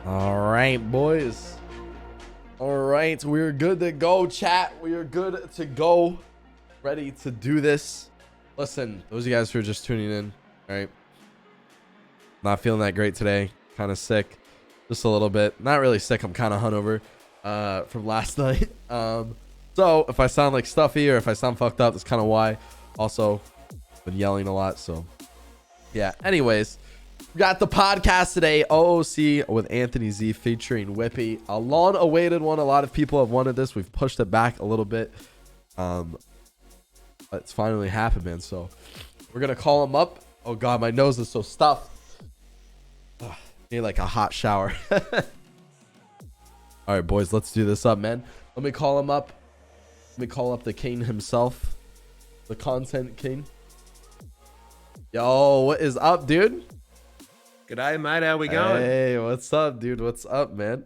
All right, boys. All right, we're good to go, chat. We are good to go. Ready to do this. Listen, those of you guys who are just tuning in, all right? Not feeling that great today. Kind of sick. Just a little bit. Not really sick. I'm kind of hungover from last night. So if I sound like stuffy or if I sound fucked up, that's kind of why. Also, been yelling a lot, so yeah. Anyways, we got the podcast today, OOC with Anthony Z featuring Whippy. A long-awaited one. A lot of people have wanted this. We've pushed it back a little bit. But it's finally happened, man. So we're gonna call him up. Oh god, my nose is so stuffed. Ugh, need like a hot shower. All right, boys, let's do this up, man. Let me call him up. Let me call up the king himself, the content king. Yo, what is up, dude? G'day, mate. How we going? Hey, what's up, dude? What's up, man?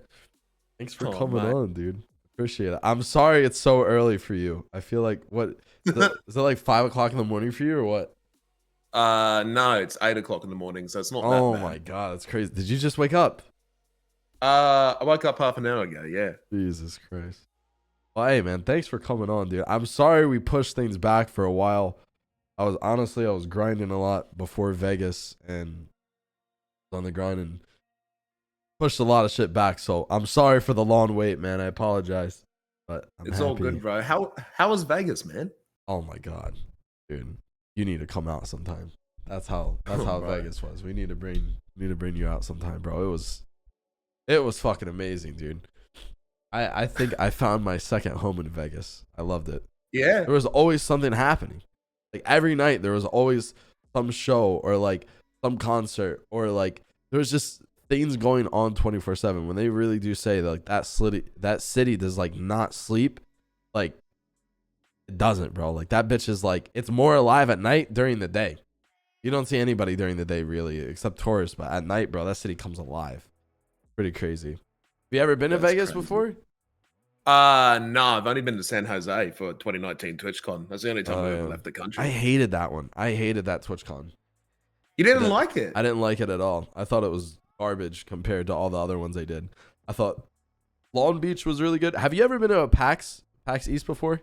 Thanks for coming mate. on, dude. Appreciate it. I'm sorry it's so early for you. I feel like, what is it like 5 o'clock in the morning for you or what? No, it's 8 o'clock in the morning, so it's not that bad. Oh my god, that's crazy. Did you just wake up? I woke up half an hour ago, yeah. Jesus Christ. Well, hey, man, thanks for coming on, dude. I'm sorry we pushed things back for a while. I was grinding a lot before Vegas and on the grind and pushed a lot of shit back. So I'm sorry for the long wait, man. I apologize, but It's all good, bro. How was Vegas, man? Oh my god, dude, you need to come out sometime. That's how Vegas was. We need to bring you out sometime, bro. It was fucking amazing, dude. I think I found my second home in Vegas. I loved it. Yeah. There was always something happening. Like every night there was always some show or like some concert or like there was just things going on 24/7. When they really do say that, like that city does like not sleep, like it doesn't, bro. Like that bitch is like, it's more alive at night during the day. You don't see anybody during the day really except tourists, but at night, bro, that city comes alive. Pretty crazy. Have you ever been to Vegas before? No, I've only been to San Jose for 2019 Twitchcon. That's the only time I ever left the country. I hated that one. I hated that Twitchcon. You didn't like it? I didn't like it at all. I thought it was garbage compared to all the other ones they did. I thought Long Beach was really good. Have you ever been to a PAX East before?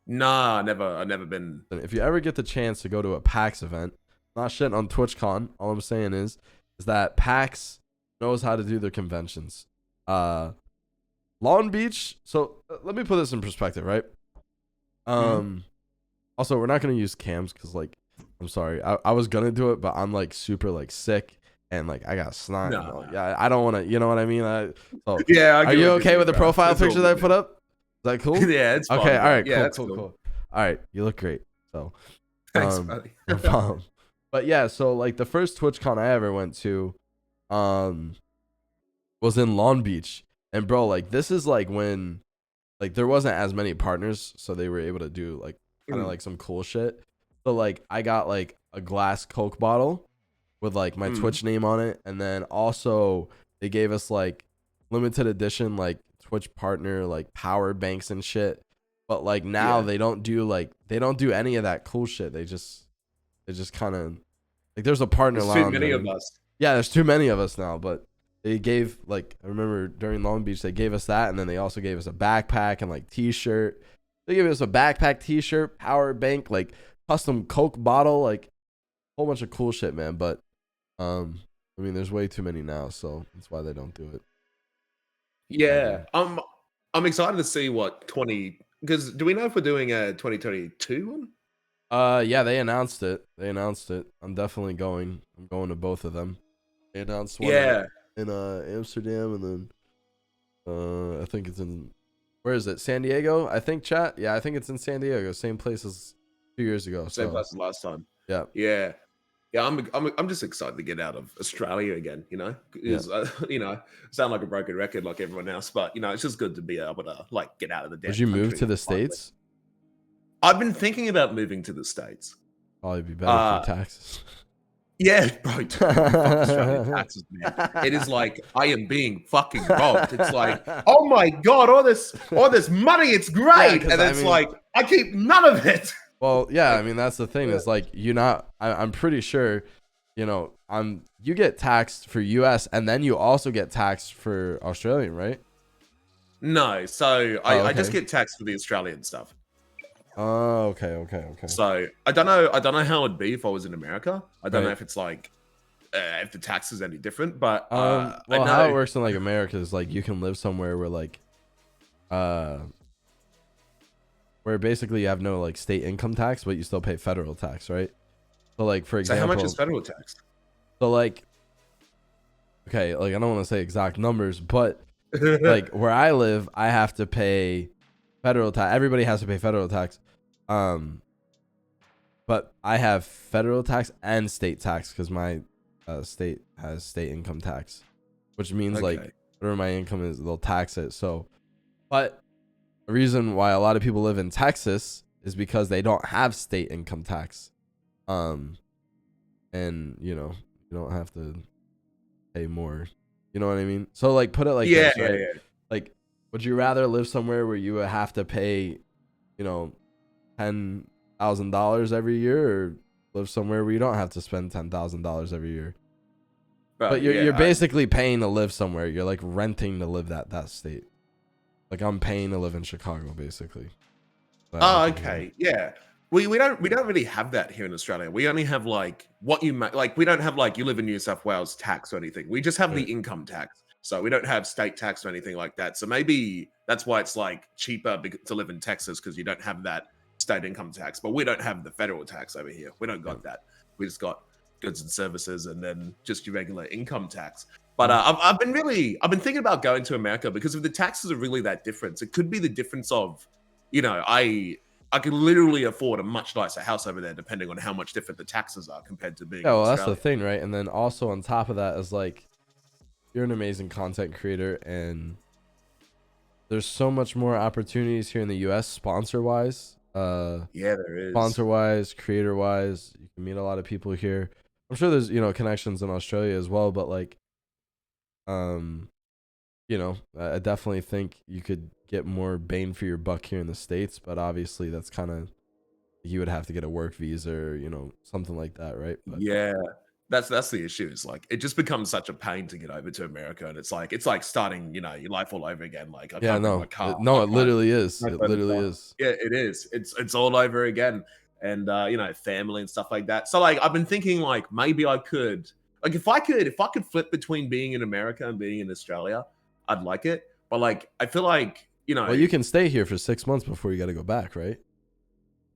Nah, I've never been. If you ever get the chance to go to a PAX event, not shitting on TwitchCon, all I'm saying is that PAX knows how to do their conventions. Long Beach, so let me put this in perspective, right? Also, we're not going to use cams because, like, I'm sorry. I was going to do it, but I'm, like, super, like, sick and, like, I got snot. No. Yeah, I don't want to, you know what I mean? Yeah. Are you okay with the profile picture that I put up? Is that cool? Yeah, it's fine. Okay, all right, yeah, cool. All right, you look great. So, thanks, buddy. No problem. But yeah, so like the first TwitchCon I ever went to, was in Long Beach, and bro, like this is like when, like there wasn't as many partners, so they were able to do like kind of like some cool shit. So like I got like a glass Coke bottle with like my Twitch name on it, and then also they gave us like limited edition like Twitch partner like power banks and shit. But like now they don't do any of that cool shit. They just kind of like there's a partner lounge. Too many of us. Yeah, there's too many of us now. But they gave like, I remember during Long Beach they gave us that, and then they also gave us a backpack and like t-shirt. They gave us a backpack, t-shirt, power bank, like custom Coke bottle, like a whole bunch of cool shit, man. But I mean, there's way too many now, so that's why they don't do it. Yeah, I'm excited to see what because do we know if we're doing a 2022 one? Yeah, they announced it. I'm definitely going. I'm going to both of them. They announced one in Amsterdam, and then I think it's in, where is it? San Diego, I think, chat. Yeah, I think it's in San Diego, same place as 2 years ago. Same place as last time. Yeah. I'm just excited to get out of Australia again. You know, sound like a broken record like everyone else, but it's just good to be able to like get out of the. Did you move to the States? I've been thinking about moving to the States. Probably be better for taxes. Yeah, bro, fuck Australian taxes, man. It is like I am being fucking robbed. It's like, oh my god, all this money, it's Yeah, great, because and I it's mean, like I keep none of it. well, yeah, I Like, mean that's the thing yeah. is like I'm pretty sure, you get taxed for US and then you also get taxed for Australian, right? No, so Oh, I just okay. get taxed for the Australian stuff. Oh, okay, okay, okay. So I don't know how it'd be if I was in America. I don't know Right. if it's like if the tax is any different, but I Well, how it know. works in like America is like you can live somewhere where like uh where basically you have no like state income tax, but you still pay federal tax, right? So like for So how much is example, federal tax? so like okay, like I don't want to say exact numbers, but like where I live, I have to pay federal tax. Everybody has to pay federal tax. Um, but I have federal tax and state tax because my state has state income tax, which means like Okay. whatever my income is, they'll tax it. So, but the reason why a lot of people live in Texas is because they don't have state income tax. Um, and you don't have to pay more. You know what I mean? So like put it like Yeah, this, yeah, right? yeah. Like, would you rather live somewhere where you would have to pay, you know, $10,000 every year, or live somewhere where you don't have to spend $10,000 every year? But But you're yeah, basically paying to live somewhere. You're like renting to live that state. Like I'm paying to live in Chicago, basically. But I oh, live here. okay, yeah. We don't really have that here in Australia. We only have like what you make. Like we don't have like you live in New South Wales tax or anything. We just have the Right. income tax. So we don't have state tax or anything like that. So maybe that's why it's like cheaper to live in Texas because you don't have that state income tax. But we don't have the federal tax over here. We don't Yeah. got that. We just got goods and services and then just your regular income tax. But Mhm. I've been thinking about going to America because if the taxes are really that different, it could be the difference of, I could literally afford a much nicer house over there, depending on how much different the taxes are compared to being Yeah, in well, that's the Australia. thing, right? And then also on top of that is like you're an amazing content creator, and there's so much more opportunities here in the US sponsor wise. Yeah, there is. Sponsor wise, creator wise, you can meet a lot of people here. I'm sure there's, connections in Australia as well, but like um, I definitely think you could get more bang for your buck here in the States, but obviously that's kind of you would have to get a work visa or, something like that, right? But Yeah, that's the issue. Is like it just becomes such a pain to get over to America, and it's like starting, your life all over again. Like I yeah, can't bring my no. car, No, I it can't literally is. my It literally furniture. is. Yeah, it is. It's all over again, and family and stuff like that. So like I've been thinking like maybe I could like if I could flip between being in America and being in Australia, I'd like it. But like I feel like Well, you can stay here for 6 months before you got to go back, right?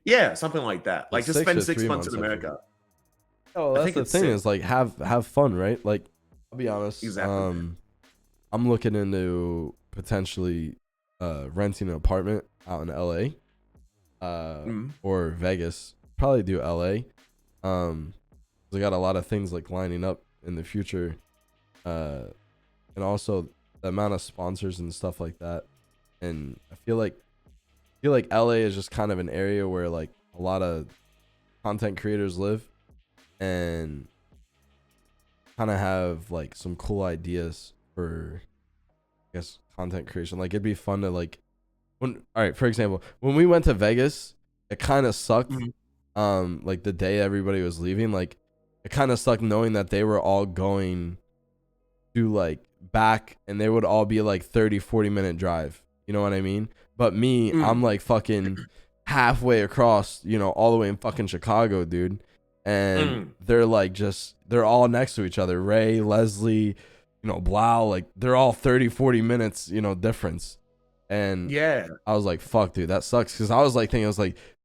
yeah, something like that. Like Like just six spend or six three months in months, I think. America. Oh, I that's think the it's thing sick. is like have fun, right? Like I'll be honest. Exactly, man. I'm looking into potentially renting an apartment out in LA Mhm. or Vegas. Probably do LA. 'Cause I got a lot of things like lining up in the future. Uh and also the amount of sponsors and stuff like that. And I feel like LA is just kind of an area where like a lot of content creators live and kind of have like some cool ideas for I guess content creation. Like it'd be fun to like when all right, for example, when we went to Vegas, it kind of sucked. Mhm. Like the day everybody was leaving, like it kind of sucked knowing that they were all going to like back and they would all be like 30-40 minute drive. You know what I mean? But me, Mm. I'm like fucking halfway across, all the way in fucking Chicago, dude. And Mm. they're all next to each other. Ray, Leslie, Blau, like they're all 30-40 minutes, difference. And Yeah. I was like, fuck, dude, that sucks. Cause I was like,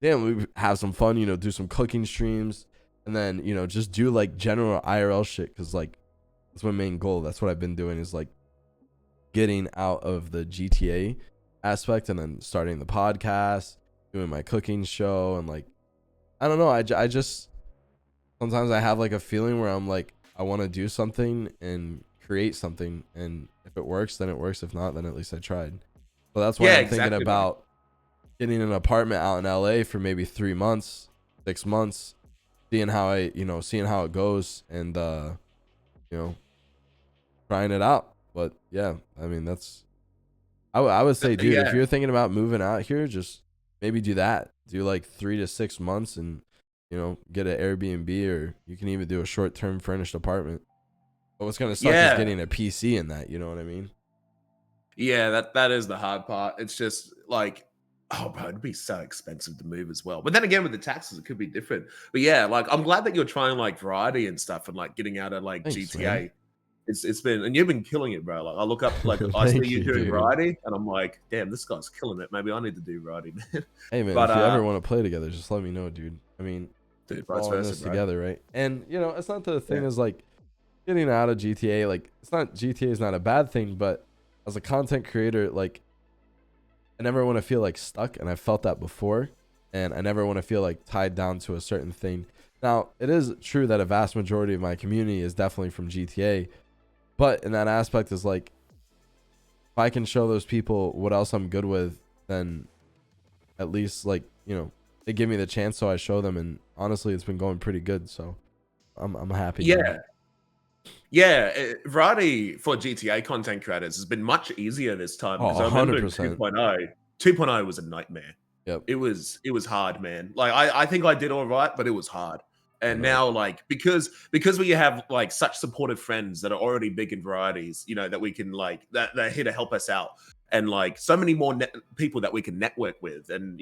damn, we have some fun, do some cooking streams and then, just do like general IRL shit. Cause like, that's my main goal. That's what I've been doing is like getting out of the GTA aspect and then starting the podcast, doing my cooking show. And like, I don't know. I just, sometimes I have like a feeling where I'm like, I want to do something and create something. And if it works, then it works. If not, then at least I tried. So that's why Yeah, I'm thinking exactly, bro. about getting an apartment out in LA for maybe 3 months, 6 months, seeing how seeing how it goes, and trying it out. But yeah, I mean, that's I would say, dude, if Yeah. you're thinking about moving out here, just maybe do that. Do like 3 to 6 months, and get an Airbnb, or you can even do a short-term furnished apartment. But what's gonna suck is Yeah. getting a PC in that. You know what I mean? Yeah, that is the hard part. It's just like, oh, bro, it'd be so expensive to move as well. But then again, with the taxes, it could be different. But yeah, like I'm glad that you're trying like variety and stuff, and like getting out of like Thanks, man. GTA. It's been, and you've been killing it, bro. Like I look up, like I see Thank you you, doing dude. variety, and I'm like, damn, this guy's killing it. Maybe I need to do variety, man. Hey, man, But if you ever want to play together, just let me know, dude. I mean, dude, we're vice all in versa, this bro. together, right? And it's not the thing Yeah. is like getting out of GTA. Like, it's not GTA is not a bad thing, but as a content creator, like, I never want to feel like stuck, and I felt that before, and I never want to feel like tied down to a certain thing. Now, it is true that a vast majority of my community is definitely from GTA, but in that aspect is like, if I can show those people what else I'm good with, then at least like, they give me the chance, so I show them, and honestly, it's been going pretty good, so I'm happy, man. Yeah. Yeah, variety for GTA content creators has been much easier this time Oh, because I remember in 100%. 2.0, 2.0 was a nightmare. Yep. It was hard, man. Like I think I did all right, but it was hard. I And know. now, like because we have like such supportive friends that are already big in varieties, that we can like that are here to help us out, and like so many more people that we can network with, and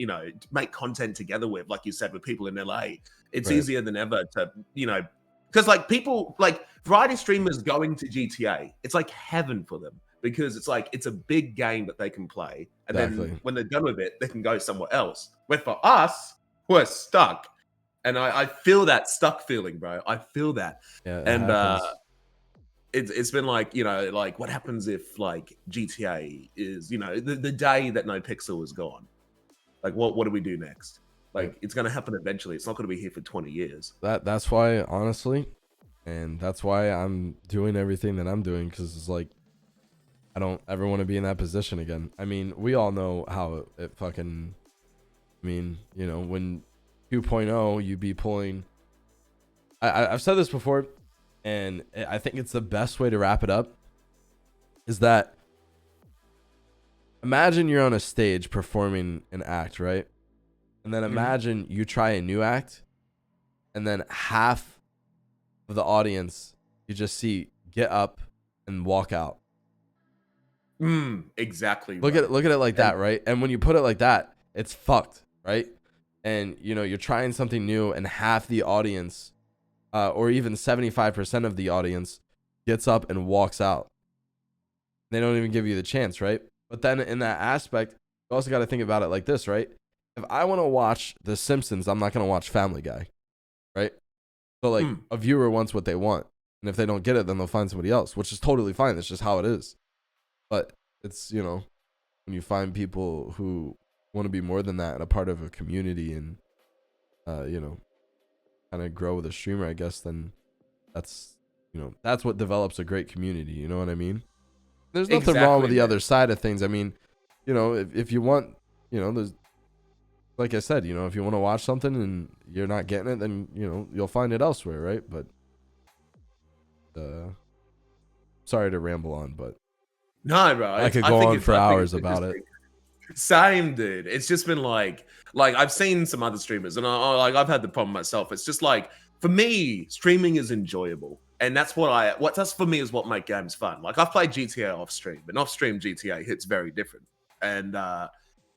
make content together with, like you said, with people in LA. It's Right. easier than ever to because like people like variety streamers going to GTA, it's like heaven for them because it's like it's a big game that they can play, and Exactly. then when they're done with it, they can go somewhere else. Where for us, we're stuck, and I feel that stuck feeling, bro. I feel that, Yeah, it and happens. it's been like like what happens if like GTA is the day that No Pixel is gone? Like what do we do next? Yep. Like it's gonna happen eventually. It's not gonna be here for 20 years. That's why, honestly, and that's why I'm doing everything that I'm doing, because it's like, I don't ever want to be in that position again. I mean, we all know how it fucking, I mean, when 2.0, you'd be pulling, I've said this before, and I think it's the best way to wrap it up, is that imagine you're on a stage performing an act, right? And then imagine you try a new act, and then half of the audience you just see get up and walk out. Exactly. Look at it like that, right? And when you put it like that, it's fucked, right? And you're trying something new, and half the audience, or even 75% of the audience, gets up and walks out. They don't even give you the chance, right? But then in that aspect, you also got to think about it like this, right? If I want to watch The Simpsons, I'm not going to watch Family Guy, right? So like a viewer wants what they want, and if they don't get it, then they'll find somebody else, which is totally fine. That's just how it is. But it's when you find people who want to be more than that and a part of a community, and kind of grow with a streamer, I guess, then that's that's what develops a great community. You know what I mean? There's nothing wrong with Exactly, the man. other side of things. I mean, if you want, there's, like I said, if you want to watch something and you're not getting it, then you'll find it elsewhere, right? But sorry to ramble on, but No, bro. I could I go think on it's for I think hours it's about it. interesting. Same, dude. It's just been like I've seen some other streamers, and I've had the problem myself. It's just like for me, streaming is enjoyable, and that's that's for me is what makes games fun. Like I've played GTA off stream, and off stream GTA hits very different. And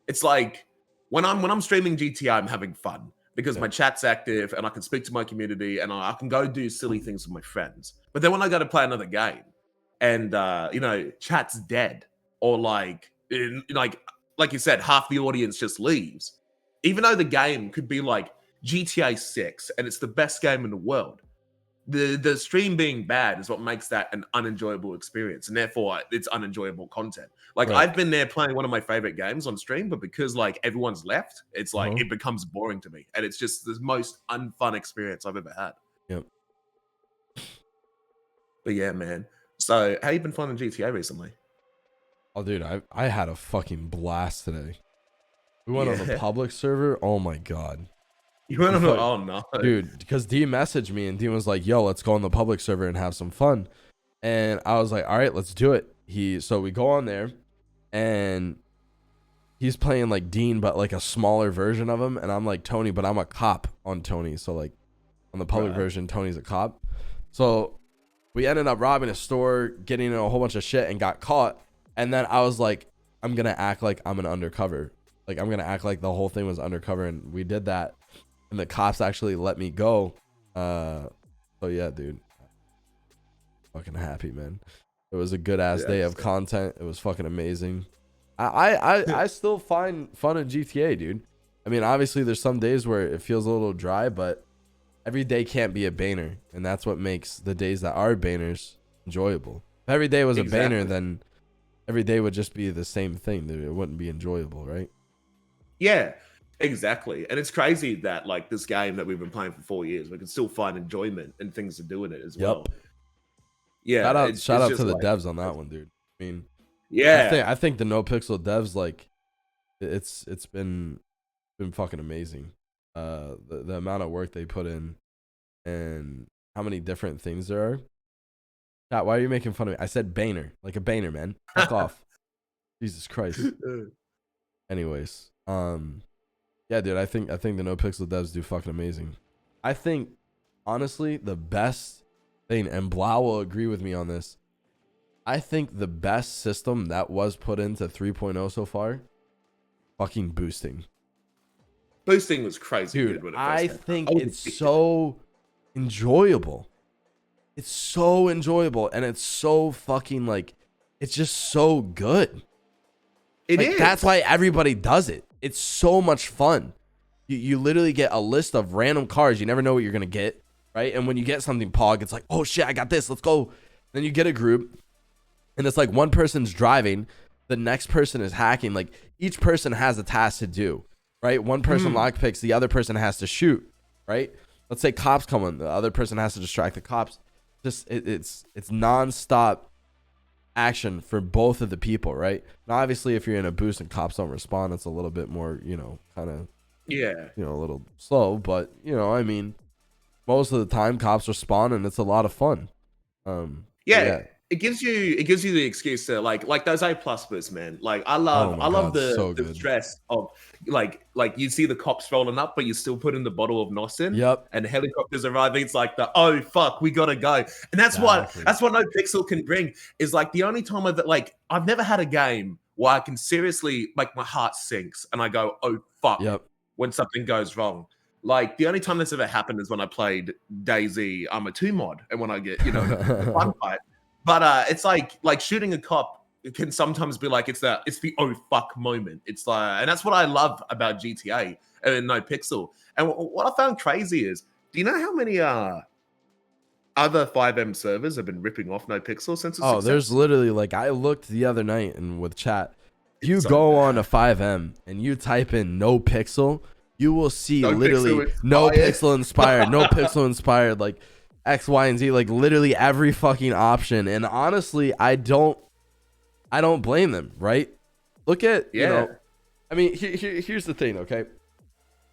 it's like when I'm streaming GTA, I'm having fun because Yeah. my chat's active, and I can speak to my community, and I can go do silly things with my friends. But then when I go to play another game, and chat's dead, or like you said, half the audience just leaves, even though the game could be like GTA 6 and it's the best game in the world. The stream being bad is what makes that an unenjoyable experience, and therefore it's unenjoyable content. Like Right. I've been there playing one of my favorite games on stream, but because like everyone's left, it's like it becomes boring to me, and it's just the most unfun experience I've ever had. Yep. But yeah, man. So how you been finding GTA recently? Oh, dude, I had a fucking blast today. We went on the Yeah. public server. Oh my god. You went on? Oh no, dude, because D messaged me and D was like, "Yo, let's go on the public server and have some fun." And I was like, "All right, let's do it." So we go on there, and he's playing like Dean, but like a smaller version of him, and I'm like Tony, but I'm a cop on Tony. So like on the public version, Tony's a cop. So we ended up robbing a store, getting in a whole bunch of shit, and got caught. And then I was like, I'm gonna act like I'm an undercover. Like I'm gonna act like the whole thing was undercover, and we did that. And the cops actually let me go. So yeah, dude, fucking happy, man. It was a good ass day of content. It was fucking amazing. I still find fun in GTA, dude. I mean, obviously there's some days where it feels a little dry, but every day can't be a banner, and that's what makes the days that are banners enjoyable. If every day was a banner, then every day would just be the same thing. It wouldn't be enjoyable, right? Yeah, exactly. And it's crazy that like this game that we've been playing for 4 years, we can still find enjoyment and things to do in it as well. Yeah. Shout out to the devs on that one, dude. I mean, yeah, I think the No Pixel devs, like, it's been fucking amazing. The amount of work they put in and how many different things there are. Chat, why are you making fun of me? I said banner, like a banner, man. Fuck off. Jesus Christ. Anyways, yeah, dude, I think the No Pixel devs do fucking amazing. I think honestly the best thing, and Blau will agree with me on this, I think the best system that was put into 3.0 so far, fucking boosting. Boosting was crazy, dude. I think it's so enjoyable. It's so enjoyable, and it's so fucking like, it's just so good. It is. That's why everybody does it. It's so much fun. You literally get a list of random cars. You never know what you're gonna get, right? And when you get something Pog, it's like, oh shit, I got this. Let's go. Then you get a group, and it's like one person's driving, the next person is hacking. Like each person has a task to do, right? One person lockpicks, the other person has to shoot, right? Let's say cops come in, the other person has to distract the cops. Just it's nonstop action for both of the people, right? Now, obviously, if you're in a boost and cops don't respond, it's a little bit more, kind of, a little slow. But I mean, most of the time, cops respond, and it's a lot of fun. Yeah. It gives you the excuse to like those A+ boosts, man. Like I love the stress of like you see the cops rolling up, but you still put in the bottle of Nos in. Yep. And helicopters arriving. It's like oh fuck, we gotta go. And that's what No Pixel can bring. Is like the only time I've never had a game where I can seriously like my heart sinks and I go oh fuck when something goes wrong. Like the only time this ever happened is when I played DayZ a 2 mod, and when I get the fun fight. But it's like shooting a cop. It can sometimes be like it's the oh fuck moment. It's like, and that's what I love about GTA and No Pixel. And what I found crazy is, do you know how many other FiveM servers have been ripping off No Pixel since its success? There's literally like I looked the other night and with chat, you go on to FiveM and you type in No Pixel, you will see literally No Pixel inspired, No Pixel inspired, like X, Y, and Z, like literally every fucking option. And honestly, I don't blame them, right? Look at, I mean, here's the thing, okay?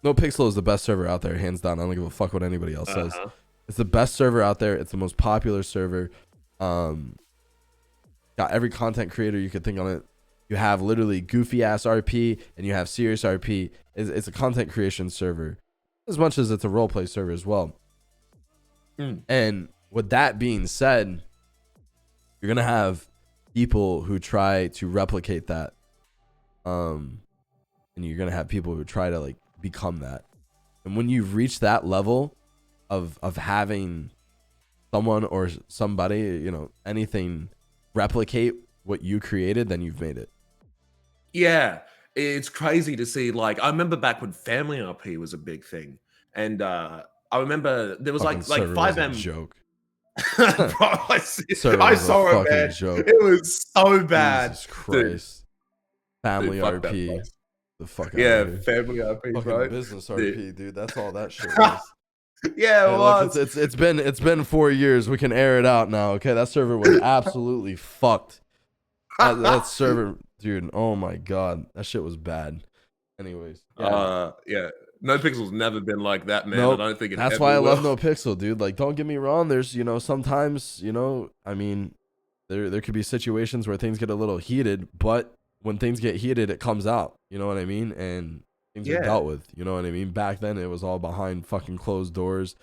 No Pixel is the best server out there, hands down. I don't give a fuck what anybody else says. It's the best server out there. It's the most popular server. Got every content creator you could think on it. You have literally goofy ass RP and you have serious RP. It's a content creation server as much as it's a roleplay server as well. And with that being said, you're going to have people who try to replicate that. And you're going to have people who try to like become that. And when you reach that level of having someone or somebody, anything replicate what you created, then you've made it. Yeah. It's crazy to see. Like, I remember back when Family RP was a big thing. And, I remember there was like FiveM joke. Bro, I saw it, man. Joke. It was so bad. Jesus Christ. Family RP. The fuck Family RP, fucking bro. Business RP, dude. That's all that shit was. Yeah, it was. Look, it's been 4 years. We can air it out now. Okay, that server was absolutely fucked. That server, dude. Oh my god, that shit was bad. Anyways, yeah. No Pixel's never been like that, man. Nope. I don't think it That's ever why I love will. No Pixel, dude. Like, don't get me wrong. There's, sometimes, I mean, there could be situations where things get a little heated, but when things get heated, it comes out. You know what I mean? And things are Yeah. dealt with. You know what I mean? Back then, it was all behind fucking closed doors.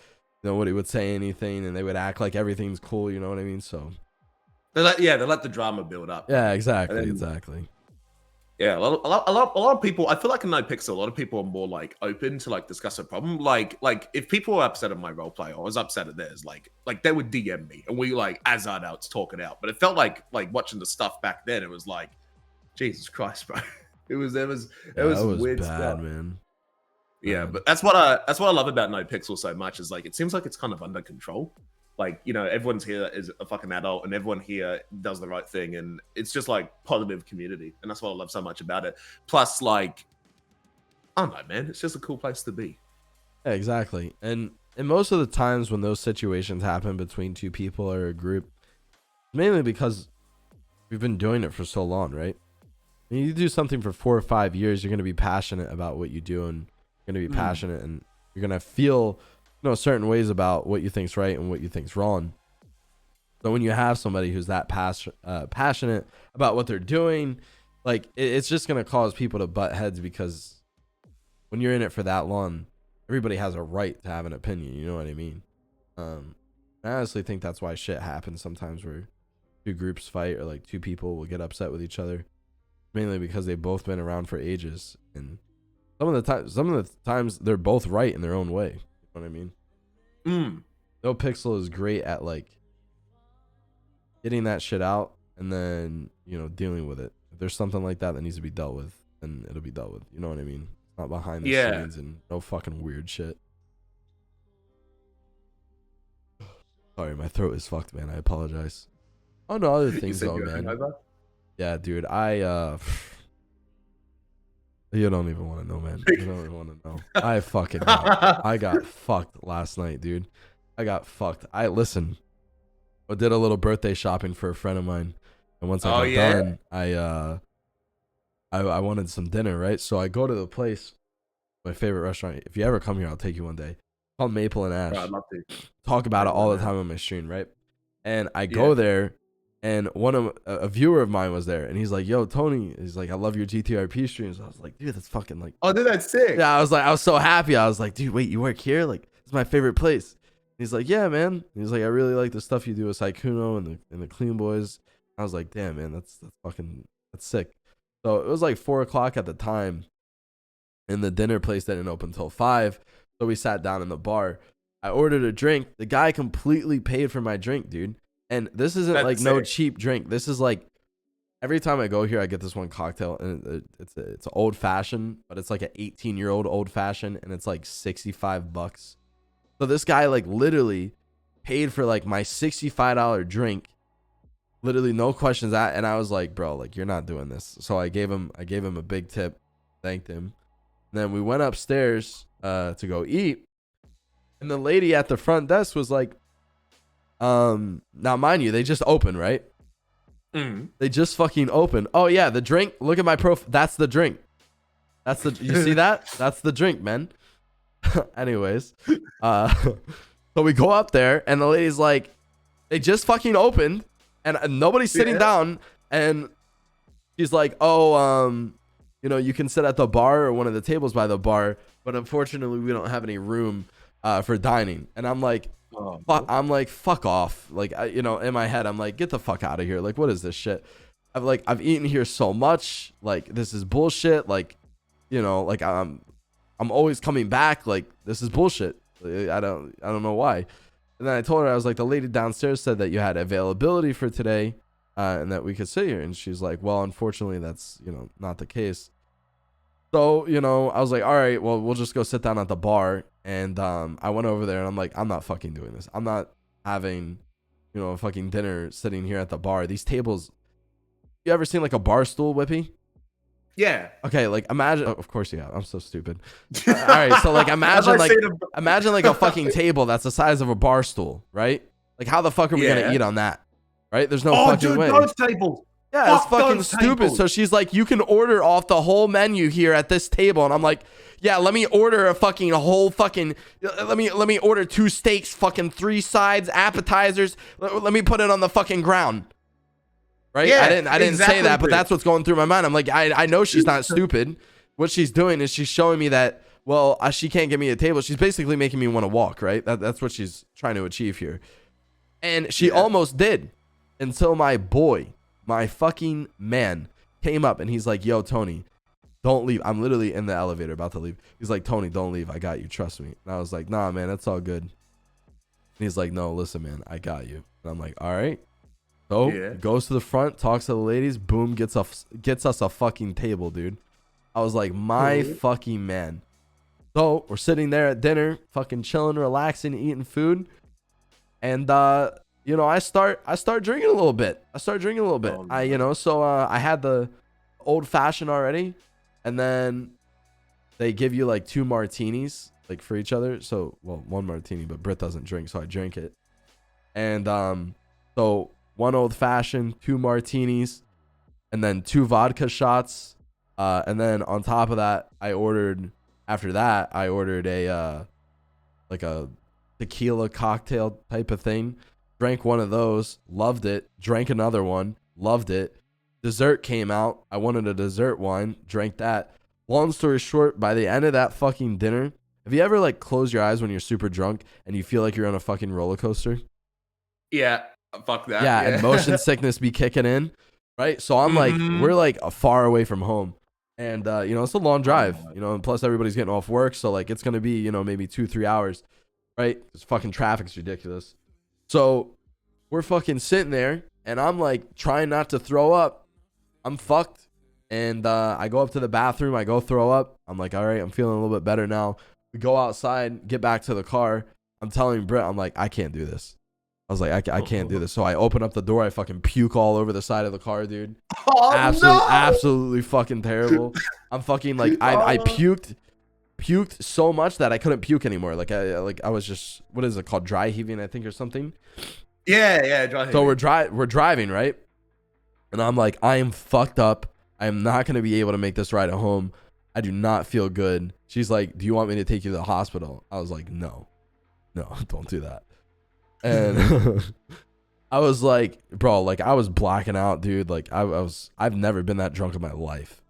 Nobody would say anything, and they would act like everything's cool. You know what I mean? So They let the drama build up. yeah, exactly, Then, exactly. yeah, a lot of people. I feel like in No Pixel, a lot of people are more like open to like discuss a problem. Like if people were upset at my roleplay or I was upset at theirs, like they would DM me and we like as adults talk it out. But it felt like watching the stuff back then. It was like, Jesus Christ, bro. It was weird bad, stuff. man. Yeah, but that's what I love about No Pixel so much is like it seems like it's kind of under control. Like, everyone's here is a fucking adult and everyone here does the right thing, and it's just like positive community, and that's what I love so much about it. Plus, like, I don't know, man, it's just a cool place to be. Yeah, exactly. And most of the times when those situations happen between two people or a group, mainly because we've been doing it for so long, right? When you do something for 4 or 5 years, you're going to be passionate about what you do, and you're going to be passionate, and you're going to feel, certain ways about what you think's right and what you think's wrong. So when you have somebody who's that passionate about what they're doing, like it's just going to cause people to butt heads, because when you're in it for that long, everybody has a right to have an opinion. You know what I mean? I honestly think that's why shit happens sometimes, where two groups fight or like two people will get upset with each other, mainly because they've both been around for ages, and some of the times they're both right in their own way. You know what I mean? No Pixel is great at like getting that shit out and then dealing with it. If there's something like that needs to be dealt with, then it'll be dealt with. You know what I mean? It's not behind the scenes and no fucking weird shit. Sorry, my throat is fucked, man. I apologize. Oh no, other things though, man. Yeah, dude. You don't even want to know, man. You don't even want to know. I got fucked last night, dude. I got fucked. I did a little birthday shopping for a friend of mine, and once I got done, I wanted some dinner, right? So I go to the place, my favorite restaurant. If you ever come here, I'll take you one day. It's called Maple and Ash. Bro, I'd love to. Talk about it all the time on my stream, right? And I go there, and a viewer of mine was there, and he's like, "Yo, Tony," he's like, "I love your GTRP streams." I was like, "Dude, that's fucking like." Oh, dude, that's sick. Yeah, I was so happy. I was like, "Dude, wait, you work here? Like, it's my favorite place." And he's like, "Yeah, man." And he's like, "I really like the stuff you do with Saikuno and the Clean Boys." I was like, "Damn, man, that's sick." So it was like 4:00 at the time, and the dinner place didn't open until 5. So we sat down in the bar. I ordered a drink. The guy completely paid for my drink, dude. And this isn't like no cheap drink. This is like, every time I go here, I get this one cocktail, and it's old fashioned, but it's like an 18-year-old old fashioned, and it's like $65. So this guy like literally paid for like my $65 drink, literally no questions asked. And I was like, bro, like you're not doing this. So I gave him a big tip, thanked him. And then we went upstairs to go eat, and the lady at the front desk was like, now mind you, they just opened, right? They just fucking opened. Oh yeah, the drink. Look at my profile. That's the drink. You see that? That's the drink, man. Anyways, so we go up there, and the lady's like, they just fucking opened, and nobody's sitting down, and she's like, oh, you can sit at the bar or one of the tables by the bar, but unfortunately we don't have any room for dining. And I'm like, fuck off. Like, in my head, I'm like, get the fuck out of here. Like, what is this shit? I've eaten here so much. Like, this is bullshit. Like, like I'm always coming back. Like, this is bullshit. I don't know why. And then I told her, I was like, the lady downstairs said that you had availability for today, and that we could sit here. And she's like, well, unfortunately, that's, not the case. So, I was like, all right, well, we'll just go sit down at the bar. And I went over there, and I'm like, I'm not fucking doing this. I'm not having, a fucking dinner sitting here at the bar. These tables, you ever seen like a bar stool, Whippy? Yeah. Okay, like imagine, of course you have. I'm so stupid. All right, so like imagine like a fucking table that's the size of a bar stool, right? Like how the fuck are we gonna eat on that? Right? There's no fucking way. Those tables. Yeah, it's Fuck fucking those stupid. tables. So she's like, you can order off the whole menu here at this table. And I'm like, yeah, let me order let me order 2 steaks, fucking 3 sides, appetizers. Let me put it on the fucking ground. Right? Yeah, I didn't exactly, say that, but dude. that's what's going through my mind. I'm like, I know she's not stupid. What she's doing is she's showing me that, well, she can't give me a table. She's basically making me want to walk, right? That's what she's trying to achieve here. And she almost did, until my boy, my fucking man, came up and he's like, yo, Tony, don't leave. I'm literally in the elevator about to leave. He's like, Tony, don't leave. I got you. Trust me. And I was like, nah, man, that's all good. And he's like, no, listen, man, I got you. And I'm like, all right. So goes to the front, talks to the ladies, boom, gets us a fucking table, dude. I was like, my fucking man. So we're sitting there at dinner, fucking chilling, relaxing, eating food. And you know, I start drinking a little bit. I had the old fashioned already, and then they give you like 2 martinis like for each other. So, well, 1 martini, but Britt doesn't drink, so I drink it. And so 1 old fashioned, 2 martinis, and then 2 vodka shots. And then on top of that, I ordered a like a tequila cocktail type of thing. Drank 1 of those, loved it. Drank another one, loved it. Dessert came out. I wanted a dessert wine, drank that. Long story short, by the end of that fucking dinner, have you ever like close your eyes when you're super drunk and you feel like you're on a fucking roller coaster? Yeah, fuck that. Yeah, and motion sickness be kicking in, right? So I'm like, we're like far away from home. And, you know, it's a long drive, you know, and plus everybody's getting off work. So like, it's going to be, you know, maybe 2-3 hours, right? This fucking traffic's ridiculous. So we're fucking sitting there and I'm like trying not to throw up. I'm fucked. And I go up to the bathroom. I go throw up. I'm like, all right, I'm feeling a little bit better now. We go outside, get back to the car. I'm telling Britt, I'm like, I can't do this. I was like, I can't do this. So I open up the door. I fucking puke all over the side of the car, dude. Oh, Absolutely fucking terrible. I'm fucking like, I puked so much that I couldn't puke anymore. Like I was just, what is it called? Dry heaving, I think, or something. Yeah, dry heaving. So we're driving, right? And I'm like, I am fucked up. I am not going to be able to make this ride at home. I do not feel good. She's like, do you want me to take you to the hospital? I was like, no, don't do that. And I was like, bro, like I was blacking out, dude. Like I've never been that drunk in my life.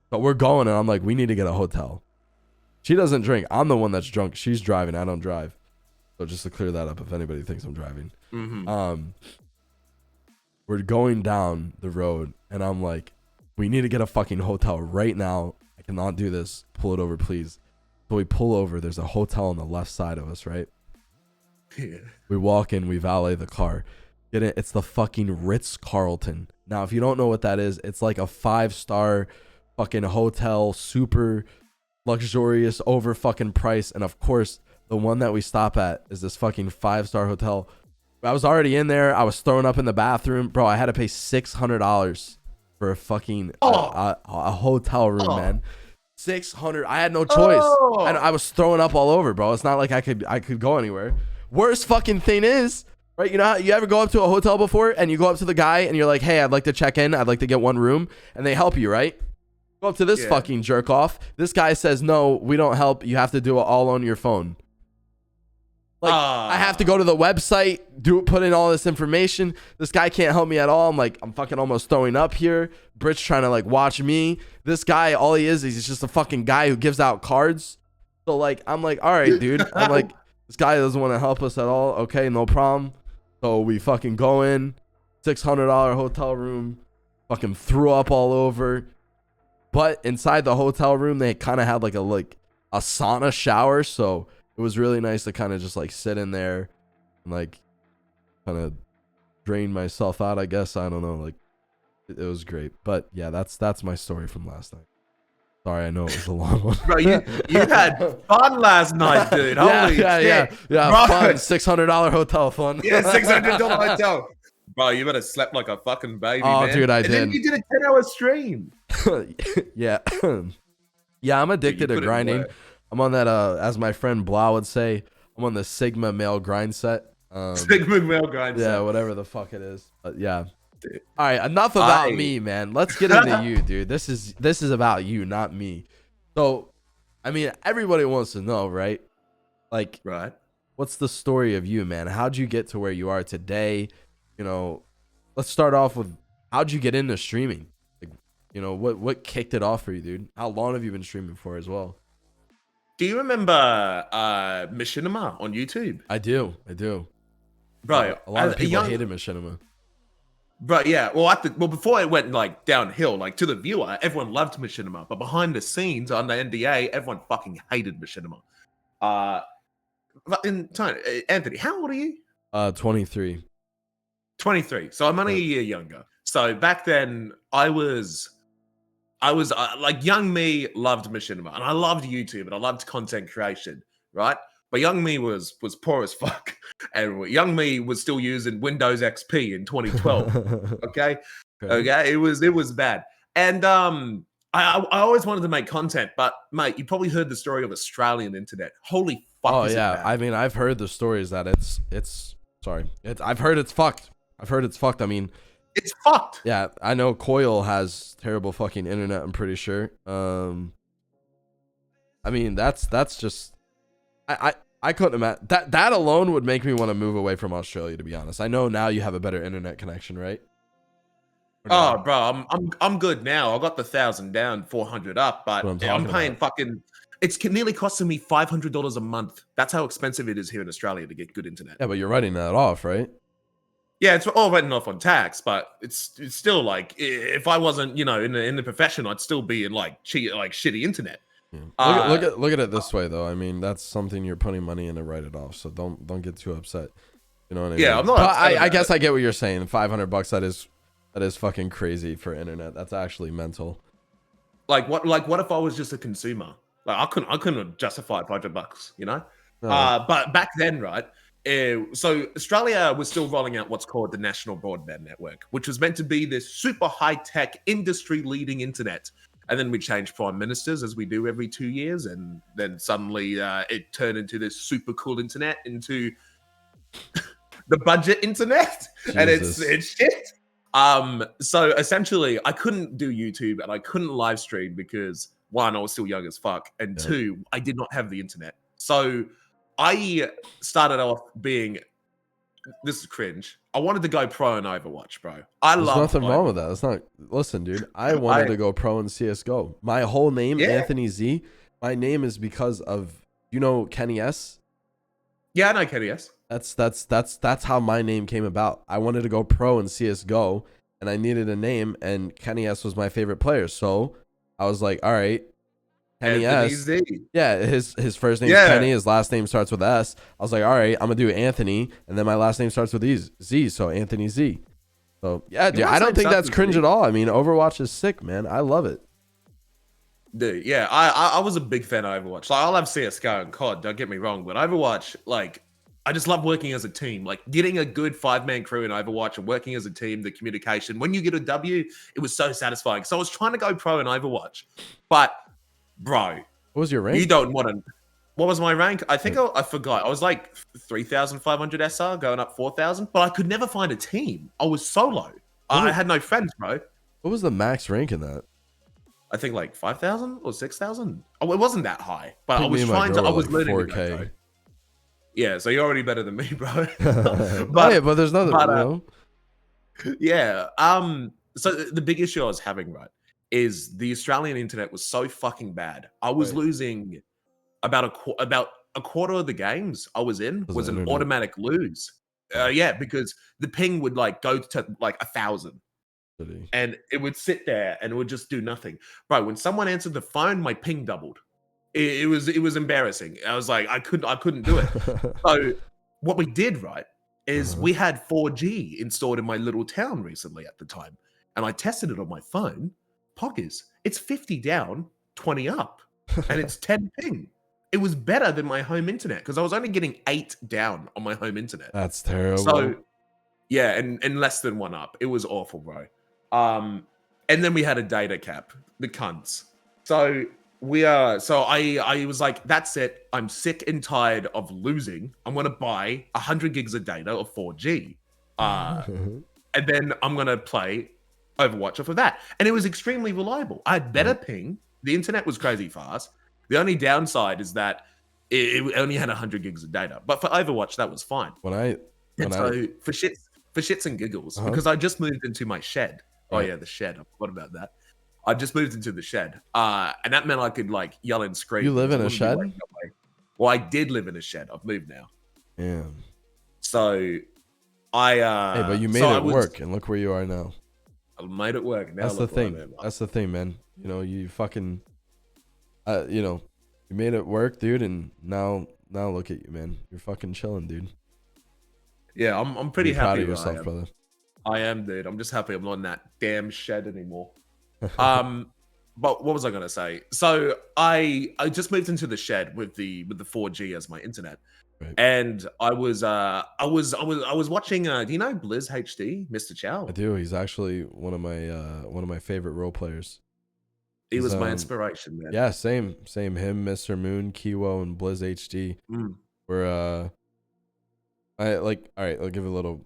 But we're going and I'm like, we need to get a hotel. She doesn't drink. I'm the one that's drunk. She's driving. I don't drive. So just to clear that up if anybody thinks I'm driving. We're going down the road and I'm like, we need to get a fucking hotel right now. I cannot do this. Pull it over, please. So we pull over. There's a hotel on the left side of us, right? Yeah. We walk in, we valet the car. Get it? It's the fucking Ritz-Carlton. Now, if you don't know what that is, it's like a 5-star fucking hotel, super luxurious, over fucking price. And of course, the one that we stop at is this fucking 5-star hotel. I was already in there. I was throwing up in the bathroom. Bro, I had to pay $600 for a fucking a hotel room, man. $600. I had no choice. I was throwing up all over, bro. It's not like I could go anywhere. Worst fucking thing is, right? You know how you ever go up to a hotel before and you go up to the guy and you're like, hey, I'd like to check in. I'd like to get 1 room. And they help you, right? Go up to this fucking jerk off. This guy says, no, we don't help. You have to do it all on your phone. Like, I have to go to the website, put in all this information. This guy can't help me at all. I'm like, I'm fucking almost throwing up here. Britt's trying to like watch me. This guy, all he is he's just a fucking guy who gives out cards. So like, I'm like, all right, dude. I'm like, this guy doesn't want to help us at all. Okay, no problem. So we fucking go in, $600 hotel room, fucking threw up all over. But inside the hotel room, they kind of had like a sauna shower. So it was really nice to kind of just like sit in there and like kind of drain myself out, I guess. I don't know. Like it was great. But yeah, that's my story from last night. Sorry, I know it was a long one. Bro, you had fun last night, dude. Holy shit. Yeah, fun. $600 hotel fun. Yeah, $600 hotel. Bro, you better slept like a fucking baby, oh, man. Dude, I and did. Then you did a 10-hour stream. Yeah. Yeah, I'm addicted to grinding. I'm on that, as my friend Blah would say, I'm on the Sigma male grind set. Sigma male grind set. Yeah, whatever the fuck it is. But yeah, All right, enough about me, man. Let's get into you, dude. This is about you, not me. So, I mean, everybody wants to know, right? Like, Right. what's the story of you, man? How'd you get to where you are today? You know, let's start off with how'd you get into streaming? Like, you know, what kicked it off for you, dude? How long have you been streaming for as well? Do you remember Machinima on YouTube? I do. Bro, A lot of as a people young, hated Machinima. But yeah, well, before it went like downhill, like to the viewer, everyone loved Machinima, but behind the scenes on the NDA, everyone fucking hated Machinima. But in time, Anthony, how old are you? 23. 23. So I'm only a year younger. So back then, I was like young me loved Machinima, and I loved YouTube, and I loved content creation, right? But young me was poor as fuck, and young me was still using Windows XP in 2012. Okay, it was bad, and I always wanted to make content, but mate, you probably heard the story of Australian internet. Holy fuck! Oh is it yeah, bad. I mean, I've heard the stories that I've heard it's fucked. I mean, it's fucked. Yeah, I know Coil has terrible fucking internet, I'm pretty sure. I mean, that's just I couldn't imagine that alone would make me want to move away from Australia, to be honest. I know now you have a better internet connection, right? Oh, bro, I'm good now. I got the 1,000 down, 400 up, but I'm paying fucking. It's nearly costing me $500 a month. That's how expensive it is here in Australia to get good internet. Yeah, but you're writing that off, right? Yeah, it's all written off on tax, but it's still like if I wasn't, in the profession, I'd still be in like shitty internet. Yeah. Look at it this way, though. I mean, that's something you're putting money in to write it off. So don't get too upset. You know what I mean? Yeah, I'm not. But I guess I get what you're saying. $500 that is fucking crazy for internet. That's actually mental. Like what if I was just a consumer? Like I couldn't justify $500, you know. No. But back then, right? So Australia was still rolling out what's called the National Broadband Network, which was meant to be this super high-tech, industry-leading internet. And then we changed prime ministers, as we do every 2 years, and then suddenly it turned into this super cool internet, into the budget internet, and it's shit. So essentially, I couldn't do YouTube and I couldn't live stream because one, I was still young as fuck, and two, I did not have the internet. So I started off being, this is cringe, I wanted to go pro in Overwatch, bro. There's nothing wrong with that. It's not. Listen, dude, I wanted to go pro in CS:GO. My whole name, Anthony Z. My name is because of, you know, Kenny S. Yeah, I know Kenny S. That's how my name came about. I wanted to go pro in CS:GO, and I needed a name, and Kenny S was my favorite player. So I was like, all right, Kenny S. Z. Yeah, his first name is Kenny. His last name starts with S. I was like, all right, I'm gonna do Anthony, and then my last name starts with Z, so Anthony Z. So yeah, dude, I don't think that's cringe at all. I mean, Overwatch is sick, man. I love it. Dude, yeah, I was a big fan of Overwatch. Like, I love CS:GO and COD. Don't get me wrong, but Overwatch, like, I just love working as a team. Like, getting a good 5-man crew in Overwatch and working as a team, the communication. When you get a W, it was so satisfying. So I was trying to go pro in Overwatch, but bro, what was your rank? You don't want to. What was my rank? I think I forgot. I was like 3,500 SR, going up 4,000, but I could never find a team. I was solo. I had no friends, bro. What was the max rank in that? I think like 5,000 or 6,000. Oh, it wasn't that high, but I was trying to. I was like learning 4K. Yeah, so you're already better than me, bro. but there's nothing. You know? Yeah. So the big issue I was having, right, is the Australian internet was so fucking bad. I was losing about a quarter of the games I was in was an automatic lose. Yeah, because the ping would like go to like 1,000. And it would sit there and it would just do nothing. Bro, when someone answered the phone, my ping doubled. It was embarrassing. I was like, I couldn't do it. So what we did, right, is we had 4G installed in my little town recently at the time. And I tested it on my phone. Poggers, it's 50 down, 20 up. And it's 10 ping. It was better than my home internet because I was only getting 8 down on my home internet. That's terrible. So yeah, and less than 1 up. It was awful, bro. And then we had a data cap, the cunts. So I was like, that's it. I'm sick and tired of losing. I'm gonna buy 100 gigs of data of 4G. and then I'm gonna play Overwatch off of that. And it was extremely reliable. I had better ping. The internet was crazy fast. The only downside is that it only had 100 gigs of data. But for Overwatch, that was fine. For shits and giggles, because I just moved into my shed. Oh yeah, the shed. I forgot about that. I just moved into the shed, and that meant I could like yell and scream. You live in a shed? Well, I did live in a shed. I've moved now. Yeah. So I hey, but you made it work, and look where you are now. I made it work. Now that's the thing. That's the thing, man. You know, you fucking, you know, you made it work, dude, and now look at you, man. You're fucking chilling, dude. Yeah, I'm pretty happy. Proud of yourself, brother. I am, dude. I'm just happy I'm not in that damn shed anymore. But what was I gonna say? So I just moved into the shed with the 4G as my internet, and I was watching. Do you know Blizz HD, Mr. Chow? I do. He's actually one of my favorite role players. He was my inspiration, man. Yeah, same. Him, Mr. Moon, Kiwo, and Blizz HD. Were I like. All right, I'll give a little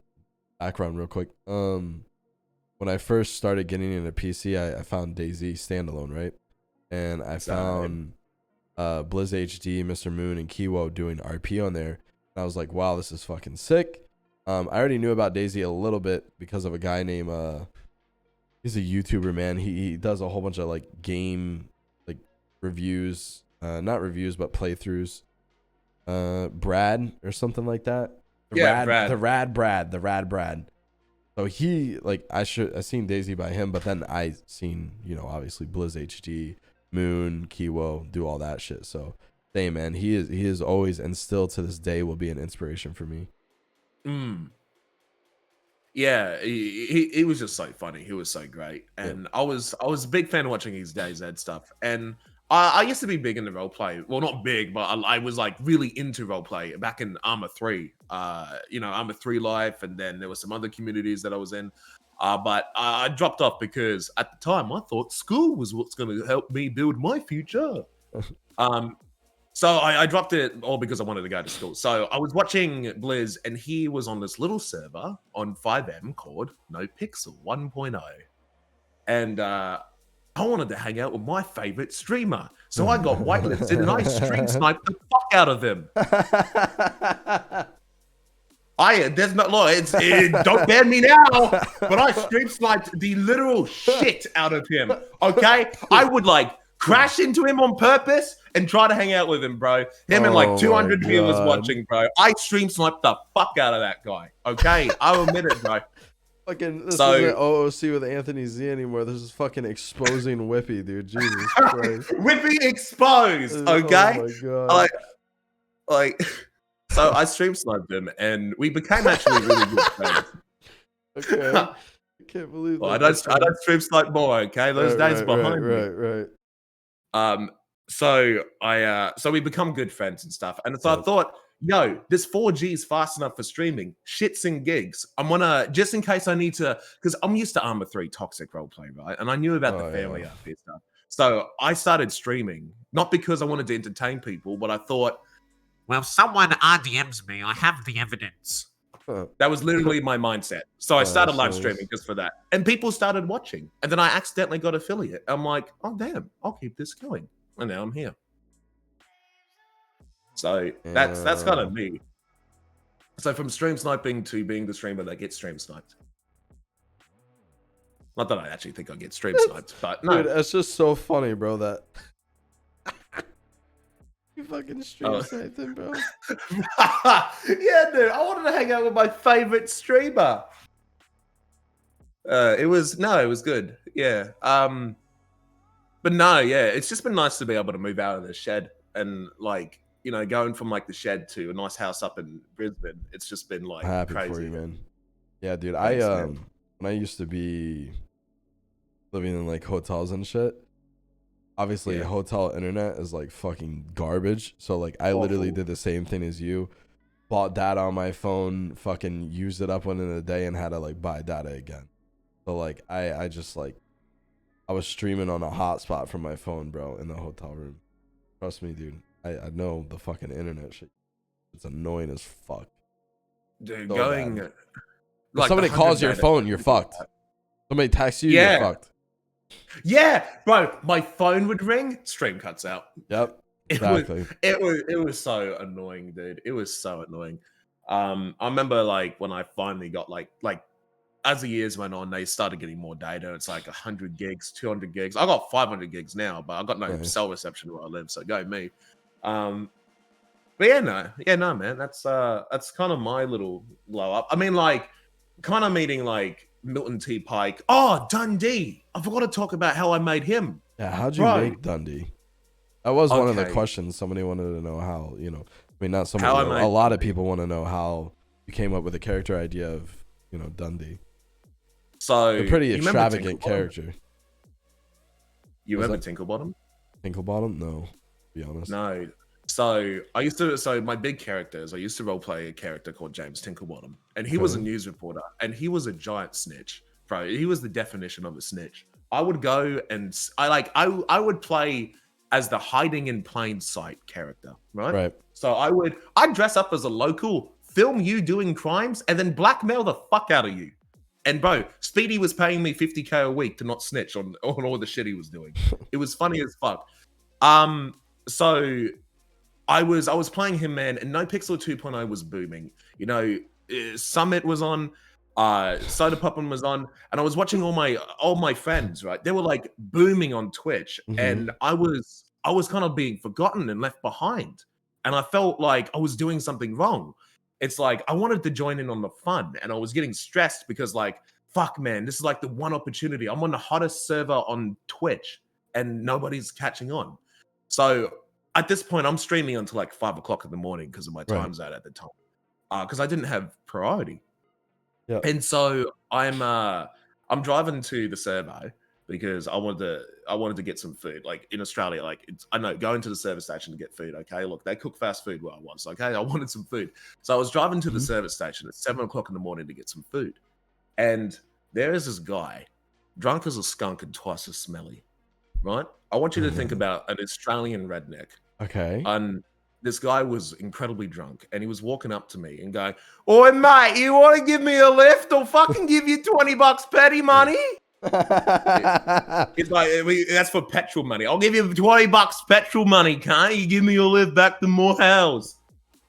background real quick. When I first started getting into PC, I found DayZ standalone, right? And I found Blizz HD, Mr. Moon, and Kiwo doing RP on there. And I was like, wow, this is fucking sick. I already knew about DayZ a little bit because of a guy named he's a YouTuber, man. He does a whole bunch of like game like reviews, not reviews but playthroughs. Brad or something like that. The Rad Brad. So he like I seen DayZ by him, but then I seen, you know, obviously Blizz HD, Moon, Kiwo do all that shit. So same, man. He is always and still to this day will be an inspiration for me. Yeah, he was just so funny. He was so great, and I was a big fan of watching his DayZ stuff. And I used to be big into roleplay. Well, not big, but I was like really into roleplay back in Arma 3. You know, Arma 3 Life, and then there were some other communities that I was in. But I dropped off because at the time I thought school was what's going to help me build my future. So I dropped it all because I wanted to go to school. So I was watching Blizz, and he was on this little server on 5M called No Pixel 1.0. And I wanted to hang out with my favorite streamer. So I got whitelisted and I stream sniped the fuck out of him. There's no law. Don't ban me now. But I stream sniped the literal shit out of him. Okay? I would like crash into him on purpose and try to hang out with him, bro. Him and like 200 viewers watching, bro. I stream sniped the fuck out of that guy. Okay? I'll admit it, bro. Fucking, this isn't OOC with Anthony Z anymore. This is fucking exposing Whippy, dude. Jesus Christ. Whippy exposed, okay? Oh my god. Like, so I stream sniped him, and we became actually really good friends. Okay. I can't believe that. Well, I don't stream snipe more, okay? Those days behind me. Right. So we become good friends and stuff. And so I thought, yo, this 4G is fast enough for streaming. Shits and gigs. I'm gonna, just in case I need to, because I'm used to Arma 3 toxic roleplay, right? And I knew about the family RP stuff. So I started streaming, not because I wanted to entertain people, but I thought, well, if someone RDMs me, I have the evidence. That was literally my mindset. So I started live streaming just for that. And people started watching. And then I accidentally got affiliate. I'm like, oh, damn, I'll keep this going. And now I'm here. So that's kind of me. So from stream sniping to being the streamer that gets stream sniped. Not that I actually think I get stream sniped, but no. Dude, it's just so funny, bro, that you fucking stream sniped him, bro. Yeah, dude. I wanted to hang out with my favorite streamer. It was good. Yeah. But no, yeah, it's just been nice to be able to move out of the shed and like, you know, going from like the shed to a nice house up in Brisbane. It's just been like happy crazy for you, man. Yeah, dude. Thanks, when I used to be living in like hotels and shit, obviously hotel internet is like fucking garbage. So like I literally did the same thing as you. Bought data on my phone, fucking used it up one in a day and had to like buy data again. So like I just like I was streaming on a hotspot from my phone, bro, in the hotel room. Trust me, dude. I know the fucking internet shit. It's annoying as fuck. Dude, So If like the somebody calls 100 your data. phone, you're fucked. Somebody texts you, Yeah. you're fucked. Yeah, bro, my phone would ring, stream cuts out. Yep. It Exactly. was so annoying, dude. It was so annoying. I remember like when I finally got like as the years went on, they started getting more data. It's like 100 gigs, 200 gigs. I got 500 gigs now, but I got no Nice. cell reception where I live, so go me. But yeah, no, man. That's kind of my little blow up. I mean, like, kind of meeting like Milton T. Pike. Oh, Dundee. I forgot to talk about how I made him. Yeah, how'd you Bro. make Dundee? That was one of the Okay. questions. Somebody wanted to know how, I mean, not How somebody, I a made lot of Dundee. people want to know how you came up with the character idea of, Dundee. So A pretty you remember extravagant Tinklebottom? character. You Was remember Tinklebottom? Tinklebottom? No, to be honest. No. So my big characters, I used to roleplay a character called James Tinklebottom, and he was a Okay. news reporter, and he was a giant snitch, bro. He was the definition of a snitch. I would go and I would play as the hiding in plain sight character, right? Right. So I'd dress up as a local, film you doing crimes, and then blackmail the fuck out of you. And bro, Speedy was paying me 50K a week to not snitch on all the shit he was doing. It was funny as fuck. So I was playing him, man, and No Pixel 2.0 was booming. Summit was on, Soda Poppin was on, and I was watching all my friends, right? They were like booming on Twitch, and I was kind of being forgotten and left behind. And I felt like I was doing something wrong. It's like I wanted to join in on the fun, and I was getting stressed because like, fuck, man, this is like the one opportunity. I'm on the hottest server on Twitch, and nobody's catching on. So at this point, I'm streaming until like 5 o'clock in the morning because of my time zone at the time, because I didn't have priority. Yeah. And so I'm driving to the servo because I wanted to get some food. Like in Australia, like I know going to the service station to get food. Okay, look, they cook fast food where I was. Okay, I wanted some food, so I was driving to the service station at 7 o'clock in the morning to get some food, and there is this guy, drunk as a skunk and twice as smelly. Right? I want you to think about an Australian redneck. Okay. And this guy was incredibly drunk, and he was walking up to me and going, "Oi, mate, you want to give me a lift? I'll fucking give you $20 petty money." It's like, that's for petrol money. I'll give you $20 petrol money, can't you? Give me a lift back to Morehouse.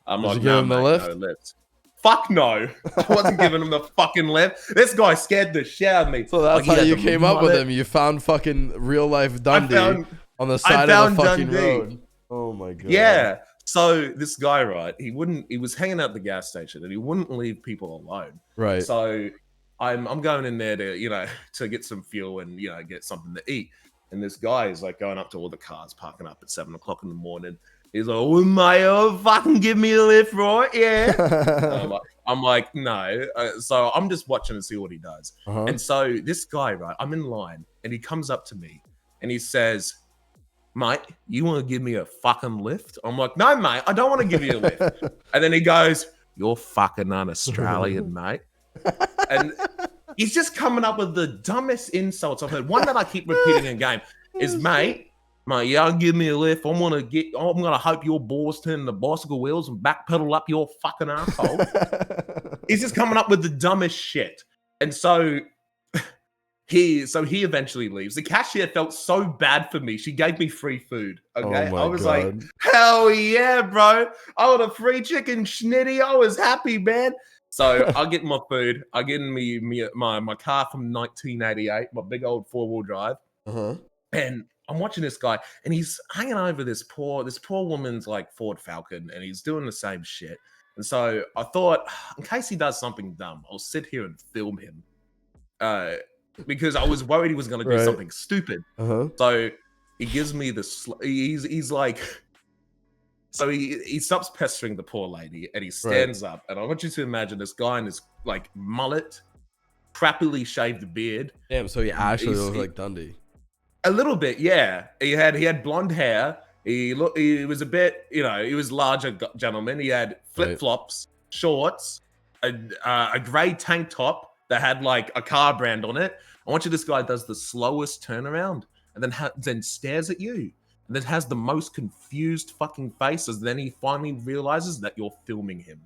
I'm Did like, you give nah, him the mate, lift? no lift. Fuck no. I wasn't giving him the fucking lift. This guy scared the shit out of me. So that's Like, how he you had the came up with mullet. him. You found fucking real life Dundee on the side of the fucking Dundee. road. Oh my god. Yeah. So this guy, right? He was hanging out at the gas station, and he wouldn't leave people alone. Right. So I'm going in there to to get some fuel and get something to eat. And this guy is like going up to all the cars parking up at 7 o'clock in the morning. He's like, "Oh, mate, fucking give me a lift, right? Yeah." I'm like, no. So I'm just watching to see what he does. And so this guy, right? I'm in line, and he comes up to me, and he says, "Mate, you want to give me a fucking lift?" I'm like, "No, mate, I don't want to give you a lift." And then he goes, "You're fucking un-Australian, mate." And he's just coming up with the dumbest insults I've heard. One that I keep repeating in game is, mate, you don't give me a lift. I'm gonna hope your balls turn into bicycle wheels and backpedal up your fucking asshole." He's just coming up with the dumbest shit. And so he eventually leaves. The cashier felt so bad for me. She gave me free food. Okay. Oh my I was God. like, hell yeah, bro. I got a free chicken schnitty. I was happy, man. So I get my food. I get in my car from 1988, my big old 4-wheel drive. And I'm watching this guy, and he's hanging over this poor woman's like Ford Falcon, and he's doing the same shit. And so I thought, in case he does something dumb, I'll sit here and film him. Because I was worried he was going to do something stupid. So he gives me he's like, so he stops pestering the poor lady, and he stands up. And I want you to imagine this guy in his like mullet, crappily shaved beard. Damn, so he actually looks like Dundee. A little bit, yeah. He had blonde hair. He was a bit, he was larger gentleman. He had flip-flops, shorts, a gray tank top that had like a car brand on it. I want you, this guy does the slowest turnaround, and then stares at you, and then has the most confused fucking faces. Then he finally realizes that you're filming him.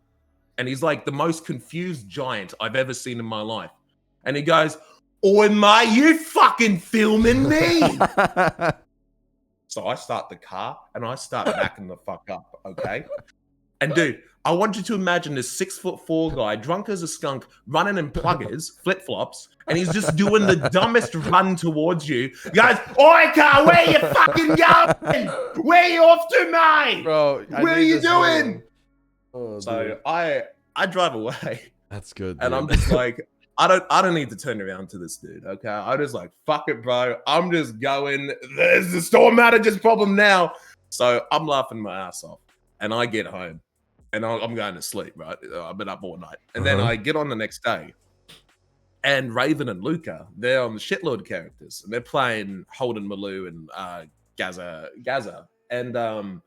and he's like the most confused giant I've ever seen in my life. And he goes, "Oi, mate, you fucking filming me?" So I start the car and I start backing the fuck up, okay? And dude, I want you to imagine this 6'4" guy, drunk as a skunk, running in pluggers, flip-flops, and he's just doing the dumbest run towards you. He goes, "Oi, car, where you fucking going? Where you off to, mate? Bro, where are you doing?" Oh, So I drive away. That's good, and dude. I'm just like, I don't need to turn around to this dude, okay? I just like, fuck it, bro. I'm just going. There's the storm manager's problem now. So I'm laughing my ass off, and I get home, and I'm going to sleep. Right, I've been up all night, and then I get on the next day, and Raven and Luca, they're on the shitlord characters, and they're playing Holden Malou and Gaza, and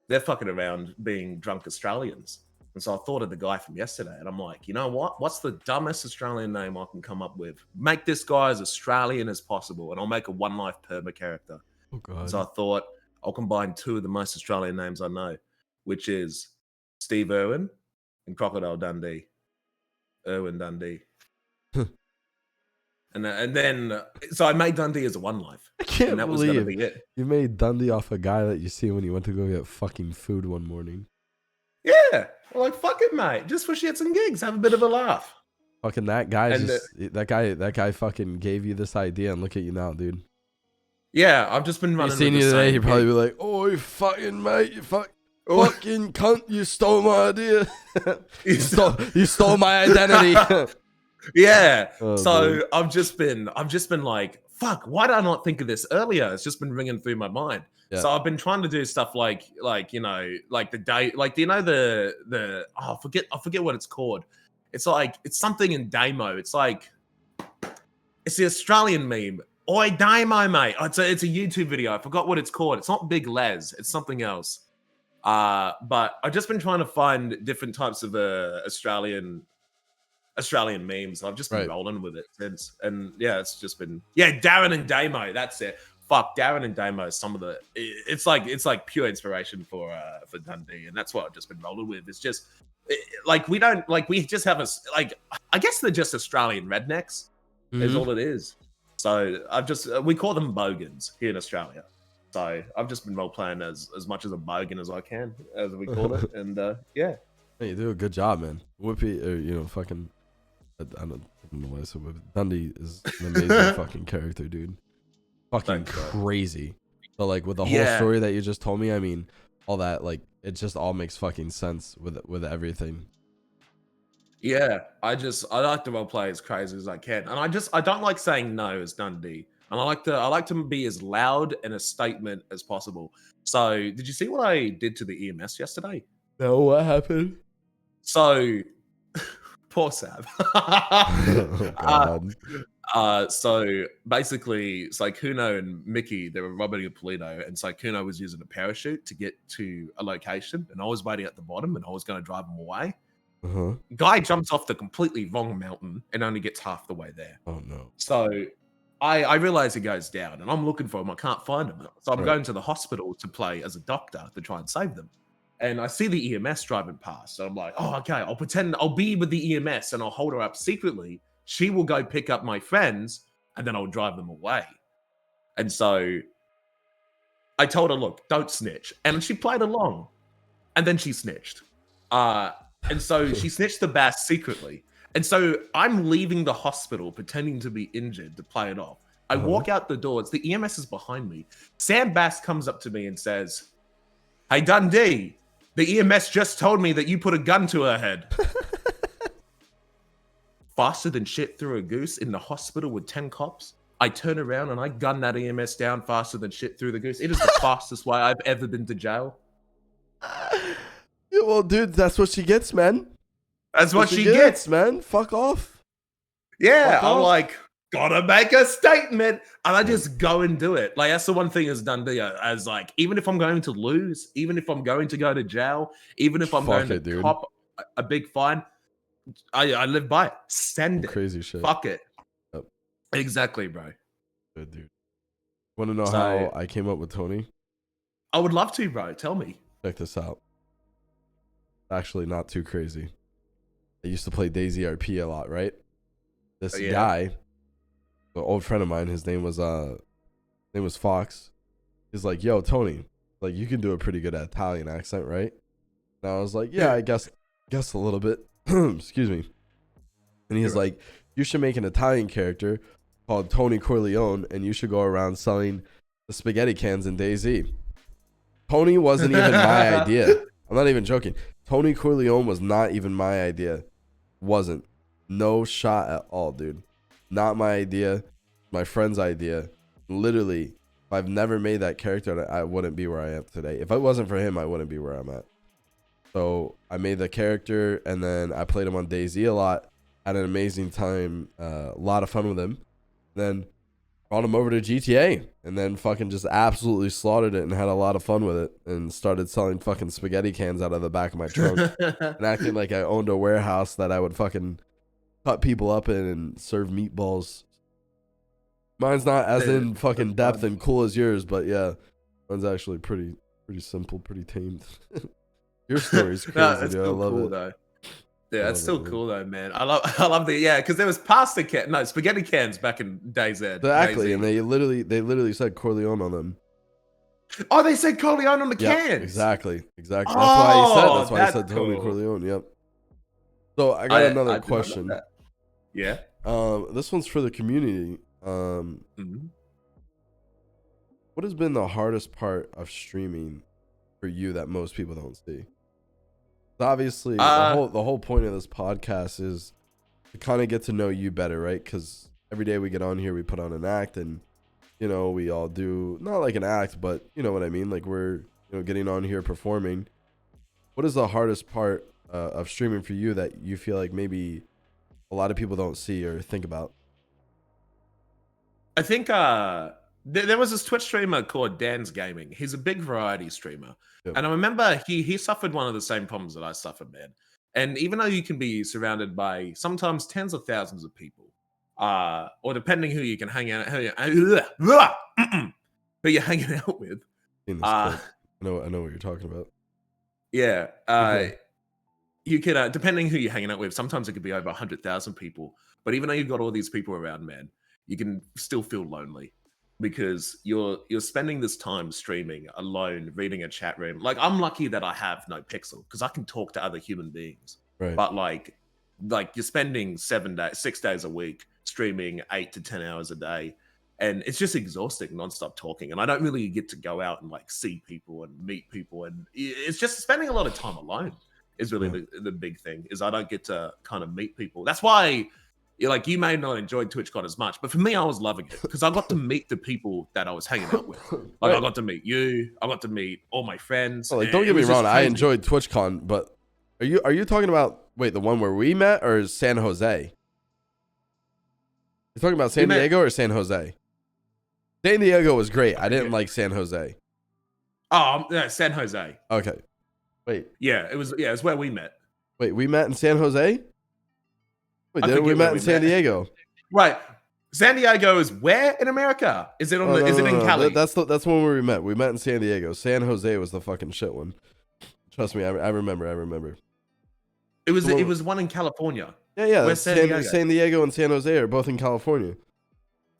they're fucking around being drunk Australians. And so I thought of the guy from yesterday, and I'm like, you know what? What's the dumbest Australian name I can come up with? Make this guy as Australian as possible, and I'll make a One Life Perma character. Oh god. So I thought I'll combine two of the most Australian names I know, which is Steve Irwin and Crocodile Dundee. Irwin Dundee. And then, so I made Dundee as a One Life. I can't and that was gonna believe be it. you made Dundee off a guy that you see when you went to go get fucking food one morning. Yeah, I'm like, fuck it, mate. Just for shits and gigs, have a bit of a laugh. Fucking that guy And, just that guy fucking gave you this idea, and look at you now, dude. Yeah, I've just been running. He seen with you the today, same he'd probably gig. be like, "Oh, you fucking mate, you fucking cunt, you stole my idea. you stole my identity." Yeah. Oh, so dude. I've just been like, fuck, why did I not think of this earlier? It's just been ringing through my mind. Yeah. So I've been trying to do stuff like you know, like the day, like, you know, the I forget what it's called. It's like, it's something in Damo. It's like, it's the Australian meme. Oi, Damo, mate. Oh, it's a YouTube video. I forgot what it's called. It's not Big Les. It's something else. But I've just been trying to find different types of Australian memes. I've just been rolling with it since, and yeah, it's just been Darren and Damo. That's it. Fuck, Darren and Damo. Some of the it's like pure inspiration for Dundee, and that's what I've just been rolling with. It's just like we just have I guess they're just Australian rednecks. Is all it is. So we call them bogans here in Australia. So I've just been role playing as much as a bogan as I can, as we call it, and yeah. Hey, you do a good job, man. Whippy, or you know, fucking. I don't know why I said Whippy. Dundee is an amazing fucking character, dude. Fucking crazy. So like with the whole story that you just told me, I mean, all that, like, it just all makes fucking sense with everything. Yeah, I like to role play as crazy as I can, and I don't like saying no as Dundee, and I like to be as loud and a statement as possible. So did you see what I did to the EMS yesterday? No, what happened? So poor Sab. Oh, God. So basically, Sykuno and Mickey, they were robbing a Polito, and Sykuno was using a parachute to get to a location, and I was waiting at the bottom, and I was going to drive him away. Guy jumps off the completely wrong mountain and only gets half the way there. Oh no. So I realize he goes down, and I'm looking for him. I can't find him. So I'm going to the hospital to play as a doctor to try and save them. And I see the EMS driving past. So I'm like, oh, okay, I'll pretend I'll be with the EMS and I'll hold her up secretly. She will go pick up my friends and then I'll drive them away. And so I told her, look, don't snitch. And she played along. And then she snitched. And so she snitched the bass secretly. And so I'm leaving the hospital pretending to be injured to play it off. I walk out the doors. The EMS is behind me. Sam Bass comes up to me and says, "Hey, Dundee, the EMS just told me that you put a gun to her head." Faster than shit through a goose in the hospital with 10 cops. I turn around and I gun that EMS down faster than shit through the goose. It is the fastest way I've ever been to jail. Yeah, well, dude, that's what she gets, man. That's what she gets, man. Fuck off. Yeah, Fuck I'm off. like, gotta make a statement. And I just go and do it. Like, that's the one thing as Dundee, as like, even if I'm going to lose, even if I'm going to go to jail, even if I'm going to cop a big fine, I live by it. Send it. Crazy shit. Fuck it. Yep. Exactly, bro. Good, dude. Want to know how I came up with Tony? I would love to, bro. Tell me. Check this out. Actually, not too crazy. I used to play DayZ RP a lot, right? This Yeah. guy, an old friend of mine, his name was Fox. He's like, yo, Tony, like you can do a pretty good Italian accent, right? And I was like, yeah, I guess a little bit. Excuse me. And he's like, you should make an Italian character called Tony Corleone, and you should go around selling the spaghetti cans in DayZ. Tony wasn't even my idea. I'm not even joking. Tony Corleone was not even my idea. Wasn't. No shot at all, dude. Not my idea. My friend's idea. Literally, if I've never made that character, I wouldn't be where I am today. If it wasn't for him, I wouldn't be where I'm at. So I made the character, and then I played him on DayZ a lot. Had an amazing time. A lot of fun with him. Then brought him over to GTA, and then fucking just absolutely slaughtered it and had a lot of fun with it, and started selling fucking spaghetti cans out of the back of my trunk and acting like I owned a warehouse that I would fucking cut people up in and serve meatballs. Mine's not as in fucking depth and cool as yours, but yeah, mine's actually pretty simple, pretty tamed. Your story's crazy, No, it's dude. I still love cool it. though. Yeah, it's still cool though, man. I love the because there was spaghetti cans back in days there. Exactly, and they literally said Corleone on them. Oh, they said Corleone on the Yep, cans. exactly. That's Oh, why he said. That's why I said that's Tony cool. Corleone. Yep. So I got another question. Yeah. This one's for the community. Mhm. What has been the hardest part of streaming for you that most people don't see? Obviously, the whole point of this podcast is to kind of get to know you better, right? Because every day we get on here, we put on an act, and you know, we all do not like an act, but you know what I mean. Like we're getting on here performing. What is the hardest part of streaming for you that you feel like maybe a lot of people don't see or think about? I think there was this Twitch streamer called Dan's Gaming. He's a big variety streamer. Yep. And I remember he suffered one of the same problems that I suffered, man. And even though you can be surrounded by sometimes tens of thousands of people, or depending who you can hang out, who you're hanging out with. I know what you're talking about. Yeah. Okay. You could, depending who you're hanging out with, sometimes it could be over 100,000 people. But even though you've got all these people around, man, you can still feel lonely because you're spending this time streaming alone, reading a chat room. Like I'm lucky that I have no pixel because I can talk to other human beings. Right. But like you're spending 6 days a week streaming 8 to 10 hours a day. And it's just exhausting nonstop talking. And I don't really get to go out and like see people and meet people. And it's just spending a lot of time alone is really the big thing is I don't get to kind of meet people. That's why you may not enjoy Twitchcon as much, but for me, I was loving it because I got to meet the people that I was hanging out with. Like I got to meet you, I got to meet all my friends. Oh, like, don't get me wrong, I enjoyed TwitchCon, but are you talking about the one where we met or San Jose? You're talking about San Diego or San Jose? San Diego was great. I didn't like San Jose. Oh, yeah, San Jose. Okay. Wait. Yeah, it was where we met. Wait, we met in San Jose? Wait, didn't we met in San Diego? Right. San Diego is where in America? Is it is it in Cali? That's when we met. We met in San Diego. San Jose was the fucking shit one. Trust me, I remember. It was one in California. Yeah. Where's San Diego and San Jose are both in California.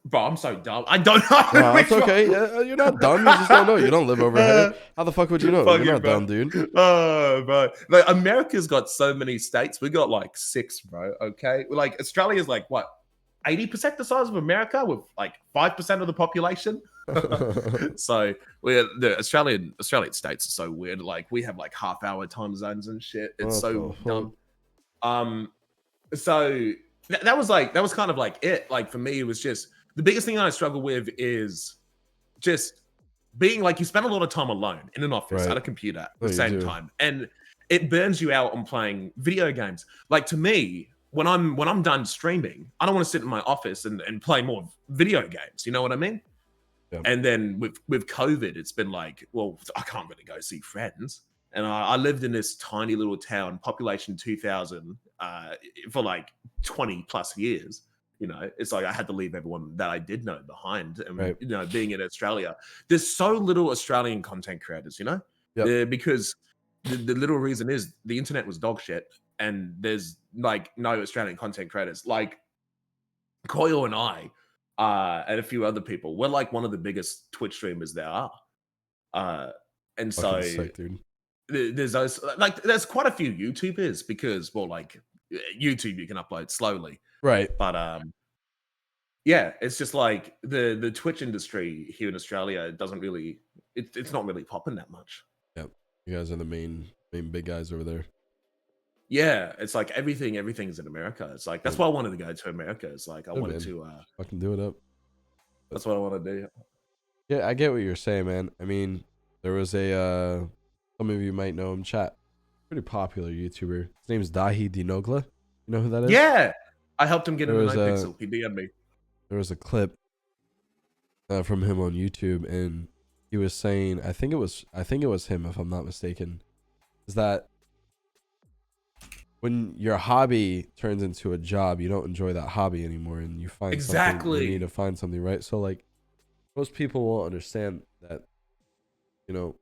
Bro, I'm so dumb. I don't know. No, it's okay. You're not dumb. You just don't know. You don't live over here. How the fuck would you know? You're not dumb, dude. Oh, bro. Like, America's got so many states. We got like 6, bro. Okay. Like, Australia's like, what, 80% the size of America with like 5% of the population? So, the Australian states are so weird. Like, we have like half-hour time zones and shit. It's so dumb. So, that was kind of like it. Like, for me, it was just, the biggest thing I struggle with is just being like, you spend a lot of time alone in an office at a computer at the same time. And it burns you out on playing video games. Like to me, when I'm done streaming, I don't want to sit in my office and play more video games. You know what I mean? Yeah. And then with COVID, it's been like, well, I can't really go see friends. And I lived in this tiny little town, population 2,000, for like 20 plus years. You know, it's like I had to leave everyone that I did know behind. And, you know, being in Australia, there's so little Australian content creators, you know, because the little reason is the internet was dog shit. and there's like no Australian content creators. Like Coyle and I, and a few other people, we're like one of the biggest Twitch streamers there are. Uh, and Fucking so sick, dude. there's those like there's quite a few YouTubers because well, like YouTube you can upload slowly, Right. but yeah, it's just like the Twitch industry here in Australia doesn't really it's not really popping that much. Yep. You guys are the main big guys over there. Yeah, it's like everything's in America. It's like that's Yep. why I wanted to go to America. It's like I Good, wanted man. to Fucking do it up. that's what I want to do. Yeah, I get what you're saying, man. I mean, there was a some of you might know him, chat. Pretty popular YouTuber. His name's Dahi Dinogla. You know who that is? Yeah, I helped him get There into was No a Pixel. He DM'd me. there was a clip from him on YouTube, and he was saying, I think it was him, if I'm not mistaken, is that when your hobby turns into a job, you don't enjoy that hobby anymore, and you find something. You need to find something, right? So like, most people won't understand that, you know,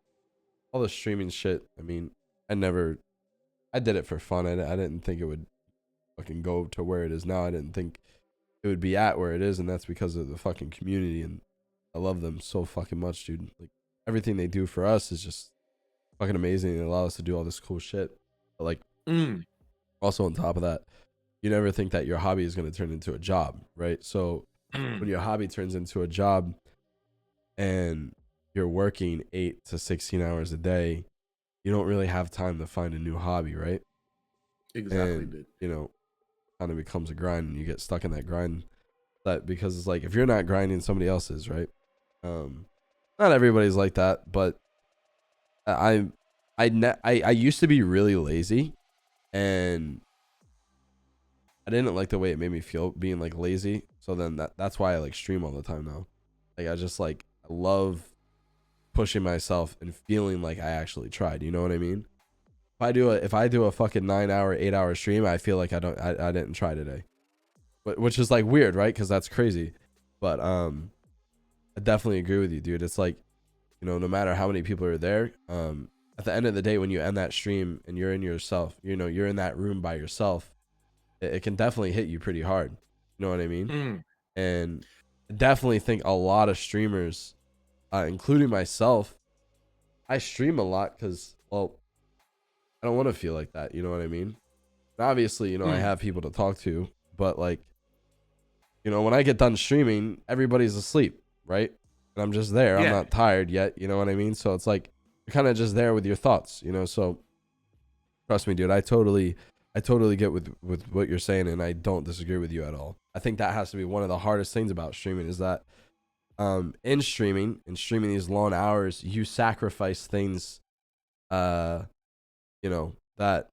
all the streaming shit. I mean, I did it for fun. I didn't think it would fucking go to where it is now. I didn't think it would be at where it is, and that's because of the fucking community, and I love them so fucking much, dude. Like, everything they do for us is just fucking amazing. It allows us to do all this cool shit. But like, also on top of that, you never think that your hobby is going to turn into a job, right? So when your hobby turns into a job and you're working 8 to 16 hours a day, you don't really have time to find a new hobby, right? Exactly, And, dude. you know, kind of becomes a grind, and you get stuck in that grind. That because it's like, if you're not grinding, somebody else is, right? Not everybody's like that, but I used to be really lazy, and I didn't like the way it made me feel being like lazy. So then that's why I like stream all the time now. Like, I just like, I love pushing myself and feeling like I actually tried. You know what I mean? If I do a fucking 9-hour, 8-hour stream, I feel like I didn't try today. Which is like weird, right? Because that's crazy. But I definitely agree with you, dude. It's like, you know, no matter how many people are there, at the end of the day, when you end that stream and you're in yourself, you know, you're in that room by yourself, it can definitely hit you pretty hard. You know what I mean? And I definitely think a lot of streamers, including myself, I stream a lot because, well, I don't want to feel like that. You know what I mean? And obviously, you know, I have people to talk to, but like, you know, when I get done streaming, everybody's asleep, right? And I'm just there. I'm not tired yet. You know what I mean? So it's like, you're kind of just there with your thoughts, you know? So trust me, dude, I totally get with what you're saying, and I don't disagree with you at all. I think that has to be one of the hardest things about streaming, is that in streaming these long hours, you sacrifice things, you know, that,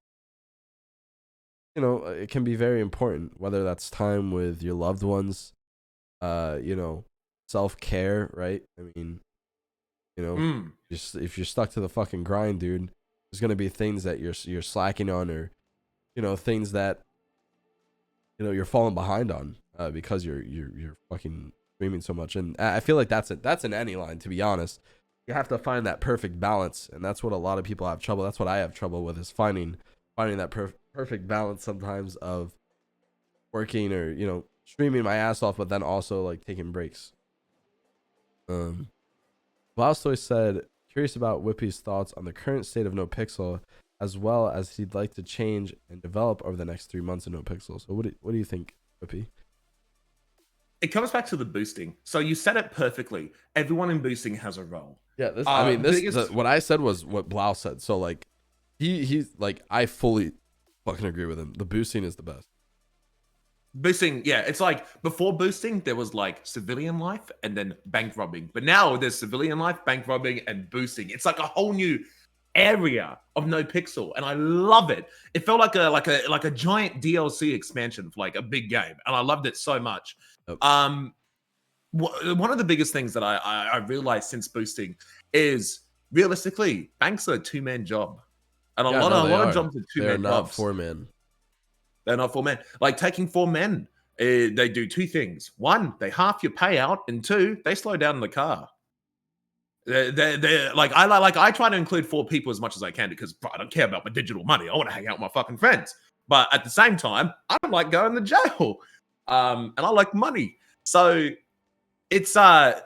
you know, it can be very important, whether that's time with your loved ones, you know, self-care, right? I mean, you know, just if you're stuck to the fucking grind, dude, there's gonna be things that you're slacking on, or, you know, things that, you know, you're falling behind on, because you're fucking streaming so much. And I feel like that's in any line, to be honest. You have to find that perfect balance, and that's what a lot of people have trouble. That's what I have trouble with, is finding that perfect balance sometimes of working, or, you know, streaming my ass off, but then also like taking breaks. Blastoise said, curious about Whippy's thoughts on the current state of NoPixel, as well as he'd like to change and develop over the next 3 months in NoPixel. So what do you think, Whippy? It comes back to the boosting. So you said it perfectly. Everyone in boosting has a role. Yeah, what I said was what Blau said. So like, he's like, I fully fucking agree with him. The boosting is the best. Boosting, yeah, it's like before boosting, there was like civilian life and then bank robbing. But now there's civilian life, bank robbing, and boosting. It's like a whole new area of NoPixel, and I love it. It felt like a giant DLC expansion for like a big game, and I loved it so much. Yep. One of the biggest things that I realized since boosting is, realistically, banks are a 2-man job, and a lot of jobs are 2-man jobs. 4-man. They're not 4 men. Like, taking 4 men, they do 2 things. 1, they half your payout, and 2, they slow down in the car. They're like, I try to include 4 people as much as I can, because, bro, I don't care about my digital money. I want to hang out with my fucking friends. But at the same time, I don't like going to jail. And I like money. So it's I'm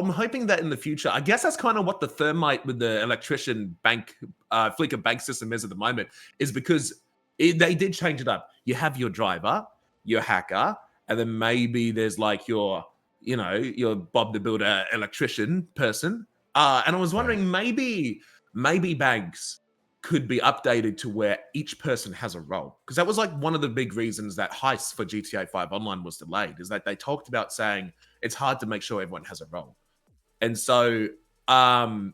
hoping that in the future, I guess that's kind of what the thermite with the electrician bank flicker bank system is at the moment, is because they did change it up. You have your driver, your hacker, and then maybe there's like your your Bob the Builder electrician person. And I was wondering, maybe banks could be updated to where each person has a role, because that was like one of the big reasons that Heist for GTA 5 Online was delayed, is that they talked about saying it's hard to make sure everyone has a role. And so I'm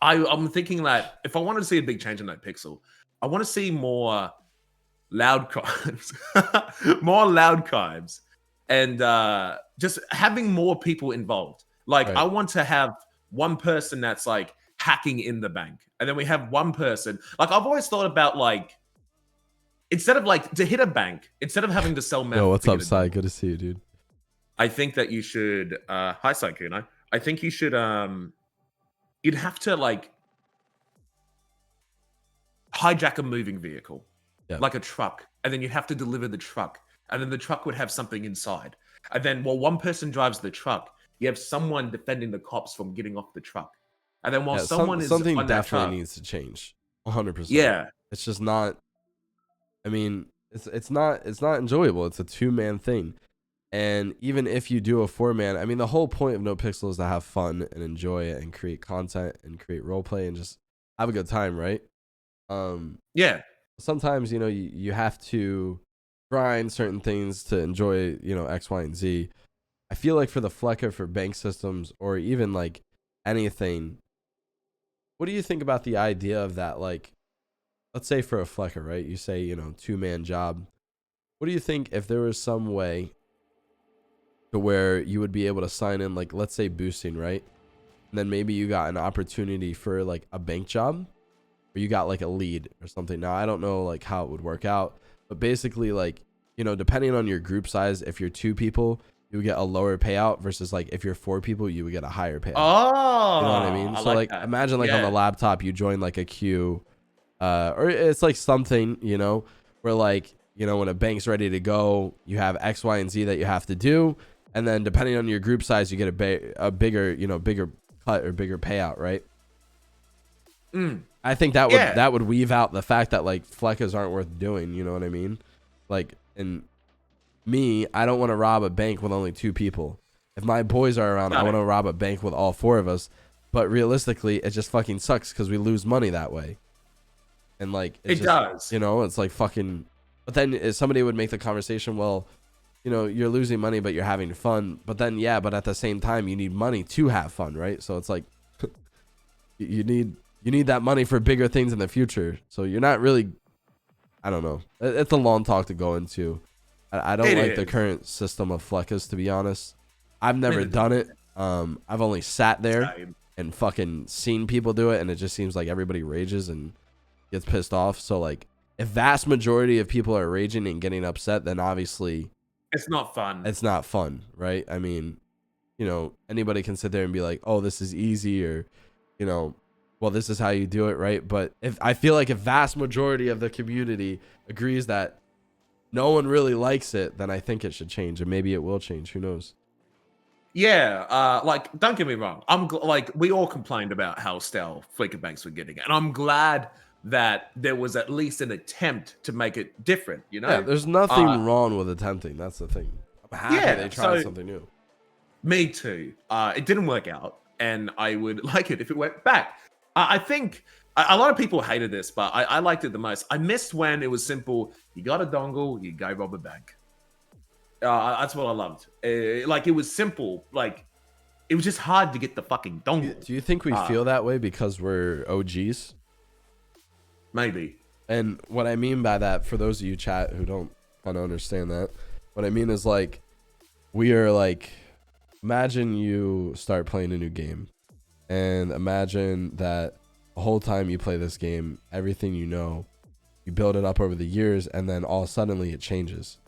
thinking that if I want to see a big change in that pixel, I want to see more loud crimes, more loud crimes, and just having more people involved. Like, I want to have one person that's like hacking in the bank, and then we have one person. Like, I've always thought about, like, instead of like to hit a bank, instead of having to sell meth. Yo, what's up, Sai? Good to see you, dude. I think that you should hi Sai Kuno. I think you should you'd have to like hijack a moving vehicle, like a truck, and then you have to deliver the truck, and then the truck would have something inside, and then while one person drives the truck, you have someone defending the cops from getting off the truck, and then while someone is something on definitely that truck, needs to change 100%. Yeah, it's just not, I mean, it's not enjoyable. It's a 2-man thing. And even if you do a 4-man, I mean, the whole point of No Pixel is to have fun and enjoy it and create content and create roleplay and just have a good time, right? Yeah. Sometimes, you have to grind certain things to enjoy, X, Y, and Z. I feel like for the Flecker, for bank systems, or even like anything, what do you think about the idea of that? Like, let's say for a Flecker, right? You say, 2-man job. What do you think if there was some way to where you would be able to sign in, like, let's say boosting, right? And then maybe you got an opportunity for like a bank job, or you got like a lead or something. Now, I don't know like how it would work out, but basically, like, depending on your group size, if you're 2 people, you would get a lower payout versus like if you're 4 people, you would get a higher payout. Oh, you know what I mean? So like imagine like on the laptop, you join like a queue, or it's like something, where like, when a bank's ready to go, you have X, Y, and Z that you have to do. And then depending on your group size, you get a bigger, bigger cut or bigger payout, right? I think that would weave out the fact that like Fleckers aren't worth doing, you know what I mean? Like, and me, I don't want to rob a bank with only 2 people. If my boys are around, I want to rob a bank with all 4 of us. But realistically, it just fucking sucks because we lose money that way. And like it does. It's like fucking. But then somebody would make the conversation, well, you're losing money, but you're having fun. But then, but at the same time, you need money to have fun, right? So it's like you need that money for bigger things in the future. So you're not really, I don't know. It's a long talk to go into. I don't like the current system of Fleckers, to be honest. I've never done it. I've only sat there and fucking seen people do it, and it just seems like everybody rages and gets pissed off. So like, if vast majority of people are raging and getting upset, then obviously it's not fun. It's not fun, right? I mean, anybody can sit there and be like, oh, this is easy, or, well, this is how you do it, right? But if I feel like if vast majority of the community agrees that no one really likes it, then I think it should change, and maybe it will change. Who knows? Yeah, like, don't get me wrong. Like, we all complained about how stale Flicker banks were getting, and I'm glad that there was at least an attempt to make it different. Yeah, there's nothing wrong with attempting. That's the thing. I'm happy they tried something new. Me too. It didn't work out, and I would like it if it went back. I think a lot of people hated this, but I liked it the most. I missed when it was simple. You got a dongle, you go rob a bank. That's what I loved. Like, it was simple. Like, it was just hard to get the fucking dongle. Do you think we feel that way because we're OGs? Maybe. And what I mean by that, for those of you chat who don't kind of understand that, what I mean is like, we are like, imagine you start playing a new game, and imagine that the whole time you play this game, everything you build it up over the years, and then all suddenly it changes,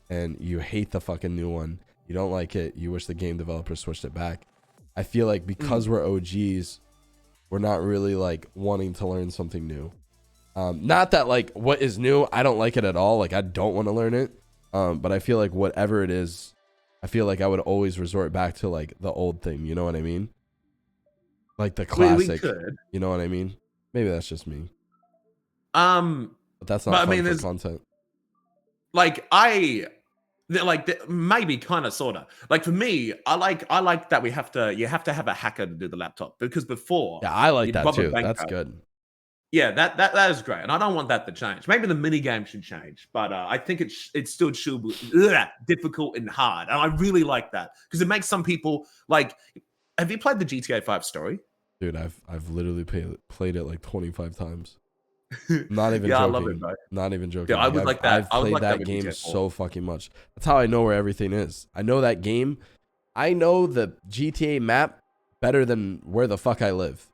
and you hate the fucking new one. You don't like it. You wish the game developer switched it back. I feel like because we're OGs, we're not really like wanting to learn something new. Not that like what is new, I don't like it at all. Like I don't want to learn it. But I feel like whatever it is, I feel like I would always resort back to like the old thing. You know what I mean? Like the classic. We could. You know what I mean? Maybe that's just me. But that's not fun for there's content. like maybe kind of sort of like for me, I like that you have to have a hacker to do the laptop because before I like you'd that rob a too. bank That's card. good. Yeah, that is great, and I don't want that to change. Maybe the mini game should change, but I think it still should be difficult and hard, and I really like that because it makes some people like. Have you played the GTA 5 story? Dude, I've literally played it like 25 times. Not even yeah, joking. I love it, bro. Not even joking. Yeah, I was like that. I've played that with game GTA 4. so fucking much. That's how I know where everything is. I know that game. I know the GTA map better than where the fuck I live.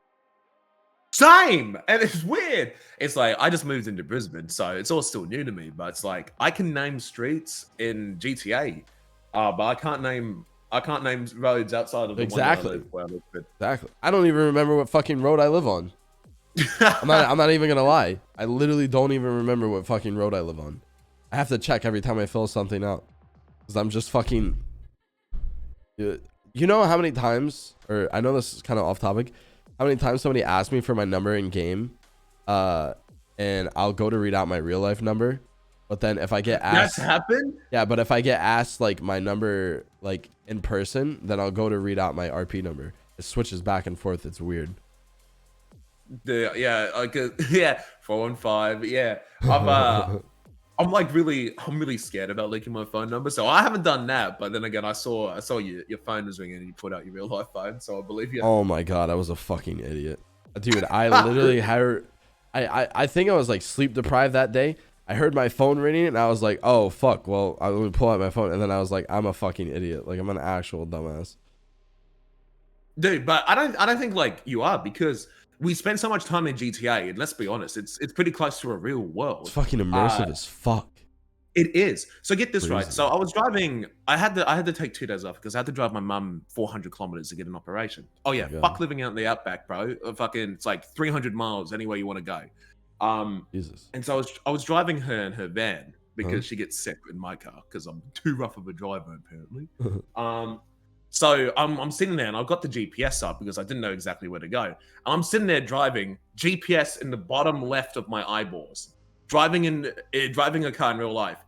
Same, and it's weird. It's like I just moved into Brisbane, so it's all still new to me. But it's like I can name streets in GTA, but I can't name roads outside of the Exactly. one where I live. Exactly. I don't even remember what fucking road I live on. I'm not even gonna lie. I literally don't even remember what fucking road I live on. I have to check every time I fill something out because I'm just fucking. You know how many times, or I know this is kind of off topic. How many times somebody asked me for my number in game, and I'll go to read out my real life number, but then if I get asked, that's happened. Yeah, but if I get asked like my number like in person, then I'll go to read out my RP number. It switches back and forth. It's weird. Yeah, like 415. Yeah, I'm really scared about leaking my phone number, so I haven't done that. But then again, I saw your phone was ringing and you put out your real life phone, so I believe you. Oh my god, I was a fucking idiot, dude. I literally had, I think I was like sleep deprived that day. I heard my phone ringing and I was like, oh fuck. Well, let me pull out my phone, and then I was like, I'm a fucking idiot. Like I'm an actual dumbass, dude. But I don't think like you are because we spend so much time in GTA, and let's be honest, it's pretty close to a real world. It's fucking immersive as fuck. It is. So get this Crazy. right. So I was driving. I had to take 2 days off because I had to drive my mum 400 kilometers to get an operation. Oh yeah, fuck living out in the outback, bro. Fucking, it's like 300 miles anywhere you want to go. Jesus. And so I was driving her in her van because she gets sick in my car because I'm too rough of a driver apparently. So I'm sitting there and I've got the GPS up because I didn't know exactly where to go. I'm sitting there driving, GPS in the bottom left of my eyeballs, driving a car in real life.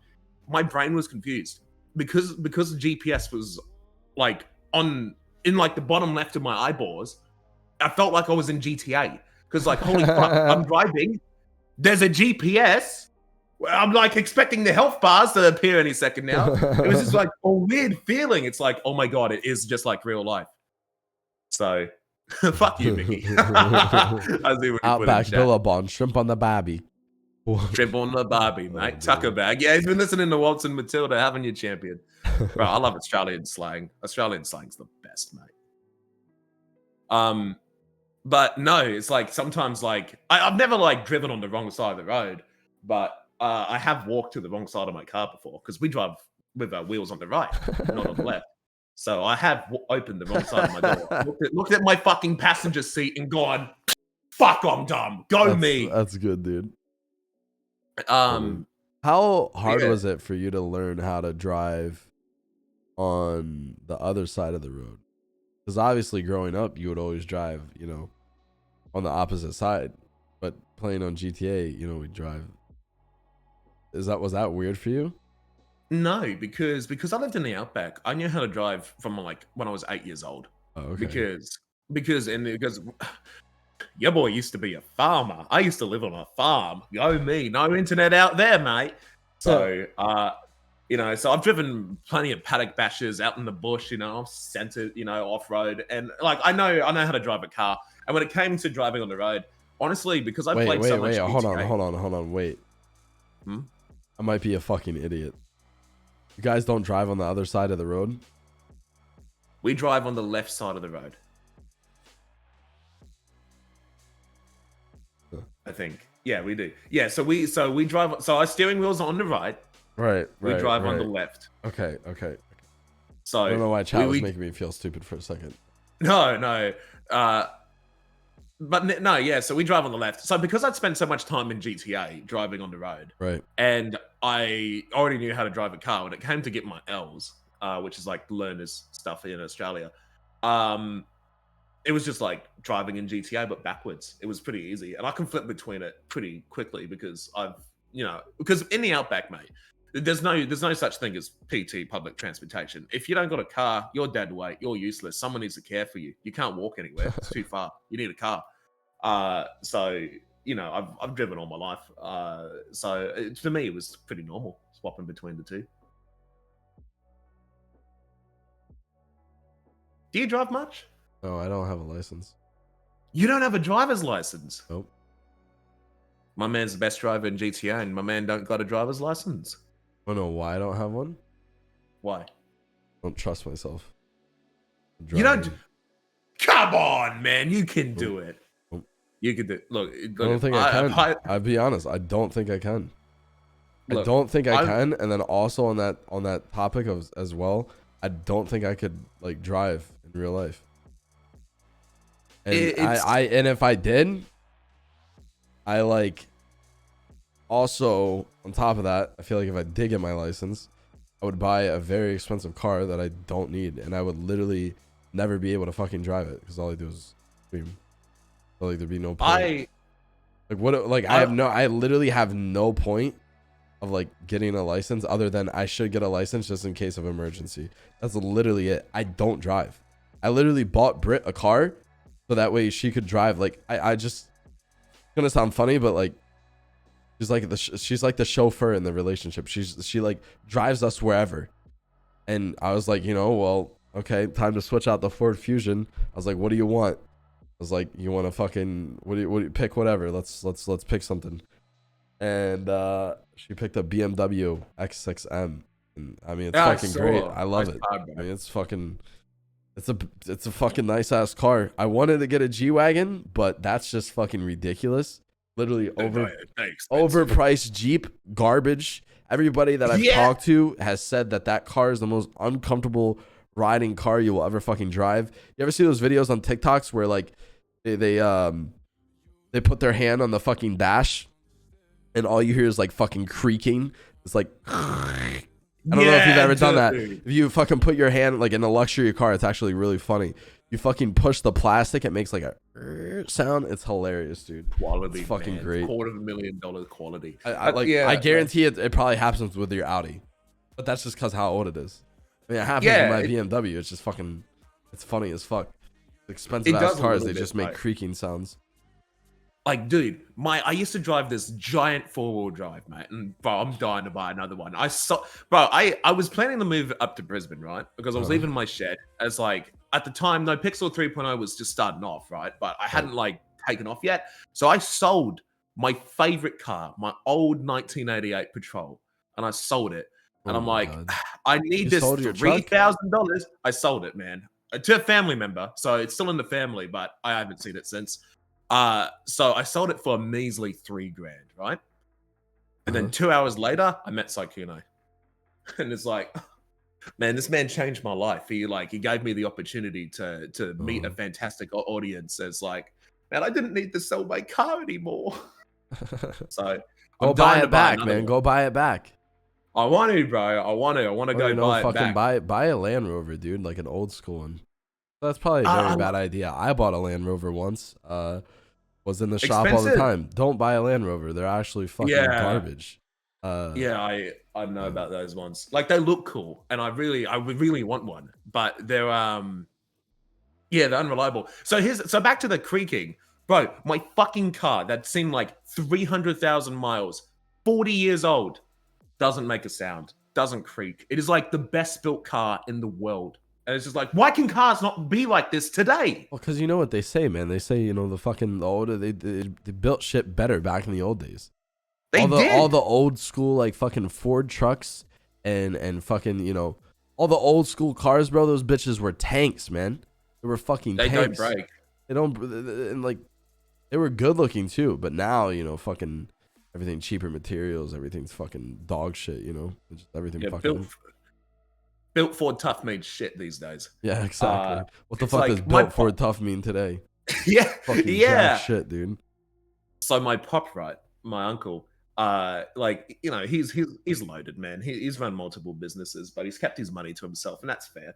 My brain was confused because the GPS was like in like the bottom left of my eyeballs. I felt like I was in GTA because like holy fuck, I'm driving. There's a GPS. I'm like expecting the health bars to appear any second now. It was just like a weird feeling. It's like, oh my god, it is just like real life. So, fuck you, Mickey. I see what Outback Billabong, shrimp on the barbie. Shrimp on the barbie, mate. Tucker bag. Yeah, he's been listening to Waltz and Matilda, haven't you, champion? Bro, I love Australian slang. Australian slang's the best, mate. But no, it's like sometimes like I've never like driven on the wrong side of the road, but I have walked to the wrong side of my car before because we drive with our wheels on the right, not on the left. So I have opened the wrong side of my door, looked at my fucking passenger seat and gone, fuck, I'm dumb. Me. That's good, dude. How hard was it for you to learn how to drive on the other side of the road? Because obviously growing up, you would always drive, on the opposite side. But playing on GTA, we'd drive. Was that weird for you? No, because I lived in the outback. I knew how to drive from like when I was 8 years old. Oh, okay. Because your boy used to be a farmer. I used to live on a farm. Go me, no internet out there, mate. So so I've driven plenty of paddock bashes out in the bush, centered, off road, and like I know how to drive a car. And when it came to driving on the road, honestly, because I played so much GTA, hold on, wait. I might be a fucking idiot. You guys don't drive on the other side of the road? We drive on the left side of the road. I think. Yeah, we do. Yeah, so we drive. So our steering wheel's on the right. Right. We drive on the left. Okay. So I don't know why chat was making me feel stupid for a second. No. But no, yeah. So we drive on the left. So because I'd spent so much time in GTA driving on the road, Right. and I already knew how to drive a car when it came to get my L's, which is like learners stuff in Australia. It was just like driving in GTA but backwards. It was pretty easy, and I can flip between it pretty quickly because because in the outback, mate, there's no such thing as PT, public transportation. If you don't got a car, you're dead weight. You're useless. Someone needs to care for you. You can't walk anywhere. It's too far. You need a car. So I've driven all my life. For me, it was pretty normal swapping between the two. Do you drive much? No, I don't have a license. You don't have a driver's license? Nope. My man's the best driver in GTA, and my man don't got a driver's license. I don't know why I don't have one. Why? I don't trust myself. You don't. Come on, man. You can do it. You can do it. Look, I don't think I can. I'll be honest. I don't think I can. I don't think I can. And then also on that topic as well, I don't think I could like drive in real life. And and if I did, I like also on top of that, I feel like if I did get my license, I would buy a very expensive car that I don't need, and I would literally never be able to fucking drive it because all I do is scream. So like there'd be no point. I literally have no point of like getting a license other than I should get a license just in case of emergency. That's literally it. I don't drive. I literally bought Brit a car so that way she could drive. Like I just, it's gonna sound funny, but like she's like the chauffeur in the relationship. She like drives us wherever. And I was like, well, okay, time to switch out the Ford Fusion. I was like, what do you want? I was like, you want to fucking what do you pick whatever. Let's pick something. And she picked a BMW X6M. And I mean, it's fucking great. I love it. I mean, it's a fucking nice ass car. I wanted to get a G-Wagon, but that's just fucking ridiculous. Literally overpriced Jeep, garbage. Everybody that I've talked to has said that car is the most uncomfortable riding car you will ever fucking drive. You ever see those videos on TikToks where like they put their hand on the fucking dash and all you hear is like fucking creaking? It's like I don't know if you've ever done that. If you fucking put your hand like in a luxury car, it's actually really funny. You fucking push the plastic, it makes like a sound. It's hilarious, dude. Quality, it's fucking great. $250,000 quality. I guarantee it probably happens with your Audi, but that's just because how old it is. I mean, it happens with my BMW. It's just fucking, it's funny as fuck. Expensive ass cars, they just make creaking sounds. Like, dude, I used to drive this giant 4-wheel drive, mate, and bro, I'm dying to buy another one. I was planning to move up to Brisbane, right? Because I was leaving my shed as like at the time, no, Pixel 3.0 was just starting off, right? But I hadn't like taken off yet, so I sold my favorite car, my old 1988 Patrol, and I sold it. And I'm like, I need this $3,000. I sold it, man, to a family member, so it's still in the family, but I haven't seen it since. So I sold it for a measly $3,000, right? And then 2 hours later, I met Saikuno. And it's like, man, this man changed my life. He gave me the opportunity to meet a fantastic audience. It's like, man, I didn't need to sell my car anymore. So go buy it back, man. Go buy it back. I want to, bro. I want to go buy it back. Buy a Land Rover, dude, like an old school one. That's probably a very bad idea. I bought a Land Rover once. Was in the shop all the time. Don't buy a Land Rover. They're actually fucking garbage. I know about those ones. Like, they look cool, and I would really want one, but they're they're unreliable. So back to the creaking, bro. My fucking car that seemed like 300,000 miles, 40 years old, doesn't make a sound, doesn't creak. It is like the best built car in the world. And it's just like, why can cars not be like this today? Well, because you know what they say, man. They say, the older they built shit better back in the old days. All the old school like fucking Ford trucks and fucking all the old school cars, bro. Those bitches were tanks, man. They were fucking tanks. They don't break. They don't, and like they were good looking too. But now fucking everything cheaper materials, everything's fucking dog shit. Just everything fucking. Built Ford tough means shit these days. Yeah, exactly. What the fuck does built Ford tough mean today? Yeah, Fucking jack yeah. shit, dude. So my pop, right, my uncle, like he's loaded, man. He's run multiple businesses, but he's kept his money to himself, and that's fair.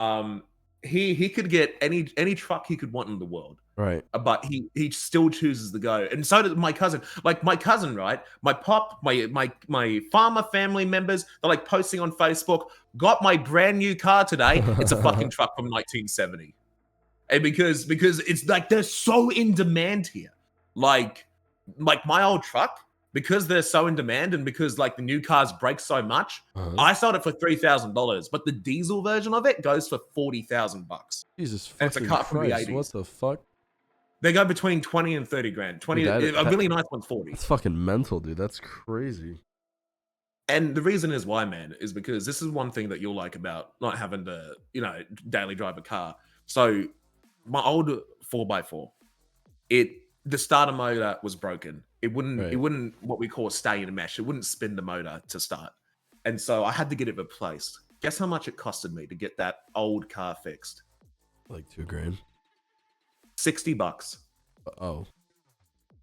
Um, he could get any truck he could want in the world, Right. but he still chooses to go. And so did my cousin. Like my cousin, right? My pop, my farmer family members, they're like posting on Facebook, got my brand new car today. It's a fucking truck from 1970. And because it's like they're so in demand here. Like my old truck, because they're so in demand and because like the new cars break so much, I sold it for $3,000, but the diesel version of it goes for $40,000. Jesus And it's a fucking car from the Christ! 80s. What the fuck? They go between 20 and 30 grand. 20, Dude, a really nice one's 40. That's fucking mental, dude. That's crazy. And the reason is why, man, is because this is one thing that you'll like about not having to, daily drive a car. So my old 4x4, the starter motor was broken. It wouldn't what we call stay in a mesh. It wouldn't spin the motor to start. And so I had to get it replaced. Guess how much it costed me to get that old car fixed? Like $2,000. $60. Oh.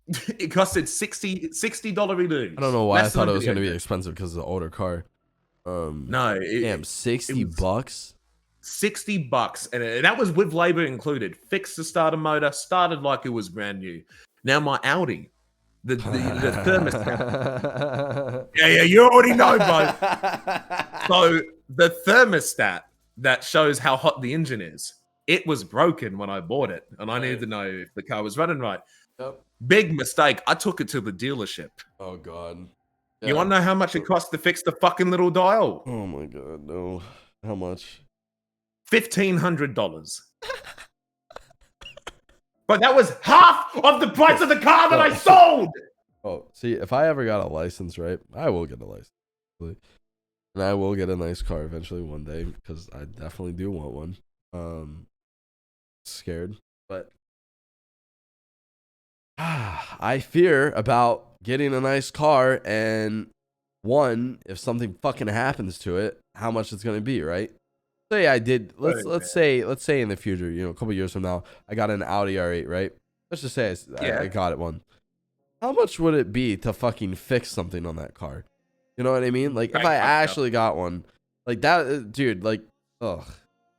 It costed $60 redos. I don't know why I thought it was going to be expensive because of the older car. No, damn, $60. $60, and that was with labor included. Fixed the starter motor, started like it was brand new. Now my Audi, the thermostat. yeah, you already know, bro. So the thermostat that shows how hot the engine is, it was broken when I bought it, and I needed to know if the car was running right. Yep. Big mistake. I took it to the dealership. Oh god. Yeah. You want to know how much it cost to fix the fucking little dial? Oh my god, no. How much? $1,500. But that was half of the price of the car that I sold. Oh, see, if I ever got a license, right, I will get a license. And I will get a nice car eventually one day because I definitely do want one. Scared, but I fear about getting a nice car and one, if something fucking happens to it, how much it's gonna be, right? Say I did. Let's say in the future, a couple years from now, I got an Audi R8, right? Let's just say I got it one. How much would it be to fucking fix something on that car? You know what I mean? Like if I actually got one, like that, dude. Like, ugh,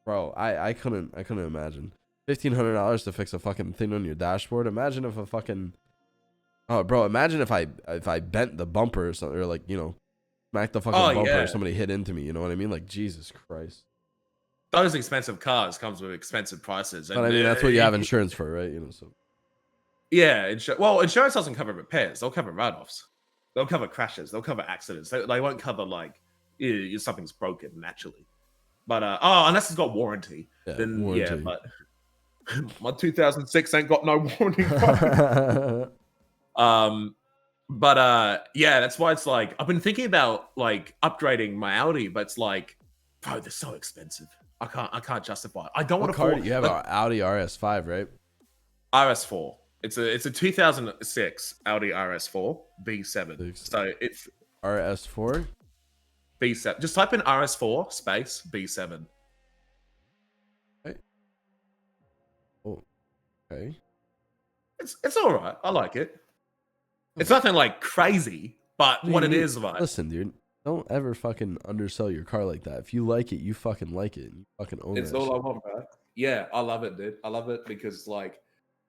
bro, I couldn't imagine $1,500 to fix a fucking thing on your dashboard. Imagine if a fucking, oh, bro, imagine if I bent the bumper or something, or like smacked the fucking bumper or somebody hit into me. You know what I mean? Like Jesus Christ. Those expensive cars comes with expensive prices. But I mean, that's what you have insurance for, right? So. Yeah, insurance doesn't cover repairs. They'll cover write-offs. They'll cover crashes. They'll cover accidents. They won't cover like something's broken naturally. But unless it's got warranty, then warranty. Yeah. But my 2006 ain't got no warranty. Yeah, that's why it's like I've been thinking about like upgrading my Audi, but it's like, bro, they're so expensive. I can't justify it. I don't want to afford. You have an Audi RS5, right? RS4. It's a 2006 Audi RS4 B7. So it's RS4 B7. Just type in RS4 space B7. Okay. Oh, okay. It's all right. I like it. It's nothing like crazy, but dude, what it is, like, listen, dude. Don't ever fucking undersell your car like that. If you like it, you fucking like it. You fucking own it. It's all I want, bro. Yeah, I love it, dude. I love it because like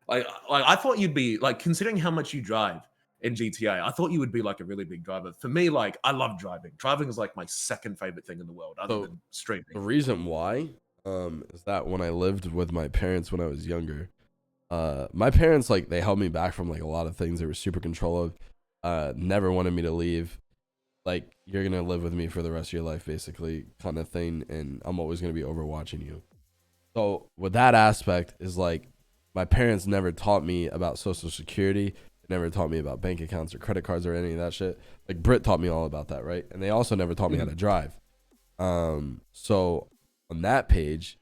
I thought you'd be like, considering how much you drive in GTA, I thought you would be like a really big driver. For me, like I love driving. Driving is like my second favorite thing in the world, other than streaming. The reason why is that when I lived with my parents when I was younger, my parents, like, they held me back from like a lot of things. They were super controlling, never wanted me to leave. Like, you're gonna live with me for the rest of your life, basically, kind of thing, and I'm always gonna be overwatching you. So with that aspect is like, my parents never taught me about Social Security. They never taught me about bank accounts or credit cards or any of that shit. Like, Britt taught me all about that, right? And they also never taught me how to drive. So on that page,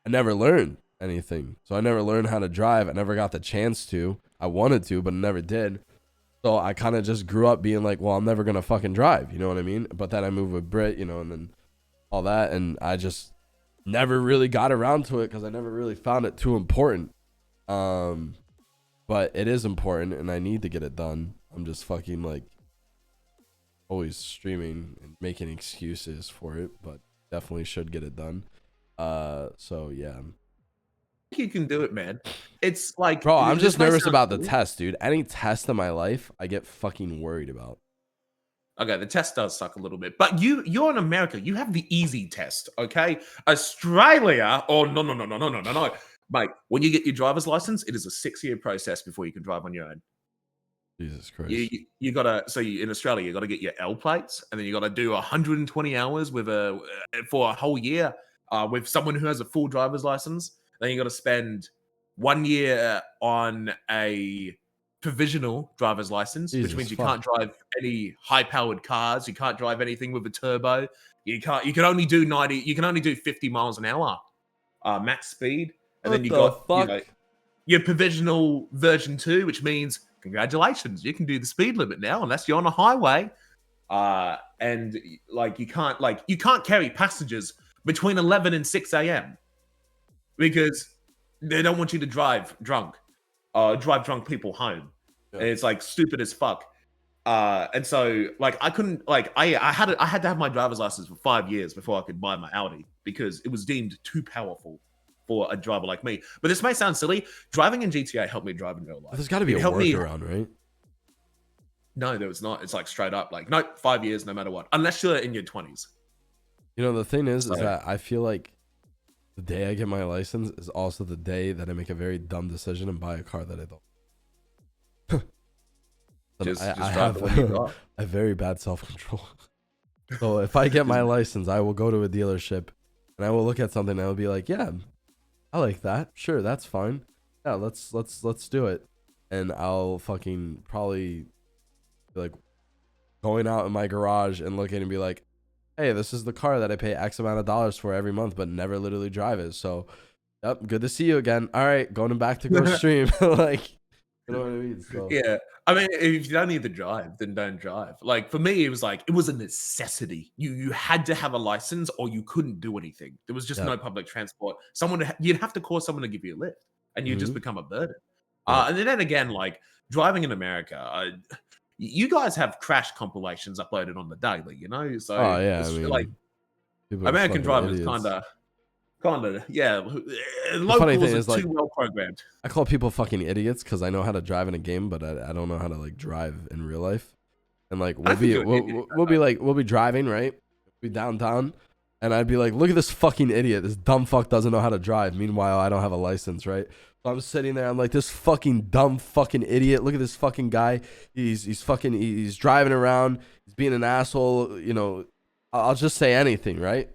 I never learned anything. So I never learned how to drive. I never got the chance to. I wanted to, but never did. So I kind of just grew up being like, well, I'm never going to fucking drive. You know what I mean? But then I moved with Britt, and then all that. And I just never really got around to it because I never really found it too important. But it is important, and I need to get it done. I'm just fucking like always streaming and making excuses for it, but definitely should get it done. So yeah, You can do it, man. It's like, bro, I'm this just may nervous sound about the silly. test, dude. Any test in my life, I get fucking worried about. Okay, the test does suck a little bit, but you're in America. You have the easy test, okay? Australia, oh no, mate. When you get your driver's license, it is a 6-year process before you can drive on your own. Jesus Christ. You gotta in Australia you gotta get your L plates, and then you gotta do 120 hours with for a whole year with someone who has a full driver's license. Then you gotta spend 1 year on a provisional driver's license, which Jesus means you fuck. can't drive any high powered cars. You can't drive anything with a turbo. You can only do 90. You can only do 50 miles an hour max speed, and then What you the got fuck? your provisional version 2, which means congratulations, you can do the speed limit now unless you're on a highway. And like you can't carry passengers between 11 and 6 a.m. because they don't want you to drive drunk, drive drunk people home. Yeah. And it's like stupid as fuck. And so like I couldn't like I had to have my driver's license for 5 years before I could buy my Audi because it was deemed too powerful for a driver like me. But this may sound silly. Driving in GTA helped me drive in real life. There's got to be It a helped me. workaround, right? No, there was not. It's like straight up, like, no, 5 years, no matter what, unless you're in your 20s. You know, the thing is So, that I feel like the day I get my license is also the day that I make a very dumb decision and buy a car that I don't. just I drive have the one you got. a very bad self-control. So if I get my license, I will go to a dealership and I will look at something and I will be like, yeah, I like that. Sure, that's fine. Yeah, let's do it. And I'll fucking probably be like going out in my garage and looking and be like, hey, this is the car that I pay X amount of dollars for every month, but never literally drive it. So, yep, good to see you again. All right, going back to go stream. Like, you know what I mean? So, Yeah. I mean, if you don't need to drive, then don't drive. Like for me, it was a necessity. You had to have a license or you couldn't do anything. There was just yeah. no public transport. You'd have to call someone to give you a lift, and you just Mhm. become a burden. Yeah. And then again, like driving in America, you guys have crash compilations uploaded on the daily, you know? So Oh yeah, I it's mean, like people are American fucking drivers idiots. yeah. The funny Locals thing are is, like, too well programmed. I call people fucking idiots because I know how to drive in a game, but I don't know how to like drive in real life. And like I think you're an idiot. we'll be driving, right? Be downtown, and I'd be like, look at this fucking idiot. This dumb fuck doesn't know how to drive. Meanwhile, I don't have a license, right? So I'm sitting there. I'm like, this fucking dumb fucking idiot. Look at this fucking guy. He's driving around. He's being an asshole. You know, I'll just say anything, right?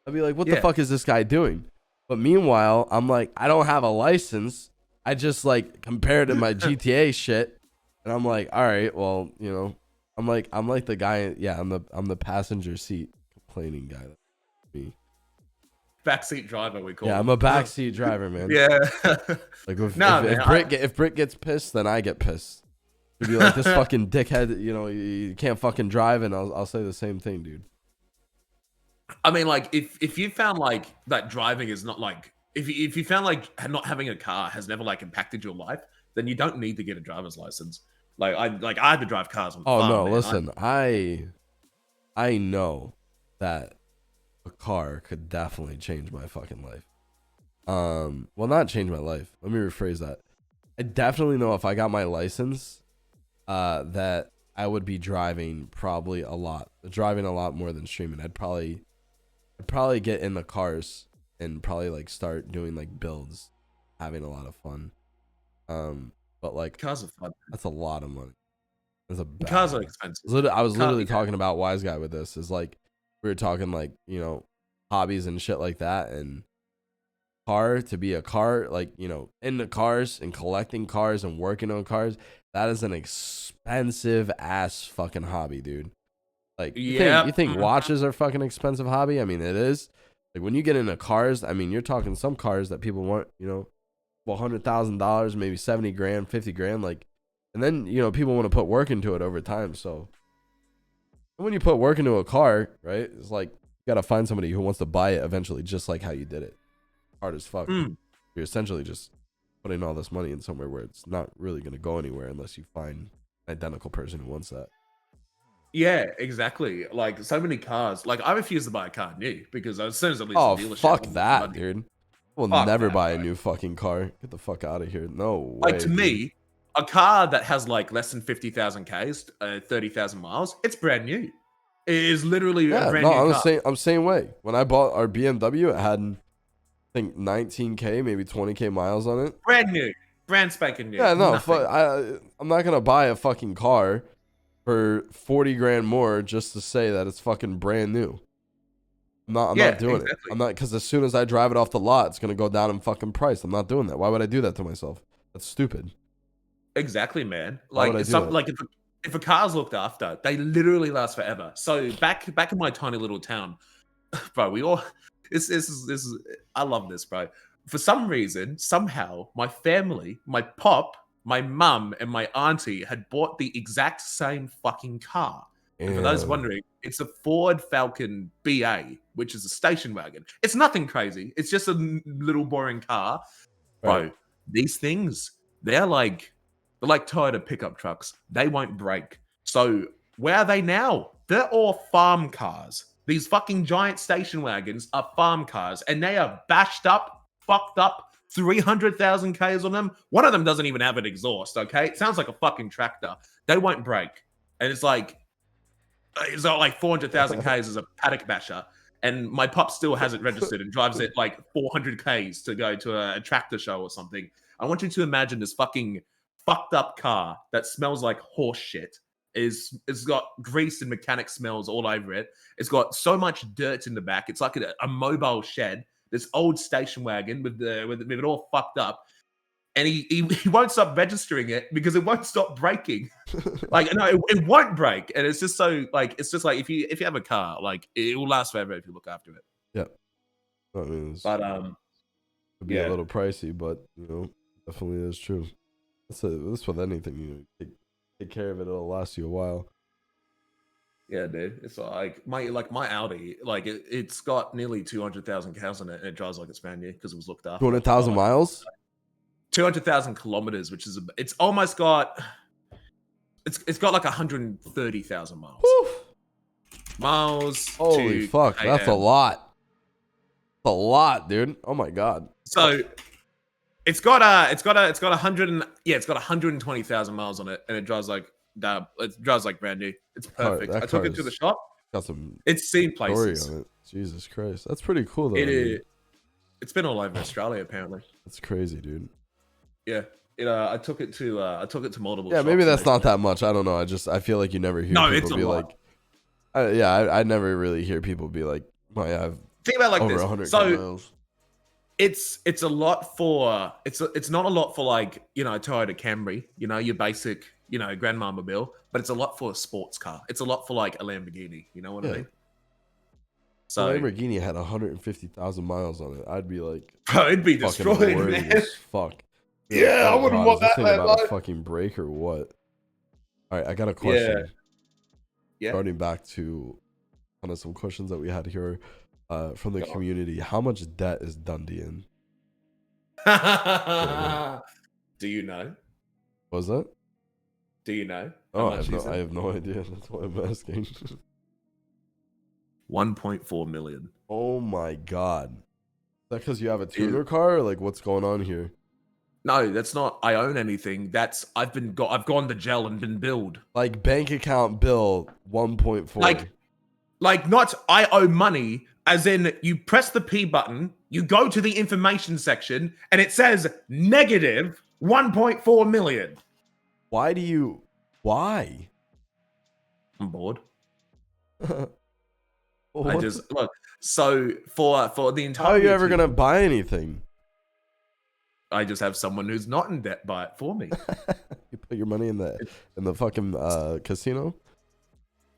I'll be like, what the Yeah. fuck is this guy doing? But meanwhile, I'm like, I don't have a license. I just like compared to my GTA shit, and I'm like, all right, well, you know, I'm like the guy. Yeah, I'm the passenger seat complaining guy. That's me. Backseat driver, we call Yeah, him. I'm a backseat driver, man. Yeah. Like Man, if Brit gets pissed, then I get pissed. To be like, this fucking dickhead, you know, you can't fucking drive, and I'll say the same thing, dude. I mean, like, if you found like that driving is not like if you found like not having a car has never like impacted your life, then you don't need to get a driver's license. I had to drive cars on the Oh farm, no, man. listen, I know that a car could definitely change my fucking life. Well, not change my life. Let me rephrase that. I definitely know if I got my license, that I would be driving driving a lot more than streaming. I'd probably get in the cars and probably like start doing like builds, having a lot of fun. But like Cars are fun. that's a lot of money. That's a bad Cars are one. expensive. I was literally Yeah. talking about Wise Guy with this. Is like we were talking like, you know, hobbies and shit like that, and to be a car, like, you know, into cars and collecting cars and working on cars, that is an expensive ass fucking hobby, dude. Like, you think watches are fucking expensive hobby? I mean, it is. Like, when you get into cars, I mean, you're talking some cars that people want, you know, $100,000, maybe 70 grand, 50 grand, like, and then, you know, people want to put work into it over time. So when you put work into a car, right, it's like you got to find somebody who wants to buy it eventually, just like how you did it. Hard as fuck. You're essentially just putting all this money in somewhere where it's not really going to go anywhere unless you find an identical person who wants that. Yeah, exactly. Like so many cars. Like I refuse to buy a car new because as soon as it leaves Oh, the dealership, fuck I'm that, money. dude. We'll Fuck never that, buy a bro. new fucking car. Get the fuck out of here. No Like way. to dude. me, a car that has like less than 50,000 Ks, 30,000 miles, it's brand new. It is literally a Yeah, brand no, new I'm the car. same. I'm same way. When I bought our BMW, it had, I think, 19K, maybe 20K miles on it. Brand new. Brand spanking new. Yeah, no, Nothing. I'm not gonna buy a fucking car for 40 grand more just to say that it's fucking brand new. I'm Yeah, not doing it. exactly. I'm not, because as soon as I drive it off the lot, it's gonna go down in fucking price. I'm not doing that. Why would I do that to myself? That's stupid. Exactly, man. Why would Like I it's do some that? like if a car's looked after, they literally last forever. So back in my tiny little town, bro, we all this is I love this, bro. For some reason, somehow, my family, my pop, my mum, and my auntie had bought the exact same fucking car. And for those Damn. wondering, it's a Ford Falcon BA, which is a station wagon. It's nothing crazy. It's just a little boring car. Bro, Right. these things, they're like Toyota pickup trucks. They won't break. So where are they now? They're all farm cars. These fucking giant station wagons are farm cars, and they are bashed up, fucked up, 300,000 Ks on them. One of them doesn't even have an exhaust, okay? It sounds like a fucking tractor. They won't break. And it's not like 400,000 Ks as a paddock basher. And my pop still has it registered and drives it like 400 Ks to go to a tractor show or something. I want you to imagine this fucking fucked up car that smells like horse shit. It's got grease and mechanic smells all over it. It's got so much dirt in the back. It's like a mobile shed. This old station wagon with it all fucked up, and he won't stop registering it because it won't stop breaking. Like no, it won't break, and it's just so like it's just like if you have a car, like it will last forever if you look after it. Yeah. I mean, it's, But it'd be a yeah, little pricey, but definitely is true. That's with anything. Take care of it. It'll last you a while. yeah, dude. It's like my Audi, like it's got nearly 200,000 cows in it, and it drives like it's brand new because it was looked after. 200,000 miles. 200,000 kilometers, which is it's almost got it's got like 130,000 miles. Whew. Miles. Holy to fuck, KM. that's a lot. A lot, dude. Oh my god. So it's got 120,000 miles on it, and it drives like brand new. It's perfect. That I took it car's to the shop. got some It's seen story places. on it. Jesus Christ, that's pretty cool though. It's been all over Australia apparently. That's crazy, dude. Yeah. I took it to multiple. Yeah, shops maybe and that's they not said- that much. I don't know. I feel like you never hear No, it's people a be lot. like, I never really hear people be like, "Oh yeah, I've Think about it like over this. 100 So miles." it's a lot for it's not a lot for like Toyota Camry, your basic grandmama bill, but it's a lot for a sports car. It's a lot for like a Lamborghini. You know what I Yeah. mean? So So Lamborghini had 150,000 miles on it. I'd be like, bro, it'd be fucking destroyed, worried man. as fuck. Be Yeah, like, I oh wouldn't God, want is this that, thing man, about to like- fucking break or what? All right, I got a question. Yeah. Starting back to kind of some questions that we had here from the Go on. community. How much debt is Dundee in? Do you know? What was that? Do you know? Oh, How much he's in? I have no idea. That's why I'm asking. 1.4 million. Oh my God. Is that because you have a tuner car, or like what's going on here? No, that's not. I own anything. That's I've gone to jail and been billed. Like bank account bill 1.4. Like not I owe money, as in you press the P button, you go to the information section, and it says negative 1.4 million. Why? I'm bored. What? I just look. So for the entire. How are you ever gonna buy anything? I just have someone who's not in debt buy it for me. You put your money in the fucking casino?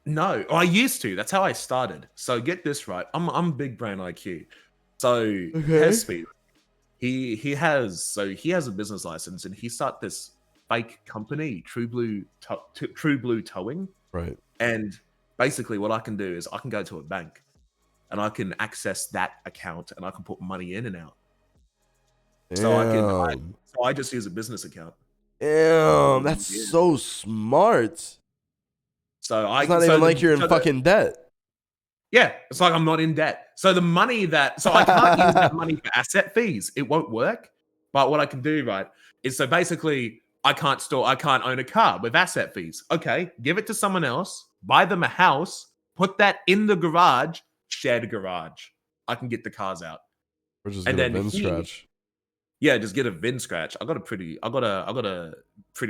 No, I used to. That's how I started. So get this right. I'm big brain IQ. So Hespe, he has a business license, and he started this fake company, True Blue Towing. Right. And basically, what I can do is I can go to a bank, and I can access that account, and I can put money in and out. So Damn. I just use a business account. Damn, that's Yeah. so smart. So It's not even like you're in fucking debt. Yeah, it's like I'm not in debt. So the money so I can't use that money for asset fees. It won't work. But what I can do, right, is so basically I can't own a car with asset fees. Okay, give it to someone else, buy them a house, put that in the garage, shared garage. I can get the cars out. Or just And get a then VIN scratch. yeah, just get a VIN scratch. I got a pretty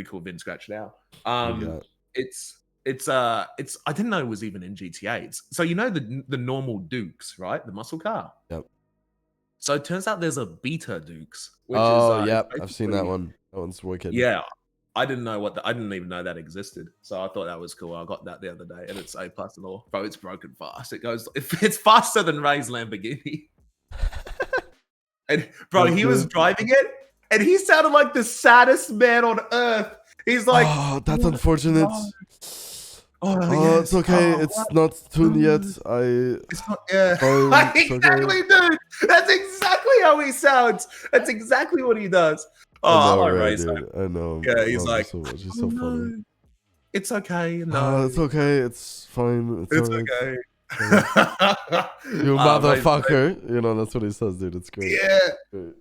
cool VIN scratch now. You got It's I didn't know it was even in GTA. So you know the normal Dukes, right? The muscle car. Yep. So it turns out there's a beta Dukes, which is Oh, it's yep. I've seen that one. That one's wicked. Yeah. I didn't even know that existed. So I thought that was cool. I got that the other day and it's A+ and all. Bro, it's broken fast. It's faster than Ray's Lamborghini. And bro, he was driving it and he sounded like the saddest man on earth. He's like, oh, that's unfortunate. Oh, it's okay. It's not tuned yet. It's not, yeah. Exactly, dude. That's exactly how he sounds. That's exactly what he does. Oh, I know, I'm right, dude. I know. Yeah, he's like, so much. He's so funny. It's okay. No, it's okay. It's fine. It's right. okay. You motherfucker. You know, that's what he says, dude. It's great. Yeah. Great.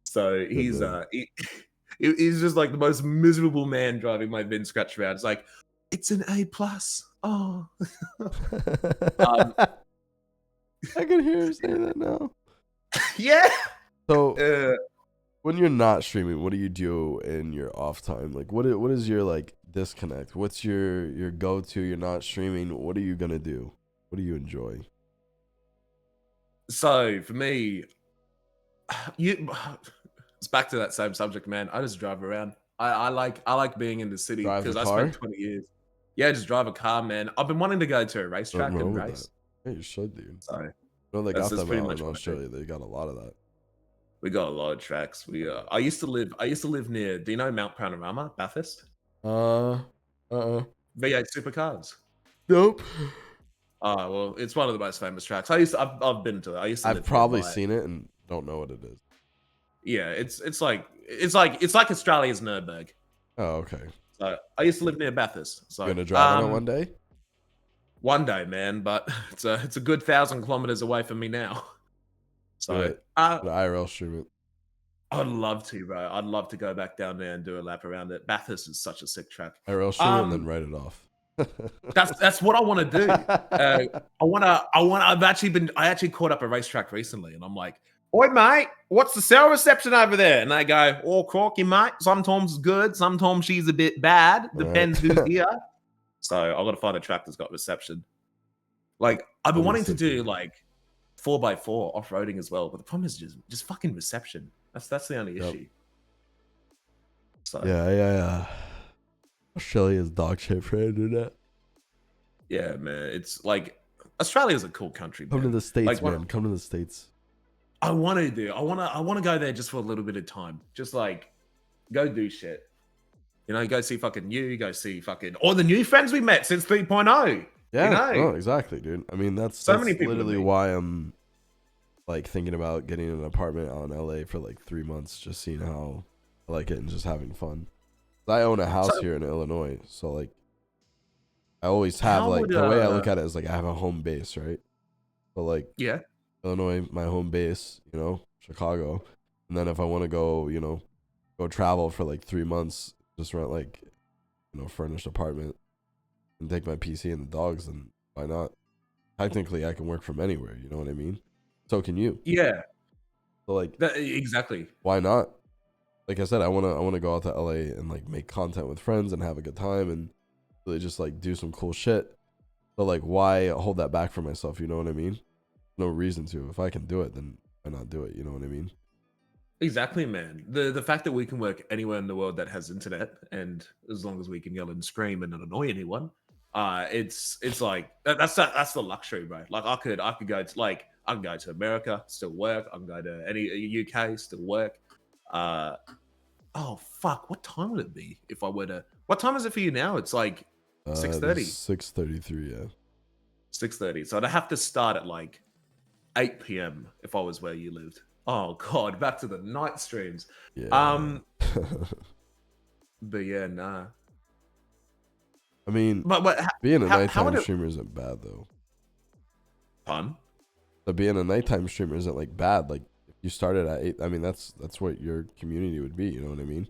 So he's just like the most miserable man driving my VIN scratch around. It's like, it's an A+. Oh. I can hear him saying that now. Yeah. So when you're not streaming, what do you do in your off time? Like what is your like disconnect? What's your go-to? You're not streaming. What are you gonna do? What do you enjoy? So for me, it's back to that same subject, man. I just drive around. I like being in the city because I spent 20 years. Yeah, just drive a car, man. I've been wanting to go to a racetrack and race. Yeah, you should, dude. So no, they got them out in Australia. They got a lot of that. We got a lot of tracks. I used to live near. Do you know Mount Panorama, Bathurst? V8 supercars. Nope. Well, it's one of the most famous tracks. I've been to it. I've probably seen it and don't know what it is. Yeah, it's like Australia's Nürburgring. Oh, okay. So I used to live near Bathurst. So you're gonna drive on it one day? One day, man, but it's a good 1,000 kilometers away from me now. So the IRL stream it. I'd love to, bro. I'd love to go back down there and do a lap around it. Bathurst is such a sick track. IRL stream it and then write it off. That's what I want to do. I actually caught up a racetrack recently, and I'm like, "Oi, mate, what's the cell reception over there?" And they go, "Oh, corky, mate. Sometimes it's good, sometimes she's a bit bad. Depends who's here." So I've got to find a track that's got reception. Like I've been wanting to do like 4x4 off-roading as well, but the problem is just fucking reception. That's the only issue. So yeah. Australia's dog shit for internet. Yeah, man. It's like Australia's a cool country. Come to the States, man. Come to the States. I want to go there just for a little bit of time. Just like go do shit. You know, go see fucking go see fucking all the new friends we met since 3.0. Yeah, you know? No, exactly, dude. I mean, that's many people literally why I'm like thinking about getting an apartment out in LA for like 3 months, just seeing how I like it and just having fun. I own a house here in Illinois, so like I always have like the way I look at it is like I have a home base, right? So like Illinois, my home base, you know, Chicago, and then if I want to go, you know, go travel for like 3 months, just rent like, you know, furnished apartment and take my PC and the dogs, then why not? Technically, I can work from anywhere. You know what I mean? So can you? Yeah. So like exactly. Why not? Like I said, I wanna go out to LA and like make content with friends and have a good time and really just like do some cool shit. So like, why hold that back for myself? You know what I mean? No reason to. If I can do it, then why not do it? You know what I mean? Exactly, man. The fact that we can work anywhere in the world that has internet, and as long as we can yell and scream and not annoy anyone, it's like that's the luxury, bro. Like I could go to I can go to America, still work. I can go to any UK, still work. Oh fuck! What time would it be if I were to? What time is it for you now? It's like 6:30. 6:33, yeah. 6:30. So I'd have to start at like 8 p.m. if I was where you lived. Oh God, back to the night streams. Yeah. But yeah, nah. I mean, But being a how would nighttime it streamer isn't bad though. fun? But being a nighttime streamer isn't like bad. Like if you started at 8, I mean that's what your community would be. You know what I mean?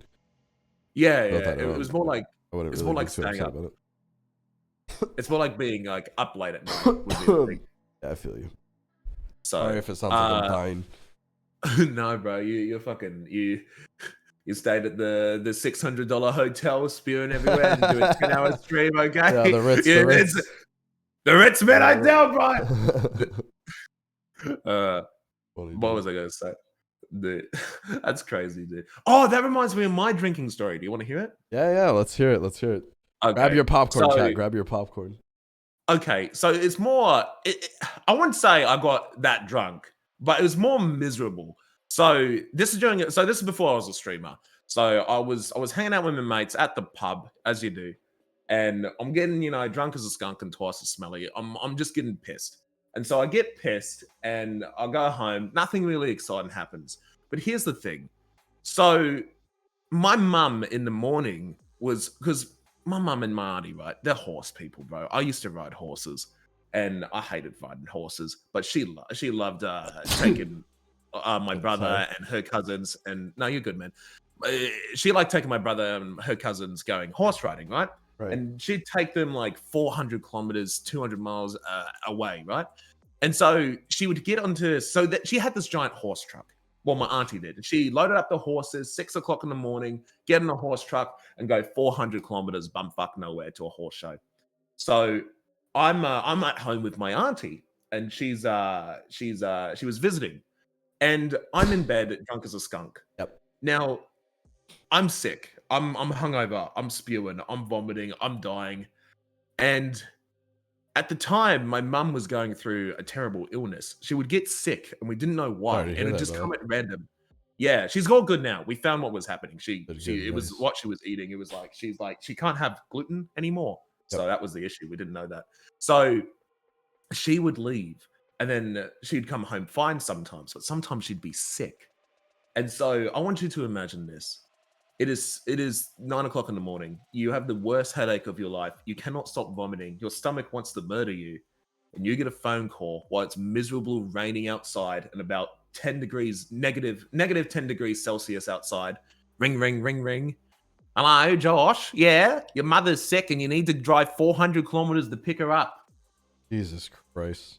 Yeah, Built yeah. that It around was it. more Like, like I wouldn't it's really more be like too staying upset up. about It's more like being like up late at night would be the thing. it. Yeah, I feel you. Sorry So, if it sounds like I'm dying. no, bro, you're fucking you stayed at the $600 hotel, spewing everywhere, and do a 10-hour stream. Okay, Yeah, the Ritz, yeah, the it's Ritz. the Ritz Hotel, bro. Funny, What dude. was I gonna say? Dude, that's crazy, dude. Oh, that reminds me of my drinking story. Do you want to hear it? Yeah, let's hear it. Let's hear it. Okay. Grab your popcorn, So, chat. Grab your popcorn. okay, so it's more. I wouldn't say I got that drunk, but it was more miserable. So this is during. So this is before I was a streamer. So I was hanging out with my mates at the pub, as you do, and I'm getting drunk as a skunk and twice as smelly. I'm just getting pissed, and so I get pissed and I go home. Nothing really exciting happens. But here's the thing. So my mum in the morning was because my mum and my auntie, right? They're horse people, bro. I used to ride horses, and I hated riding horses, but she loved taking my brother Sorry. and her cousins. And no, you're good, man. She liked taking my brother and her cousins going horse riding, right? Right. And she'd take them like 400 kilometers, 200 miles away, right? And so she would get onto so that she had this giant horse truck. Well, my auntie did. And she loaded up the horses 6 o'clock in the morning, get in a horse truck, and go 400 kilometers bumfuck nowhere to a horse show. So I'm at home with my auntie, and she was visiting, and I'm in bed drunk as a skunk. Yep. Now I'm sick. I'm hungover. I'm spewing. I'm vomiting. I'm dying, and at the time, my mum was going through a terrible illness. She would get sick, and we didn't know why, Sorry to and hear it'd that, just bro. come at random. Yeah, she's all good now. We found what was happening. Good, It was nice. what she was eating. It was like she can't have gluten anymore. Yep. So that was the issue. We didn't know that. So she would leave, and then she'd come home fine sometimes, but sometimes she'd be sick. And so I want you to imagine this. It is 9 o'clock in the morning. You have the worst headache of your life. You cannot stop vomiting. Your stomach wants to murder you. And you get a phone call while it's miserable raining outside and about 10 degrees negative 10 degrees Celsius outside. Ring, ring, ring, ring. Hello, Josh. Yeah, your mother's sick and you need to drive 400 kilometers to pick her up. Jesus Christ.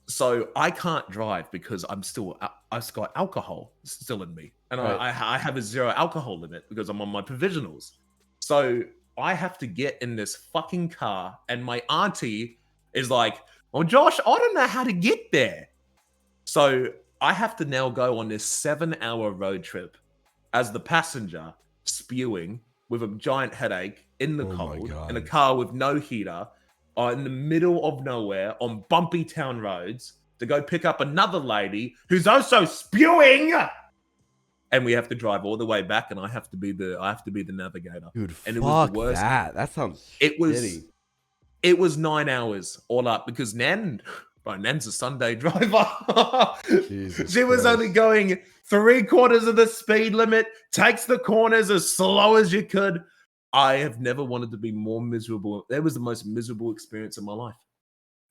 So I can't drive because I've got alcohol still in me, and Right. I have a 0 alcohol limit because I'm on my provisionals. So I have to get in this fucking car, and my auntie is like, "Well, Josh, I don't know how to get there." So I have to now go on this 7-hour road trip as the passenger, spewing with a giant headache in the Oh my cold, God. in a car with no heater, in the middle of nowhere on bumpy town roads to go pick up another lady who's also spewing. And we have to drive all the way back, and I have to be the navigator. Dude, And fuck it was the worst. that sounds shitty. It was 9 hours all up because Nan's a Sunday driver. Jesus She was Christ. only going 3/4 of the speed limit, takes the corners as slow as you could. I have never wanted to be more miserable. That was the most miserable experience of my life,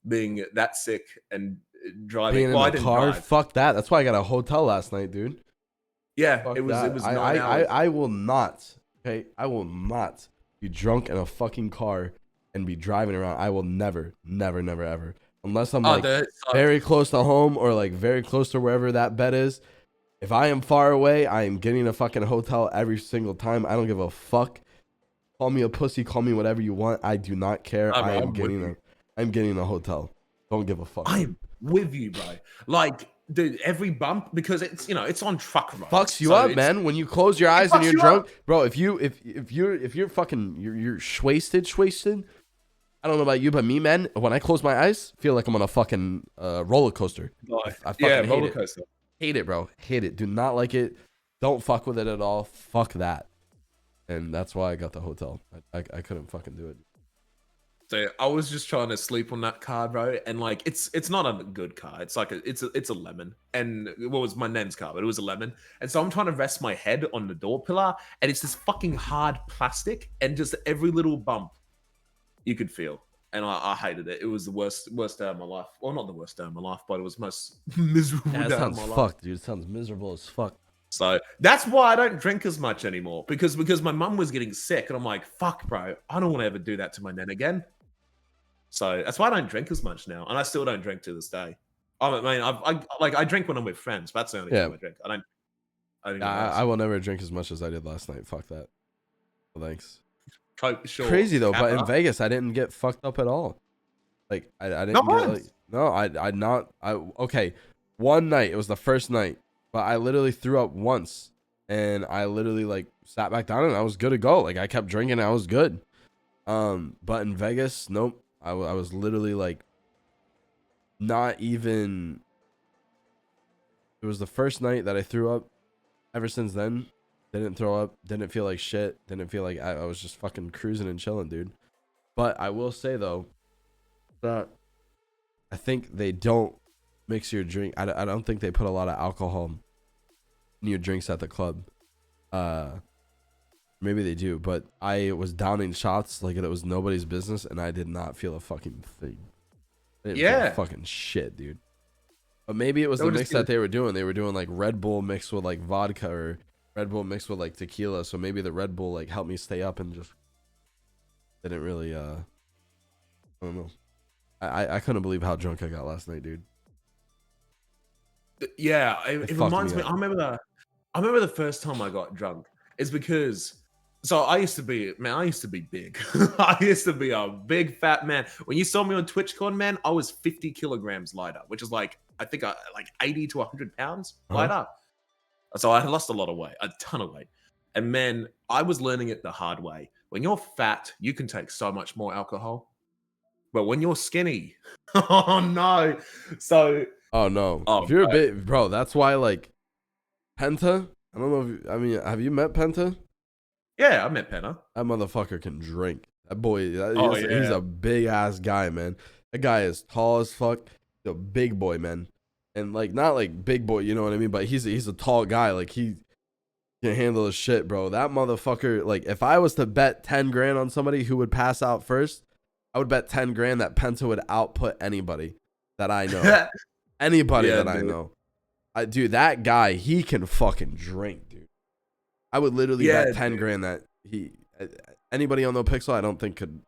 being that sick and driving. Being Well, I in a didn't car, drive. fuck that. That's why I got a hotel last night, dude. Yeah, Fuck it was that. 9 hours. I will not. Okay, I will not be drunk in a fucking car and be driving around. I will never, never, never, ever. Unless I'm like very close to home or like very close to wherever that bed is. If I am far away, I am getting a fucking hotel every single time. I don't give a fuck. Call me a pussy, call me whatever you want. I do not care. I'm getting a hotel. Don't give a fuck. I'm with you, bro. Like, dude, every bump, because it's on truck roads. Fucks you up, man. When you close your eyes and you're drunk, bro. If you're fucking you're wasted. I don't know about you, but me, man. When I close my eyes, feel like I'm on a fucking roller coaster. I fucking roller coaster. Hate it, bro. Hate it. Do not like it. Don't fuck with it at all. Fuck that. And that's why I got the hotel. I couldn't fucking do it. So I was just trying to sleep on that car, bro, and like it's not a good car. It's like it's a lemon, and what was my nan's car, but it was a lemon. And so I'm trying to rest my head on the door pillar, and it's this fucking hard plastic, and just every little bump you could feel. And I hated it. It was the worst day of my life. Well, not the worst day of my life, but it was the most miserable Yeah, that day of sounds my life. fucked, dude. It sounds miserable as fuck. So that's why I don't drink as much anymore because my mum was getting sick, and I'm like, fuck, bro, I don't want to ever do that to my nan again. So that's why I don't drink as much now, and I still don't drink to this day. I mean, I drink when I'm with friends. But that's the only time I drink. I don't. I will never drink as much as I did last night. Fuck that. Well, thanks. Coke, sure. Crazy though, but in Kappa. Vegas, I didn't get fucked up at all. Like I didn't Not get once. like no, I not I okay. One night, it was the first night, but I literally threw up once, and I literally like sat back down and I was good to go. Like I kept drinking, and I was good. But in Vegas, nope. I was literally like not even. It was the first night that I threw up. Ever since then, didn't throw up, didn't feel like shit, didn't feel like I was just fucking cruising and chilling, dude. But I will say though that I think they don't mix your drink. I don't think they put a lot of alcohol in your drinks at the club. Maybe they do, but I was downing shots like it was nobody's business, and I did not feel a fucking thing. I didn't feel a fucking shit, dude. But maybe it was the mix that they were doing. They were doing like Red Bull mixed with like vodka, or Red Bull mixed with like tequila. So maybe the Red Bull like helped me stay up and just didn't really I don't know. I couldn't believe how drunk I got last night, dude. Yeah, it reminds me. up. I remember the first time I got drunk. It's because so I used to be big. I used to be a big fat man. When you saw me on Twitchcon, man, I was 50 kilograms lighter, which is like I think like 80 to 100 pounds lighter. So I lost a lot of weight, a ton of weight. And man, I was learning it the hard way. When you're fat, you can take so much more alcohol. But when you're skinny, oh no. So oh no. If you're a bit, bro, that's why like Penta. I don't know if I mean, have you met Penta? Yeah, I met Penta. That motherfucker can drink. That boy, he's a big ass guy, man. That guy is tall as fuck. He's a big boy, man. And like not like big boy, you know what I mean? But he's a tall guy. Like he can handle his shit, bro. That motherfucker, like if I was to bet 10 grand on somebody who would pass out first, I would bet 10 grand that Penta would output anybody that I know. Anybody that I know. Dude, that guy, he can fucking drink, dude. I would literally bet 10 grand that anybody on NoPixel, I don't think could.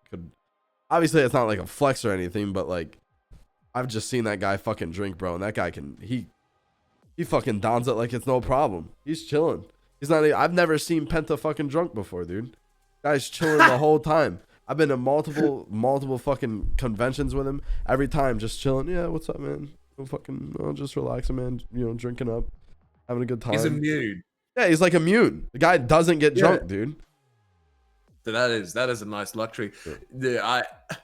Obviously, it's not like a flex or anything, but like, I've just seen that guy fucking drink, bro, and that guy he fucking dons it like it's no problem. He's chilling. He's not. I've never seen Penta fucking drunk before, dude. Guy's chilling the whole time. I've been to multiple fucking conventions with him. Every time, just chilling. Yeah, what's up, man? Just relaxing, man. You know, drinking up, having a good time. He's immune. Yeah, he's like immune. The guy doesn't get drunk, dude. So that is a nice luxury. I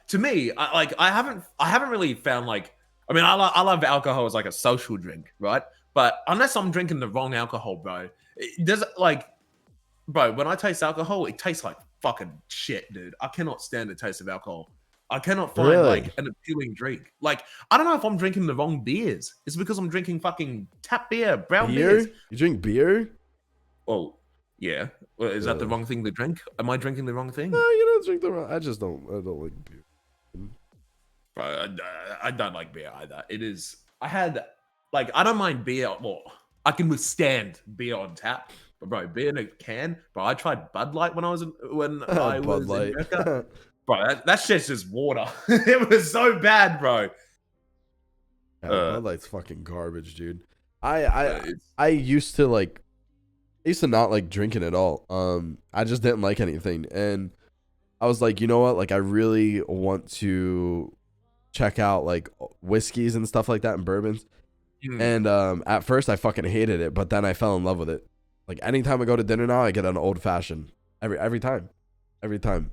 haven't really found like. I mean, I love alcohol as like a social drink, right? But unless I'm drinking the wrong alcohol, bro, it does like, bro. When I taste alcohol, it tastes like fucking shit, dude. I cannot stand the taste of alcohol. I cannot find like an appealing drink. Like, I don't know if I'm drinking the wrong beers. It's because I'm drinking fucking tap beer, brown beers. You drink beer? Well, yeah. Well, is that the wrong thing to drink? Am I drinking the wrong thing? No, you don't drink the wrong. I don't like beer. Bro, I don't like beer either. It is. I don't mind beer. Well, I can withstand beer on tap. But bro, beer in a can. Bro, I tried Bud Light when I was in America. Bro, that shit's just water. It was so bad, bro. Yeah, Bud Light's fucking garbage, dude. I used to like. I used to not like drinking at all. I just didn't like anything, and I was like, you know what? Like, I really want to check out like whiskeys and stuff like that and bourbons. And at first, I fucking hated it, but then I fell in love with it. Like anytime I go to dinner now, I get an old fashioned. Every time.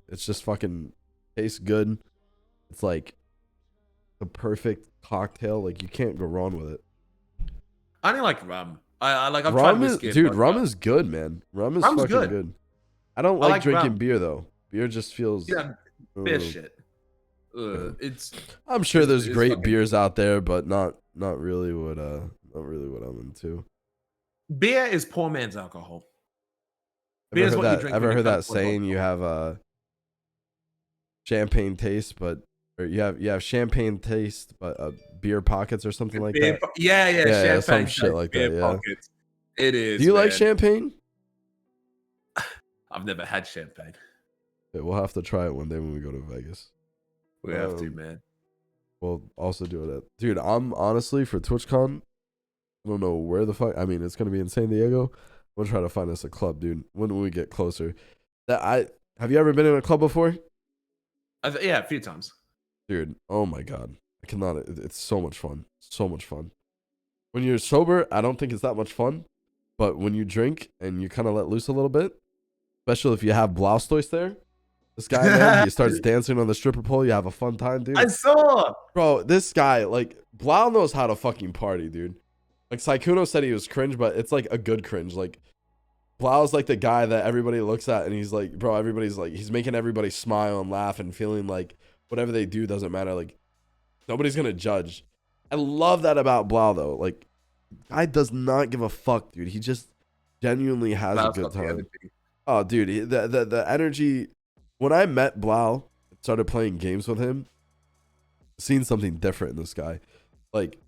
It's just fucking tastes good. It's like the perfect cocktail. Like you can't go wrong with it. I only like rum. I've rum tried whiskey. Dude, rum is good, man. Rum's fucking good. I don't like drinking beer though. Beer just feels beer shit. It's I'm sure there's it's great fucking beers out there, but not really what I'm into. beer is poor man's alcohol. Ever Beer is heard what you that? drink when Ever you heard can't that afford saying? You alcohol. have a champagne taste, but or you have champagne taste, but beer pockets or something like that. Yeah, Yeah, some champagne shit taste like beer that. Yeah. pockets. It Do is, you like man. champagne? I've never had champagne. Okay, we'll have to try it one day when we go to Vegas. We have to, man. We'll also do it dude. I'm honestly for TwitchCon. I don't know where the fuck. I mean, it's gonna be in San Diego. We'll try to find us a club, dude. When we get closer. Have you ever been in a club before? Yeah, a few times. Dude, oh my god. I cannot. It's so much fun. So much fun. When you're sober, I don't think it's that much fun. But when you drink and you kind of let loose a little bit, especially if you have Blaustoise there, this guy, man, he starts dancing on the stripper pole. You have a fun time, dude. I saw. Bro, this guy, like, Blau knows how to fucking party, dude. Like, Saikuno said he was cringe, but it's like a good cringe. Like, Blau's like the guy that everybody looks at and he's like, bro, everybody's like, he's making everybody smile and laugh and feeling like whatever they do doesn't matter. Like, nobody's gonna judge. I love that about Blau, though. Like, guy does not give a fuck, dude. He just genuinely has a good time. Oh, dude, the energy. When I met Blau, started playing games with him, seen something different in this guy. Like,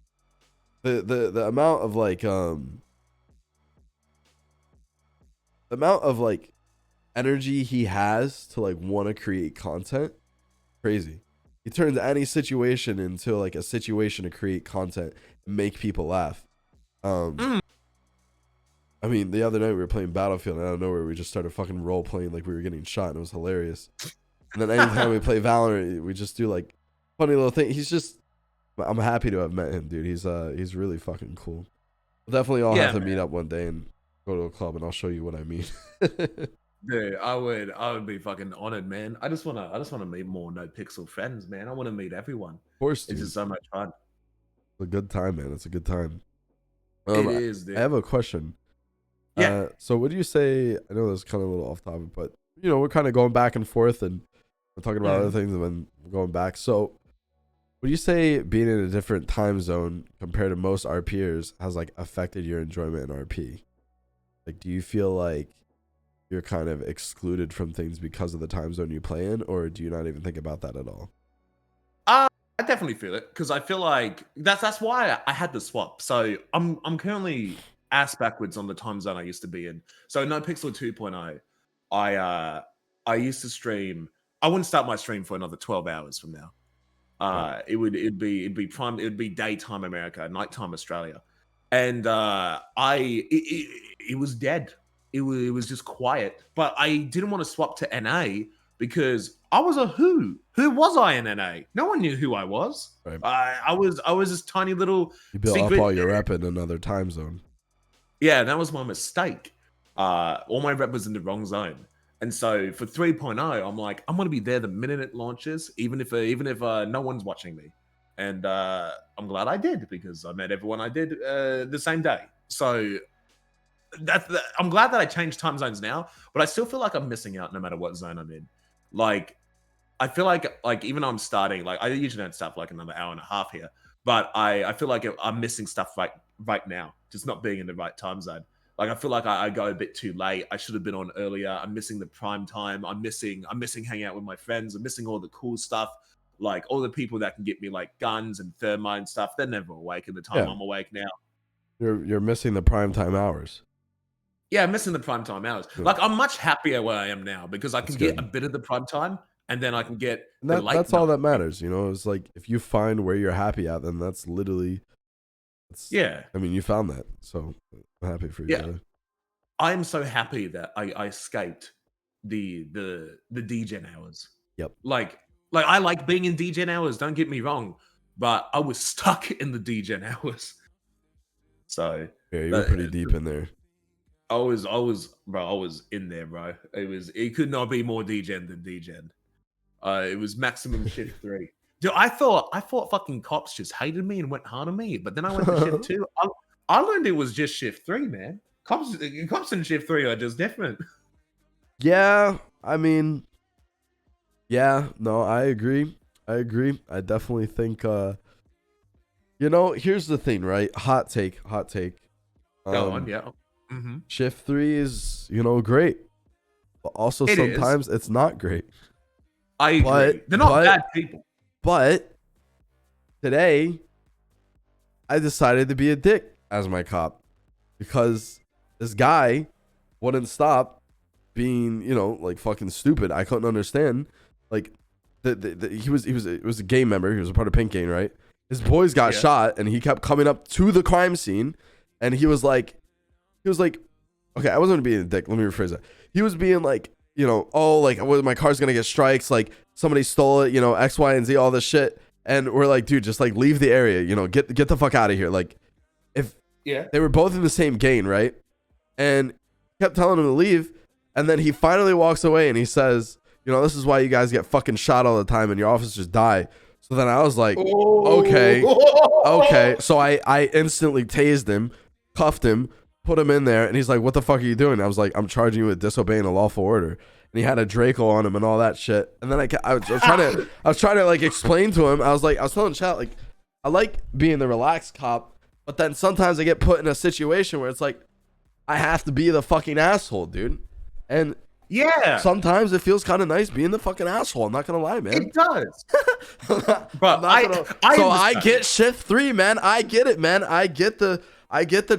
the amount of like energy he has to like want to create content, crazy. He turns any situation into like a situation to create content and make people laugh. I mean, the other night we were playing Battlefield and out of nowhere we just started fucking role playing like we were getting shot and it was hilarious. And then anytime we play Valorant, we just do like funny little thing. I'm happy to have met him, dude. He's really fucking cool. We'll definitely all have to meet up one day and go to a club and I'll show you what I mean. Dude, I would be fucking honored, man. I just wanna meet more No Pixel friends, man. I wanna meet everyone. Of course, dude. It's just so much fun. It's a good time, man. It's a good time. It is, dude. I have a question. Yeah. So what do you say? I know this is kind of a little off topic, but you know, we're kind of going back and forth and we're talking about other things and then we're going back. So would you say being in a different time zone compared to most our peers has like affected your enjoyment in RP? Like, do you feel like you're kind of excluded from things because of the time zone you play in, or do you not even think about that at all? I definitely feel it because I feel like that's why I had the swap. So I'm currently ass backwards on the time zone I used to be in. So No Pixel 2.0, I used to stream. I wouldn't start my stream for another 12 hours from now. It'd be daytime America, nighttime Australia, and it was dead. It was just quiet. But I didn't want to swap to NA because I was a who. Who was I in NA? No one knew who I was. Right. I was this tiny little You built secret. up all your rep in another time zone. Yeah, that was my mistake. All my rep was in the wrong zone. And so for 3.0, I'm like, I'm gonna be there the minute it launches, even if no one's watching me. And I'm glad I did because I met everyone I did the same day. So I'm glad that I changed time zones now, but I still feel like I'm missing out no matter what zone I'm in. Like, I feel like even though I'm starting, like I usually don't start for like another hour and a half here, but I feel like I'm missing stuff right now, just not being in the right time zone. Like I feel like I go a bit too late. I should have been on earlier. I'm missing the prime time. I'm missing hanging out with my friends. I'm missing all the cool stuff. Like all the people that can get me like guns and thermite and stuff. They're never awake at the time I'm awake now. You're missing the prime time hours. Yeah, I'm missing the prime time hours. Yeah. Like I'm much happier where I am now because I can get a bit of the prime time and then I can get the late that's all night. that matters, you know. It's like if you find where you're happy at, then that's literally yeah. I mean, you found that, so I'm happy for you. Yeah. I'm so happy that I escaped the DGen hours. Yep. Like I like being in DGen hours, don't get me wrong, but I was stuck in the DGen hours. So yeah, you were pretty deep in there. I was in there, bro. It could not be more DGen than DGen. It was maximum shift 3. Dude, I thought fucking cops just hated me and went hard on me, but then I went to shift 2. I learned it was just shift 3, man. Cops in shift 3 are just different. Yeah, I mean, yeah, no, I agree. I agree. I definitely think, here's the thing, right? Hot take. Go on, yeah. Mm-hmm. Shift 3 is, great. But also It is. sometimes it's not great. I agree. They're not bad people. But today, I decided to be a dick as my cop because this guy wouldn't stop being, like fucking stupid. I couldn't understand. Like, it was a gang member. He was a part of Pink Gang, right? His boys got shot, and he kept coming up to the crime scene, and he was like, okay, I wasn't being a dick. Let me rephrase that. He was being like, oh, like, my car's gonna get strikes, like somebody stole it, X, Y, and Z, all this shit. And we're like, dude, just like leave the area, get the fuck out of here. Like, if they were both in the same gang, right? And kept telling him to leave, and then he finally walks away and he says, this is why you guys get fucking shot all the time and your officers die. So then I was like, okay. So I instantly tased him, cuffed him, put him in there, and he's like, what the fuck are you doing? I was like, I'm charging you with disobeying a lawful order. And he had a Draco on him and all that shit. And then I was trying to like explain to him. I was telling chat, like, I like being the relaxed cop, but then sometimes I get put in a situation where it's like I have to be the fucking asshole, dude. And sometimes it feels kind of nice being the fucking asshole. I'm not gonna lie, man. It does. But I get shift 3, man. I get it, man. I get the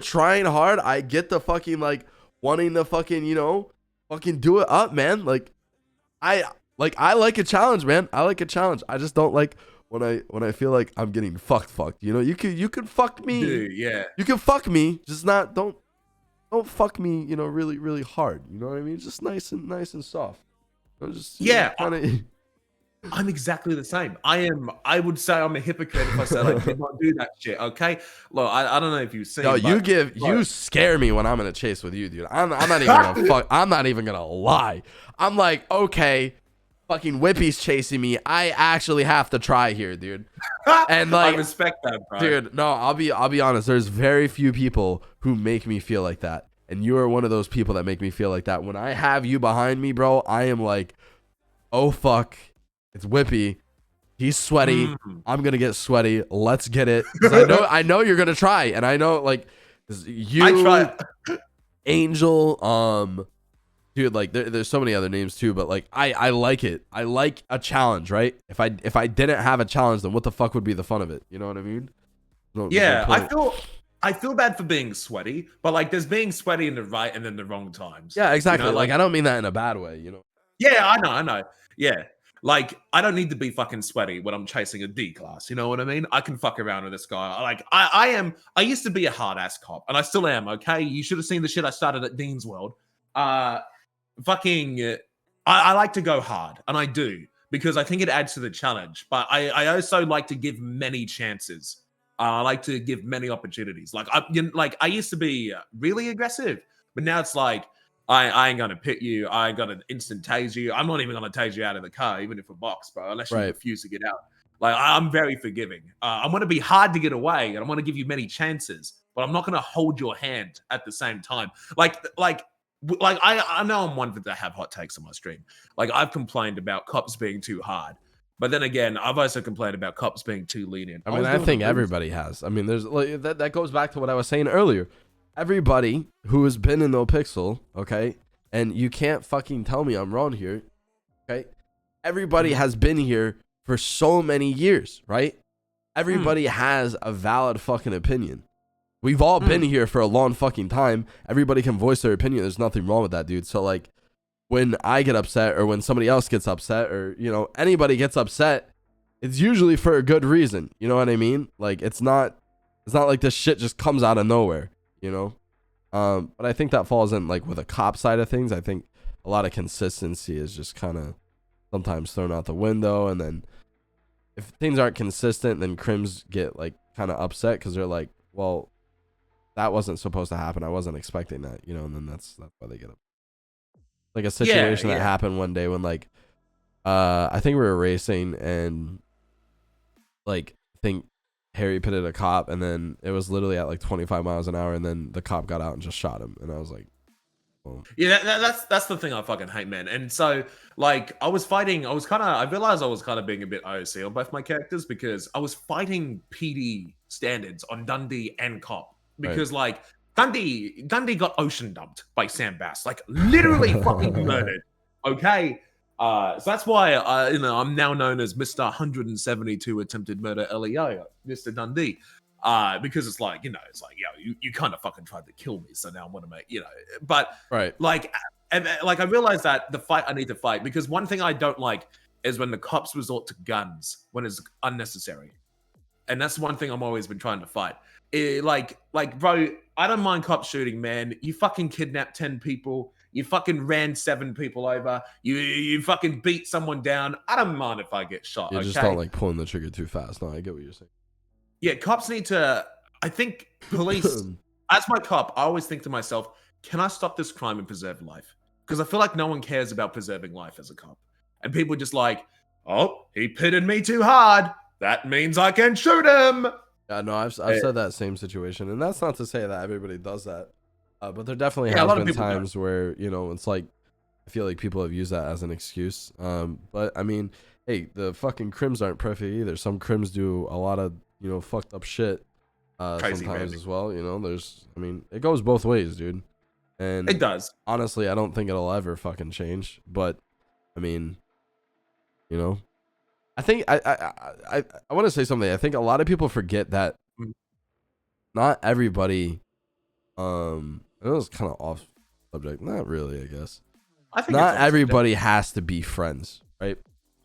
trying hard. I get the fucking like wanting to fucking, fucking do it up, man. Like I like a challenge, man. I like a challenge. I just don't like when I feel like I'm getting fucked. You can fuck me. Dude, yeah. You can fuck me. Just don't fuck me, really, really hard. You know what I mean? Just nice and soft. I'm exactly the same. I would say I'm a hypocrite if I said I did not do that shit. Okay, look, I don't know if you've seen. No, you scare me when I'm in a chase with you, dude. I'm not even gonna fuck. I'm not even gonna lie. I'm like, okay, fucking Whippy's chasing me. I actually have to try here, dude. And like, I respect that, bro. Dude. No, I'll be honest. There's very few people who make me feel like that, and you are one of those people that make me feel like that. When I have you behind me, bro, I am like, oh fuck. It's Whippy. He's sweaty. I'm gonna get sweaty. Let's get it. I know you're gonna try, and I know like you, I try. Angel, dude. Like there's so many other names too, but like I like it. I like a challenge, right? If I didn't have a challenge, then what the fuck would be the fun of it? You know what I mean? No I feel bad for being sweaty, but like there's being sweaty in the right and then the wrong times. Yeah, exactly. Like I don't mean that in a bad way, Yeah, I know. Yeah. Like, I don't need to be fucking sweaty when I'm chasing a D class. You know what I mean? I can fuck around with this guy. Like, I used to be a hard ass cop, and I still am, okay? You should have seen the shit I started at Dean's World. I like to go hard, and I do, because I think it adds to the challenge. But I also like to give many chances. I like to give many opportunities. Like, I used to be really aggressive, but now it's like, I ain't gonna pit you. I ain't gonna instant tase you. I'm not even gonna tase you out of the car, even if a box, bro, unless you refuse to get out. Like, I'm very forgiving. I'm gonna be hard to get away, and I'm gonna give you many chances, but I'm not gonna hold your hand at the same time. Like I know I'm one to have hot takes on my stream. Like, I've complained about cops being too hard, but then again, I've also complained about cops being too lenient. I mean, I think everybody has. I mean, there's like that goes back to what I was saying earlier. Everybody who has been in No Pixel, okay, and you can't fucking tell me I'm wrong here, okay? Everybody has been here for so many years, right? Everybody has a valid fucking opinion. We've all been here for a long fucking time. Everybody can voice their opinion. There's nothing wrong with that, dude. So, like, when I get upset or when somebody else gets upset or, anybody gets upset, it's usually for a good reason. You know what I mean? Like, it's not like this shit just comes out of nowhere. But I think that falls in like with a cop side of things. I think a lot of consistency is just kind of sometimes thrown out the window, and then if things aren't consistent, then crims get like kind of upset because they're like, well, that wasn't supposed to happen. I wasn't expecting that, and then that's why they get up. Like a situation that happened one day when like I think we were racing and like I think Harry pitted a cop, and then it was literally at like 25 miles an hour, and then the cop got out and just shot him, and I was like, Yeah, that's the thing I fucking hate, man. And so, like, I realized I was kind of being a bit OC on both my characters because I was fighting PD standards on Dundee and Cop because, like, Dundee got ocean dumped by Sam Bass, like, literally fucking murdered. Okay, so that's why I'm now known as Mr. 172 attempted murder LEO, Mr. Dundee. Because it's like, you kind of fucking tried to kill me, so now I want to make, but like I realized that the fight I need to fight, because one thing I don't like is when the cops resort to guns when it's unnecessary, and that's one thing I'm always been trying to fight. Like bro, I don't mind cops shooting, man. You fucking kidnapped 10 people, you fucking ran 7 people over, you fucking beat someone down. I don't mind if I get shot. You just don't like pulling the trigger too fast. No, I get what you're saying. Yeah, cops need to, I think police, as my cop, I always think to myself, can I stop this crime and preserve life? Because I feel like no one cares about preserving life as a cop. And people are just like, oh, he pitted me too hard. That means I can shoot him. Yeah, no, I've said that same situation. And that's not to say that everybody does that. But there definitely has been times where, it's like, I feel like people have used that as an excuse. But I mean, hey, the fucking crims aren't perfect either. Some crims do a lot of, fucked up shit sometimes as well. It goes both ways, dude. And it does. Honestly, I don't think it'll ever fucking change. But I mean, I think I want to say something. I think a lot of people forget that not everybody. It was kind of off subject. Not really, I guess. I think not everybody has to be friends, right?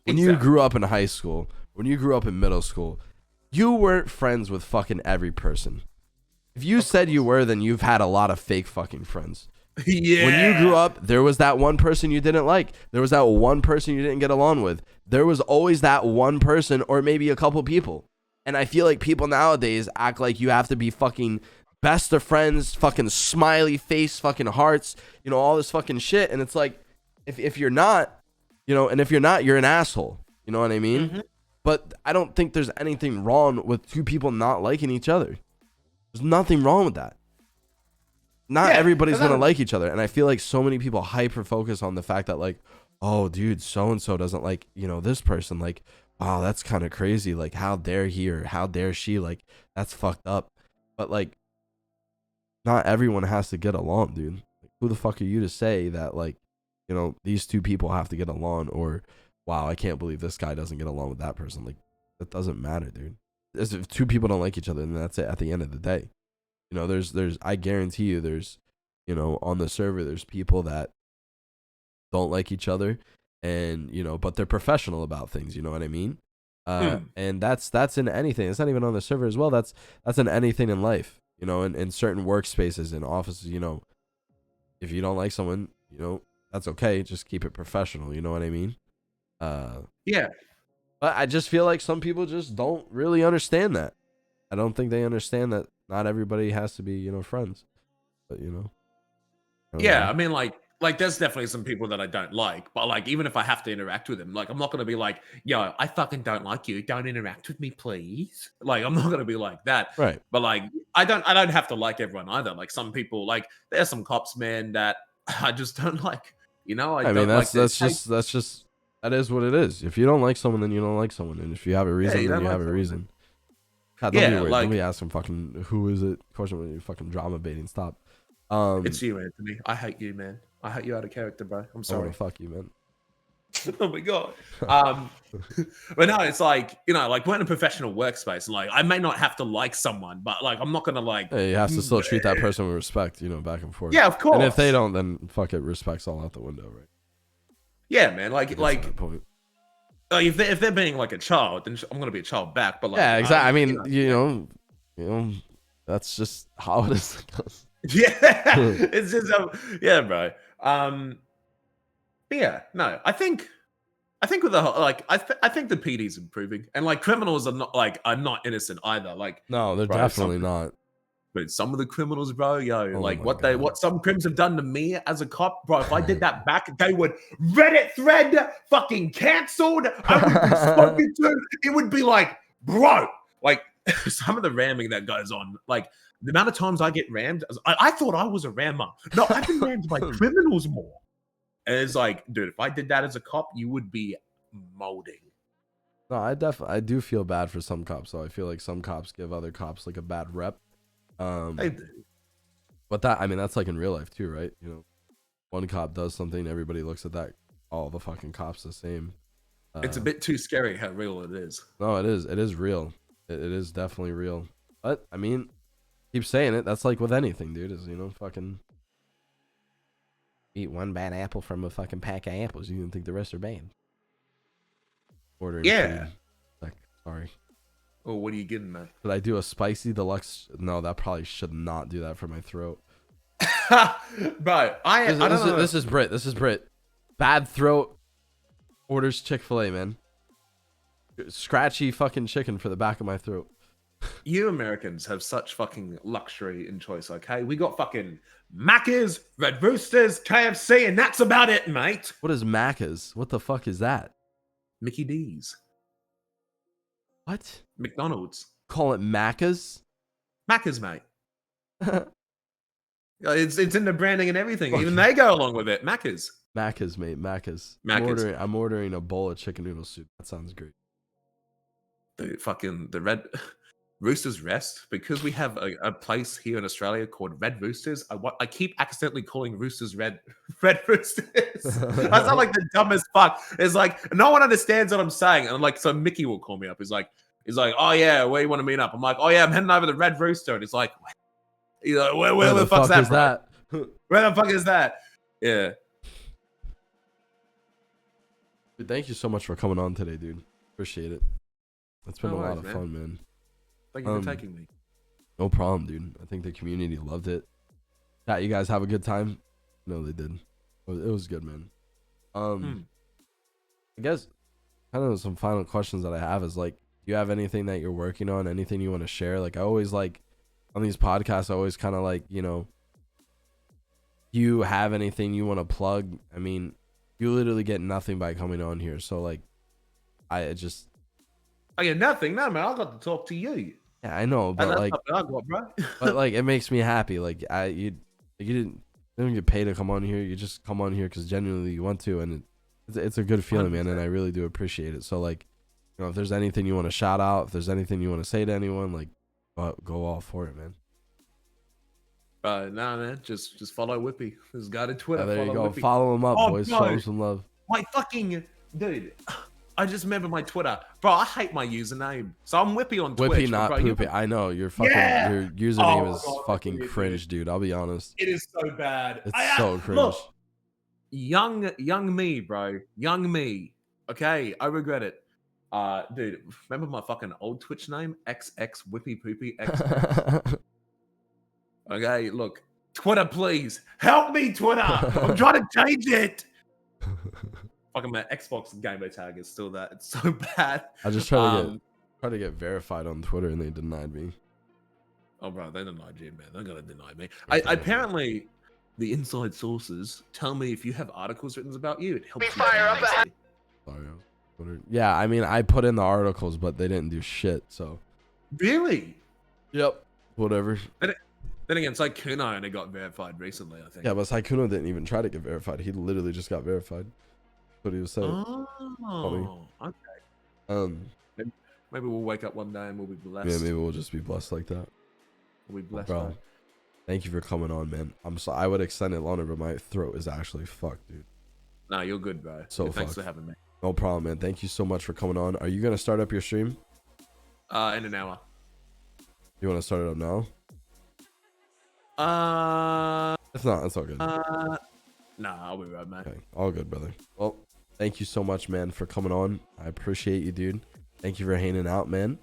When you grew up in high school, when you grew up in middle school, you weren't friends with fucking every person. If you said you were, then you've had a lot of fake fucking friends. Yeah. When you grew up, there was that one person you didn't like. There was that one person you didn't get along with. There was always that one person or maybe a couple people. And I feel like people nowadays act like you have to be fucking best of friends, fucking smiley face, fucking hearts, all this fucking shit. And it's like, if you're not, and if you're not, you're an asshole. You know what I mean? Mm-hmm. But I don't think there's anything wrong with two people not liking each other. There's nothing wrong with that. Not everybody's going to like each other. And I feel like so many people hyper focus on the fact that like, oh, dude, so-and-so doesn't like, this person. Like, wow, that's kind of crazy. Like, how dare he or how dare she? Like, that's fucked up. But like, not everyone has to get along, dude. Like, who the fuck are you to say that like, these two people have to get along, or wow, I can't believe this guy doesn't get along with that person. Like, that doesn't matter, dude. If two people don't like each other, then that's it at the end of the day. There's I guarantee you there's, on the server, there's people that don't like each other and, but they're professional about things, you know what I mean? And that's in anything. It's not even on the server as well. That's in anything in life, in certain workspaces and offices, if you don't like someone, that's okay. Just keep it professional. You know what I mean? Yeah. But I just feel like some people just don't really understand that. I don't think they understand that not everybody has to be, friends. But, yeah, I mean, like there's definitely some people that I don't like. But, like, even if I have to interact with them, like, I'm not going to be like, yo, I fucking don't like you. Don't interact with me, please. Like, I'm not going to be like that. Right. But, like, I don't have to like everyone either. Like, some people, like, there's some cops, man, that I just don't like. I mean, that is what it is. If you don't like someone, then you don't like someone, and if you have a reason, then you have a reason. God, don't be worried. Let me ask some fucking who is it question when you fucking drama baiting. Stop. It's you, Anthony. I hate you, man. I hate you out of character, bro. I'm sorry. Fuck you, man. Oh my god. But no, it's like, like we're in a professional workspace. Like, I may not have to like someone, but like I'm not gonna like. Hey, you have to still treat that person with respect, back and forth. Yeah, of course. And if they don't, then fuck it, respect's all out the window, right? Yeah, man. Like if they're being like a child, then I'm gonna be a child back. But like, yeah, exactly. I mean, that's just how it is. Yeah, it's just yeah, bro. Yeah, no, I think with the whole, like, I think the PD's improving, and like criminals are not innocent either. Like, no, they're definitely not. But some of the criminals, bro, what some crims have done to me as a cop, bro. If I did that back, they would Reddit thread fucking cancelled. I would be spoken to. It would be like, bro, like some of the ramming that goes on, like the amount of times I get rammed, I thought I was a rammer. No, I've been rammed by criminals more. And it's like, dude, if I did that as a cop, you would be molding. No, I do feel bad for some cops. So I feel like some cops give other cops like a bad rep. They do. But that, I mean, that's like in real life too, right? You know, one cop does something, everybody looks at that, all the fucking cops the same. It's a bit too scary how real it is. No, it is. It is real. It is definitely real. But I mean, keep saying it. That's like with anything, dude. Is, you know, fucking eat one bad apple from a fucking pack of apples. You can think the rest are bad. Ordering food. Like, sorry. Oh, what are you getting, man? Did I do a spicy deluxe? No, that probably should not do that for my throat. Bro, I don't know. This is Brit. This is Brit. Bad throat. Orders Chick-fil-A, man. Scratchy fucking chicken for the back of my throat. You Americans have such fucking luxury in choice, okay? We got fucking Macca's, Red Roosters, KFC, and that's about it, mate. What is Macca's? What the fuck is that? Mickey D's. What? McDonald's. Call it Macca's? Macca's, mate. It's in the branding and everything. Even they go along with it. Macca's. Macca's, mate. Macca's. Macca's. I'm ordering a bowl of chicken noodle soup. That sounds great. The Red Roosters Rest, because we have a place here in Australia called Red Roosters. I keep accidentally calling Roosters Red Roosters. I sound like the dumbest fuck. It's like no one understands what I'm saying, and like so Mickey will call me up. He's like, oh yeah, where you want to meet up? I'm like, oh yeah, I'm heading over to Red Rooster, and he's like, where the fuck's that? Where the fuck is that? Yeah. Dude, thank you so much for coming on today, dude. Appreciate it. It's been a lot of fun, man. Thank you for taking me. No problem, dude. I think the community loved it. Chat, you guys have a good time? No, they did. It was good, man. I guess kind of some final questions that I have is like, do you have anything that you're working on? Anything you want to share? Like I always like on these podcasts, I always kind of like, you know, you have anything you want to plug? I mean, you literally get nothing by coming on here. So like, I get nothing. No, man, I got to talk to you. Yeah, I know, but like, I got, bro. but like, it makes me happy. Like, you didn't get paid to come on here. You just come on here because genuinely you want to, and it's a good feeling, 100%. Man. And I really do appreciate it. So like, you know, if there's anything you want to shout out, if there's anything you want to say to anyone, like, go all for it, man. Nah, man, just follow Whippy. This guy on Twitter. There you go. Whippy. Follow him up, boys. Show him some love. My fucking dude. I just remember my Twitter, bro. I hate my username, so I'm Whippy on Twitch. Whippy, not Poopy. I know your fucking your username is fucking cringe, dude. I'll be honest. It is so bad. It's so cringe. Look, young me, bro. Young me. Okay, I regret it. Dude, remember my fucking old Twitch name? XX Whippy Poopy XX. Okay, look, Twitter, please help me, Twitter. I'm trying to change it. Fucking my Xbox gamer tag is still that. It's so bad. I just tried to get verified on Twitter and they denied me. Oh, bro, they denied you, man. They're gonna deny me. Apparently, the inside sources tell me if you have articles written about you, it helps. Fire up. Sorry, yeah, I mean, I put in the articles, but they didn't do shit. So. Really? Yep. Whatever. Then again, Saikuno only got verified recently, I think. Yeah, but Saikuno didn't even try to get verified. He literally just got verified. What he was saying. Oh, okay. Maybe we'll wake up one day and we'll be blessed. Yeah, maybe we'll just be blessed like that. We'll be blessed, bro. Thank you for coming on, man. I'm sorry. I would extend it longer, but my throat is actually fucked, dude. Nah, you're good, bro. So thanks for having me. No problem, man. Thank you so much for coming on. Are you gonna start up your stream? In an hour. You want to start it up now? It's not. It's all good. Nah, I'll be right, man. Okay, all good, brother. Well, thank you so much, man, for coming on. I appreciate you, dude. Thank you for hanging out, man.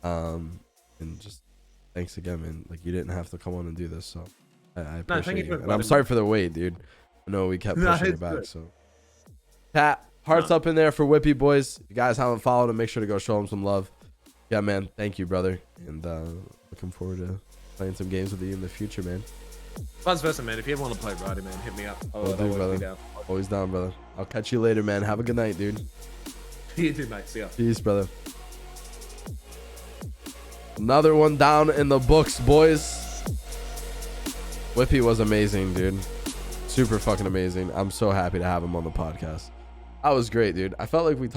And just thanks again, man. Like you didn't have to come on and do this, so I appreciate you. And I'm sorry for the wait, dude. I know we kept pushing it back, so. Chat, hearts up in there for Whippy, boys. If you guys haven't followed him, make sure to go show him some love. Yeah, man. Thank you, brother. And looking forward to playing some games with you in the future, man. Vice versa, man. If you ever want to play Roddy, man, hit me up. Brother. Always down, brother. I'll catch you later, man. Have a good night, dude. You too, mate. See ya. Peace, brother. Another one down in the books, boys. Whippy was amazing, dude. Super fucking amazing. I'm so happy to have him on the podcast. That was great, dude. I felt like we talked